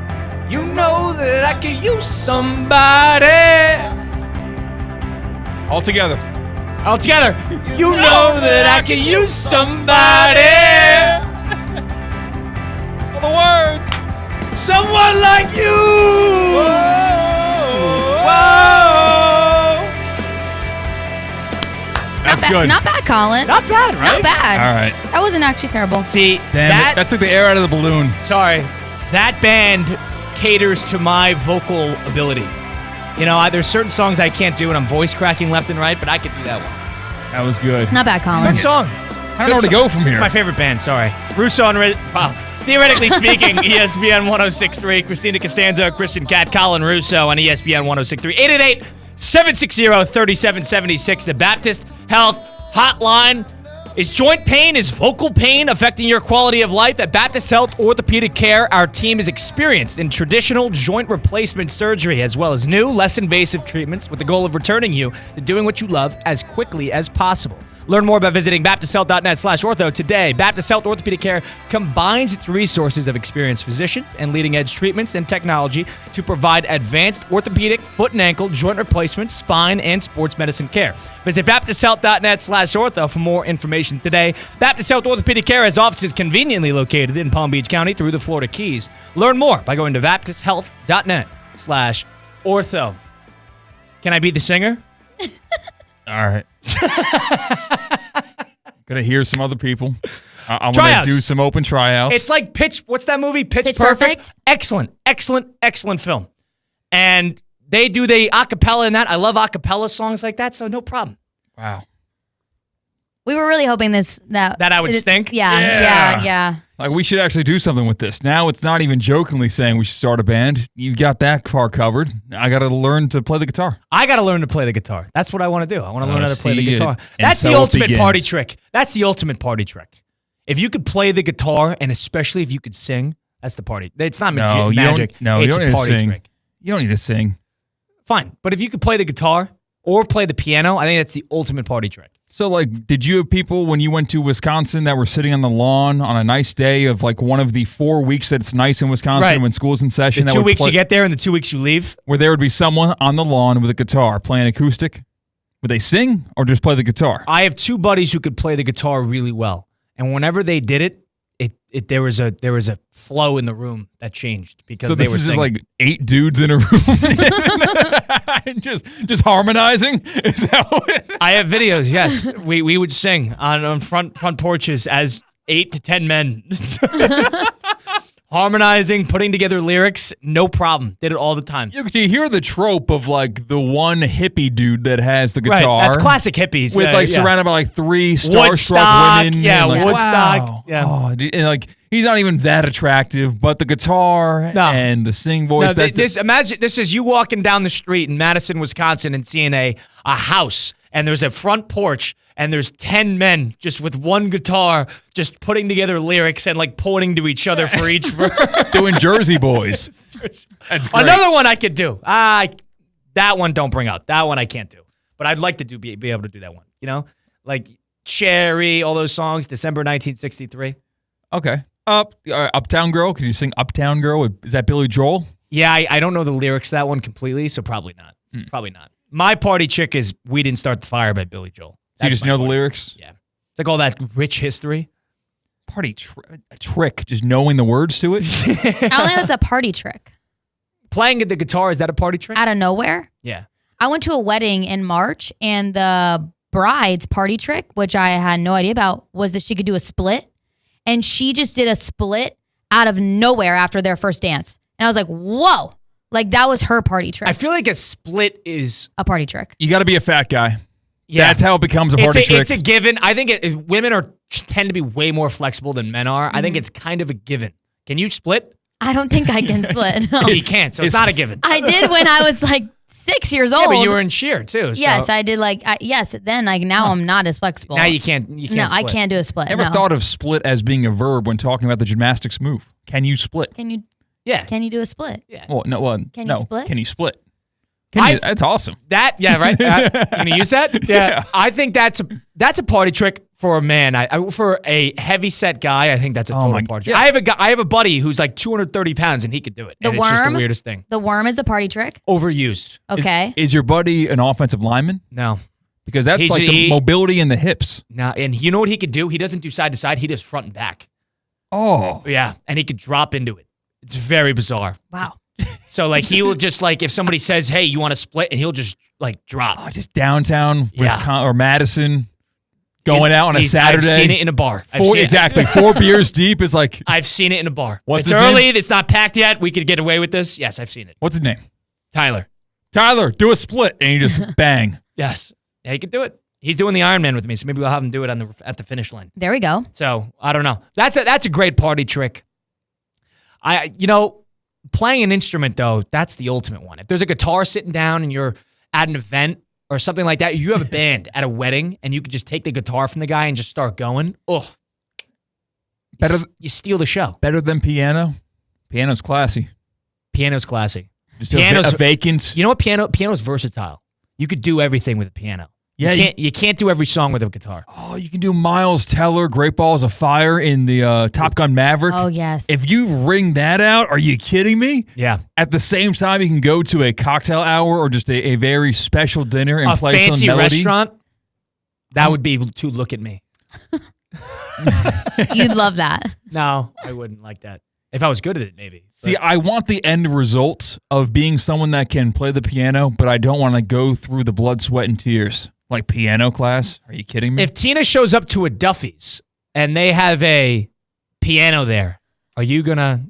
You know that I could use somebody. All together. All together. You know that I could use somebody. the words. Someone like you. Whoa. That's good. Not bad, Colin. Not bad, right? Not bad. All right. That wasn't actually terrible. See, Damn it. That took the air out of the balloon. Sorry. That band caters to my vocal ability. You know, there's certain songs I can't do, and I'm voice cracking left and right, but I could do that one. That was good. Not bad, Colin. Good song. I don't know where to go from here. My favorite band, sorry. Russo and wow. Theoretically speaking, ESPN 106.3, Christina Costanzo, Christian Cat, Colin Russo on ESPN 106.3. 888-760-3776, the Baptist Health Hotline. Is joint pain, is vocal pain affecting your quality of life? At Baptist Health Orthopedic Care, our team is experienced in traditional joint replacement surgery as well as new, less invasive treatments with the goal of returning you to doing what you love as quickly as possible. Learn more by visiting baptisthealth.net/ortho today. Baptist Health Orthopedic Care combines its resources of experienced physicians and leading-edge treatments and technology to provide advanced orthopedic, foot and ankle, joint replacement, spine, and sports medicine care. Visit baptisthealth.net/ortho for more information today. Baptist Health Orthopedic Care has offices conveniently located in Palm Beach County through the Florida Keys. Learn more by going to baptisthealth.net/ortho. Can I be the singer? All right. Gonna hear some other people. I'm gonna do some open tryouts. It's like what's that movie? Pitch Perfect. Excellent film. And they do the acapella in that. I love acapella songs like that, so no problem. Wow. We were really hoping that I would stink? Yeah. Like, we should actually do something with this. Now it's not even jokingly saying we should start a band. You got that part covered. I got to learn to play the guitar. I got to learn to play the guitar. That's what I want to do. I want to learn how to play the guitar. And That's so the it ultimate begins. party trick. That's the ultimate party trick. If you could play the guitar, and especially if you could sing, that's the party. It's not magic. You It's don't a need to party sing. trick. You don't need to sing. Fine. But if you could play the guitar or play the piano, I think that's the ultimate party trick. So, like, did you have people when you went to Wisconsin that were sitting on the lawn on a nice day of, like, one of the 4 weeks that it's nice in Wisconsin Right. when school's in session? The that 2 would weeks play, you get there and the 2 weeks you leave? where there would be someone on the lawn with a guitar playing acoustic? Would they sing or just play the guitar? I have two buddies who could play the guitar really well. And whenever they did it, there was a flow in the room that changed because So they this were is just singing. like 8 dudes in a room just harmonizing? Is that what I have videos, yes. We would sing on front porches as 8 to 10 men. Harmonizing, putting together lyrics, no problem. Did it all the time. You hear the trope of, like, the one hippie dude that has the guitar. Right, that's classic hippies. With, like, yeah. surrounded by, like, 3 Woodstock, starstruck women. yeah, and, like, Woodstock, wow. yeah. Oh, and, like, he's not even that attractive, but the guitar and the sing voice. No, imagine this is you walking down the street in Madison, Wisconsin, and seeing a house, and there's a front porch, and there's 10 men just with one guitar, just putting together lyrics and like pointing to each other for each verse. Doing Jersey Boys. That's great. Another one I could do. That one don't bring up. That one I can't do. But I'd like to be able to do that one. You know, like Cherry, all those songs. December 1963. Okay. Uptown Girl. Can you sing Uptown Girl? Is that Billy Joel? Yeah, I don't know the lyrics to that one completely, so probably not. Probably not. My party chick is "We Didn't Start the Fire" by Billy Joel. So you just know the lyrics? Yeah. It's like all that rich history. Party trick, just knowing the words to it? I don't think that's a party trick. Playing the guitar, is that a party trick? Out of nowhere? Yeah. I went to a wedding in March, and the bride's party trick, which I had no idea about, was that she could do a split. And she just did a split out of nowhere after their first dance. And I was like, whoa. Like, that was her party trick. I feel like a split is a party trick. You got to be a fat guy. Yeah. That's how it becomes a party trick. It's a given. I think women tend to be way more flexible than men are. I think it's kind of a given. Can you split? I don't think I can split. No. You can't, so it's not a given. I did when I was like 6 years old. Yeah, but you were in cheer too. So. Yes, I did. Then now I'm not as flexible. Now you can't. No, split. I can't do a split. Never thought of split as being a verb when talking about the gymnastics move. Can you split? Can you? Yeah. Can you do a split? Yeah. Well, no. Well, Can no. you split? Can you split? That's awesome. Right? Can you use that? Yeah. I think that's a party trick for a man. For a heavy set guy, I think that's a total party trick. Yeah. I have a buddy who's like 230 pounds and he could do it. The and worm. It's just the weirdest thing. The worm is a party trick. Overused. Okay. Is your buddy an offensive lineman? No. Because that's like the mobility in the hips. No, and you know what he could do? He doesn't do side to side. He does front and back. Oh. Yeah, and he could drop into it. It's very bizarre. Wow. So, like, he will just, like, if somebody says, hey, you want to split, and he'll just, like, drop. Oh, just downtown Yeah. Wisconsin or Madison, going out on a Saturday. I've seen it in a bar. Exactly. 4 beers deep is like. I've seen it in a bar. What's It's his early. name? It's not packed yet. We could get away with this. Yes, I've seen it. What's his name? Tyler. Tyler, do a split. And you just bang. Yes. Yeah, he could do it. He's doing the Ironman with me, so maybe we'll have him do it at the finish line. There we go. So, I don't know. That's a great party trick. Playing an instrument, though, that's the ultimate one. If there's a guitar sitting down and you're at an event or something like that, you have a band at a wedding and you could just take the guitar from the guy and just start going. Oh, you steal the show. Better than piano? Piano's classy. Piano's classy. Just Piano's a vacant. You know what? Piano's versatile. You could do everything with a piano. Yeah, you can't do every song with a guitar. Oh, you can do Miles Teller, Great Balls of Fire in the Top Gun Maverick. Oh, yes. If you ring that out, are you kidding me? Yeah. At the same time, you can go to a cocktail hour or just a very special dinner and A play fancy some melody. restaurant, that would be to look at me. You'd love that. No, I wouldn't like that. If I was good at it, maybe. See, I want the end result of being someone that can play the piano, but I don't want to go through the blood, sweat, and tears. Like piano class? Are you kidding me? If Tina shows up to a Duffy's and they have a piano there, are you going to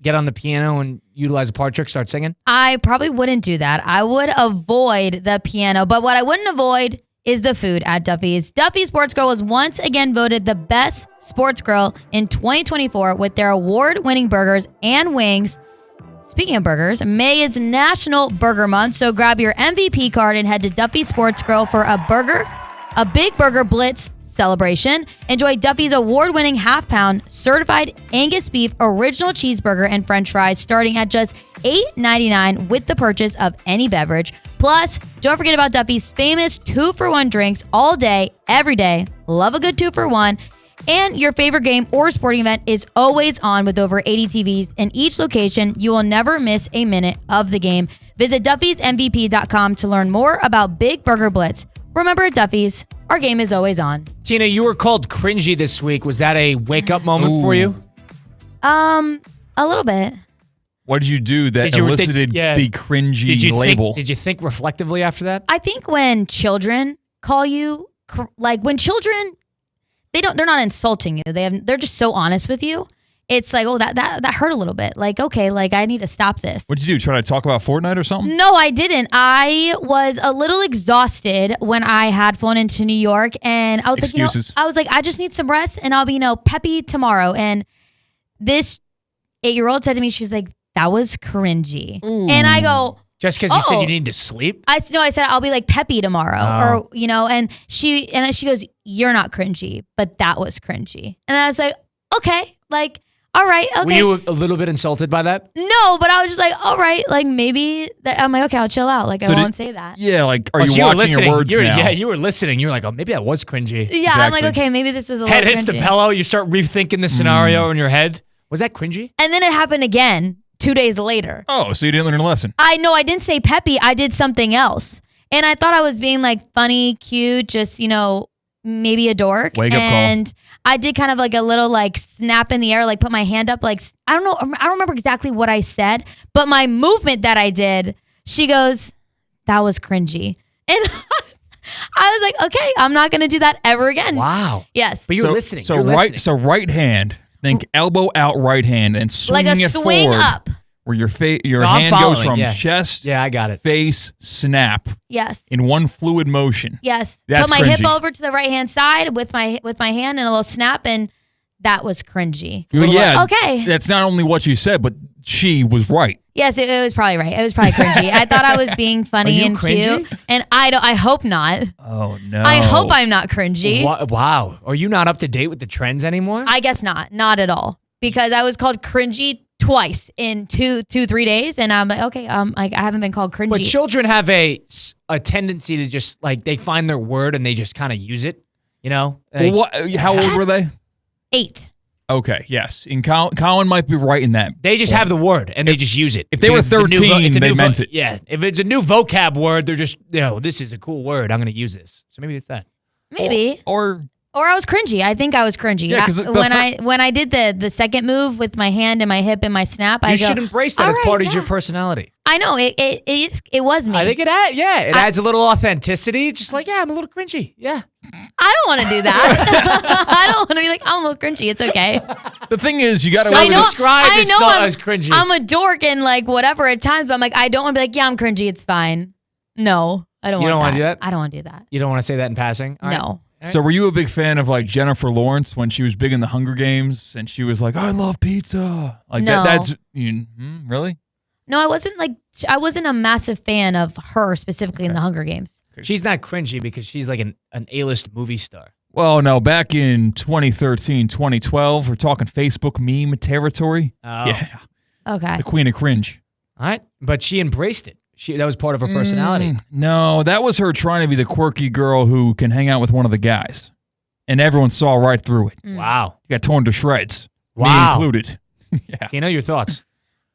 get on the piano and utilize a part trick, start singing? I probably wouldn't do that. I would avoid the piano, but what I wouldn't avoid is the food at Duffy's. Duffy's Sports Grill was once again voted the best sports grill in 2024 with their award-winning burgers and wings. Speaking of burgers, May is National Burger Month, so grab your MVP card and head to Duffy's Sports Grill for a Big Burger Blitz celebration. Enjoy Duffy's award-winning half-pound certified Angus beef original cheeseburger and french fries starting at just $8.99 with the purchase of any beverage. Plus, don't forget about Duffy's famous 2-for-1 drinks all day, every day. Love a good 2-for-1. And your favorite game or sporting event is always on with over 80 TVs in each location. You will never miss a minute of the game. Visit Duffy'sMVP.com to learn more about Big Burger Blitz. Remember at Duffy's, our game is always on. Tina, you were called cringy this week. Was that a wake-up moment for you? A little bit. What did you do that elicited the cringy label? Did you think reflectively after that? I think when children call you, when children, they're not insulting you. They're just so honest with you. It's like, oh, that hurt a little bit. Like, okay, like I need to stop this. What did you do? Try to talk about Fortnite or something? No, I didn't. I was a little exhausted when I had flown into New York, and I was Excuses. like, I just need some rest, and I'll be, peppy tomorrow. And this 8-year-old said to me, she was like, that was cringy. Ooh. And I go, just because you said you needed to sleep? I said I'll be like peppy tomorrow, or and she goes, you're not cringy, but that was cringy. And I was like, okay, like, all right, okay. Were you a little bit insulted by that? No, but I was just like, all right, like maybe I'm like, okay, I'll chill out. Like I won't say that. Yeah, like are you watching your words now? Yeah, you were listening. You were like, oh, maybe that was cringy. Yeah, I'm like, okay, maybe this is a little head hits the cringy. pillow. You start rethinking the scenario in your head. Was that cringy? And then it happened again 2 days later. Oh, so you didn't learn a lesson? I know I didn't say peppy. I did something else. And I thought I was being like funny, cute, just, maybe a dork. Wake up call. And I did kind of like a little like snap in the air, like put my hand up, like, I don't know. I don't remember exactly what I said, but my movement that I did, she goes, that was cringy. And I was like, okay, I'm not going to do that ever again. Wow. Yes. But you're listening. So You're listening. right hand, think elbow out right hand and swinging Like a it swing forward. up. Where your No, I'm hand goes following, from chest, I got it. face, snap Yes. in one fluid motion. Yes. That's Put my hip cringy. over to the right hand side with my hand and a little snap, and that was cringy. Well, yeah. Okay. That's not only what you said, but she was right. Yes, it was probably right. It was probably cringy. I thought I was being funny Are you and cringy? cute, and I hope not. Oh no. I hope I'm not cringy. Wow. Are you not up to date with the trends anymore? I guess not at all, because I was called cringy twice in 3 days, and I'm like, okay, I haven't been called cringy. But children have a tendency to just like they find their word and they just kind of use it, Well, how old were they? 8. Okay, yes. And Colin might be right in that. They just have the word and they just use it. If they were Because it's a new 13, it's a they new meant it. Yeah. If it's a new vocab word, they're just, this is a cool word. I'm going to use this. So maybe it's that. Maybe. Or Or I was cringy. I think I was cringy. Yeah, 'cause when I did the second move with my hand and my hip and my snap, You should embrace that as part of your personality. I know it was me. I think it adds a little authenticity. Just like, I'm a little cringy. Yeah. I don't want to do that. I don't want to be like, I'm a little cringy. It's okay. The thing is, you got to describe yourself as cringy. I'm a dork and like whatever at times, but I'm like, I don't want to be like, I'm cringy. It's fine. No, I don't. You don't want to do that? I don't want to do that. You don't want to say that in passing? All No. Right. So were you a big fan of like Jennifer Lawrence when she was big in the Hunger Games and she was like, I love pizza? Like No. that's really? No, I wasn't a massive fan of her specifically in the Hunger Games. She's not cringy because she's like an A-list movie star. Well, no, back in 2013, 2012, we're talking Facebook meme territory. Oh. Yeah. Okay. The queen of cringe. All right. But she embraced it. That was part of her personality. No, that was her trying to be the quirky girl who can hang out with one of the guys. And everyone saw right through it. Wow. Got torn to shreds. Wow. Me included. Yeah. Tina, your thoughts?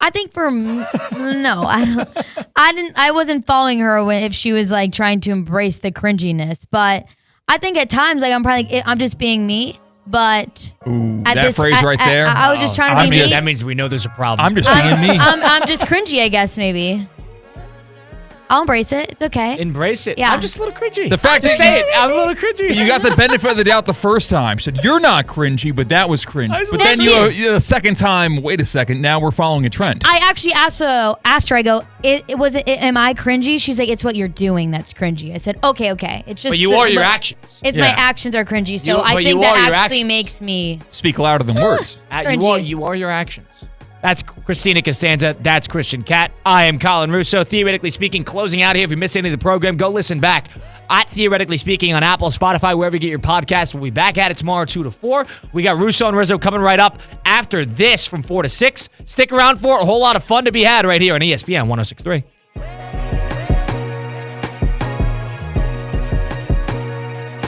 I think no, I wasn't following her if she was like trying to embrace the cringiness, but I think at times like I'm probably like, I'm just being me. But Ooh, that phrase right there. I was just trying to be me. That means we know there's a problem. I'm just being me. I'm just cringy, I guess maybe. I'll embrace it. It's okay. Embrace it. Yeah. I'm just a little cringy. The fact Just that say it. I'm a little cringy. You got the benefit of the doubt the first time. Said you're not cringy, but that was cringe. But then the second time, wait a second. Now we're following a trend. I actually asked her. I go, am I cringy? She's like, it's what you're doing that's cringy. I said, okay. It's just. But you are your actions. It's my actions are cringy. So I but think you that are your actually actions. makes me speak louder than words. You are your actions. That's Christina Costanza. That's Christian Cat. I am Colin Russo. Theoretically Speaking, closing out here. If you missed any of the program, go listen back at Theoretically Speaking on Apple, Spotify, wherever you get your podcasts. We'll be back at it tomorrow, 2 to 4. We got Russo and Rizzo coming right up after this from 4 to 6. Stick around for a whole lot of fun to be had right here on ESPN 106.3.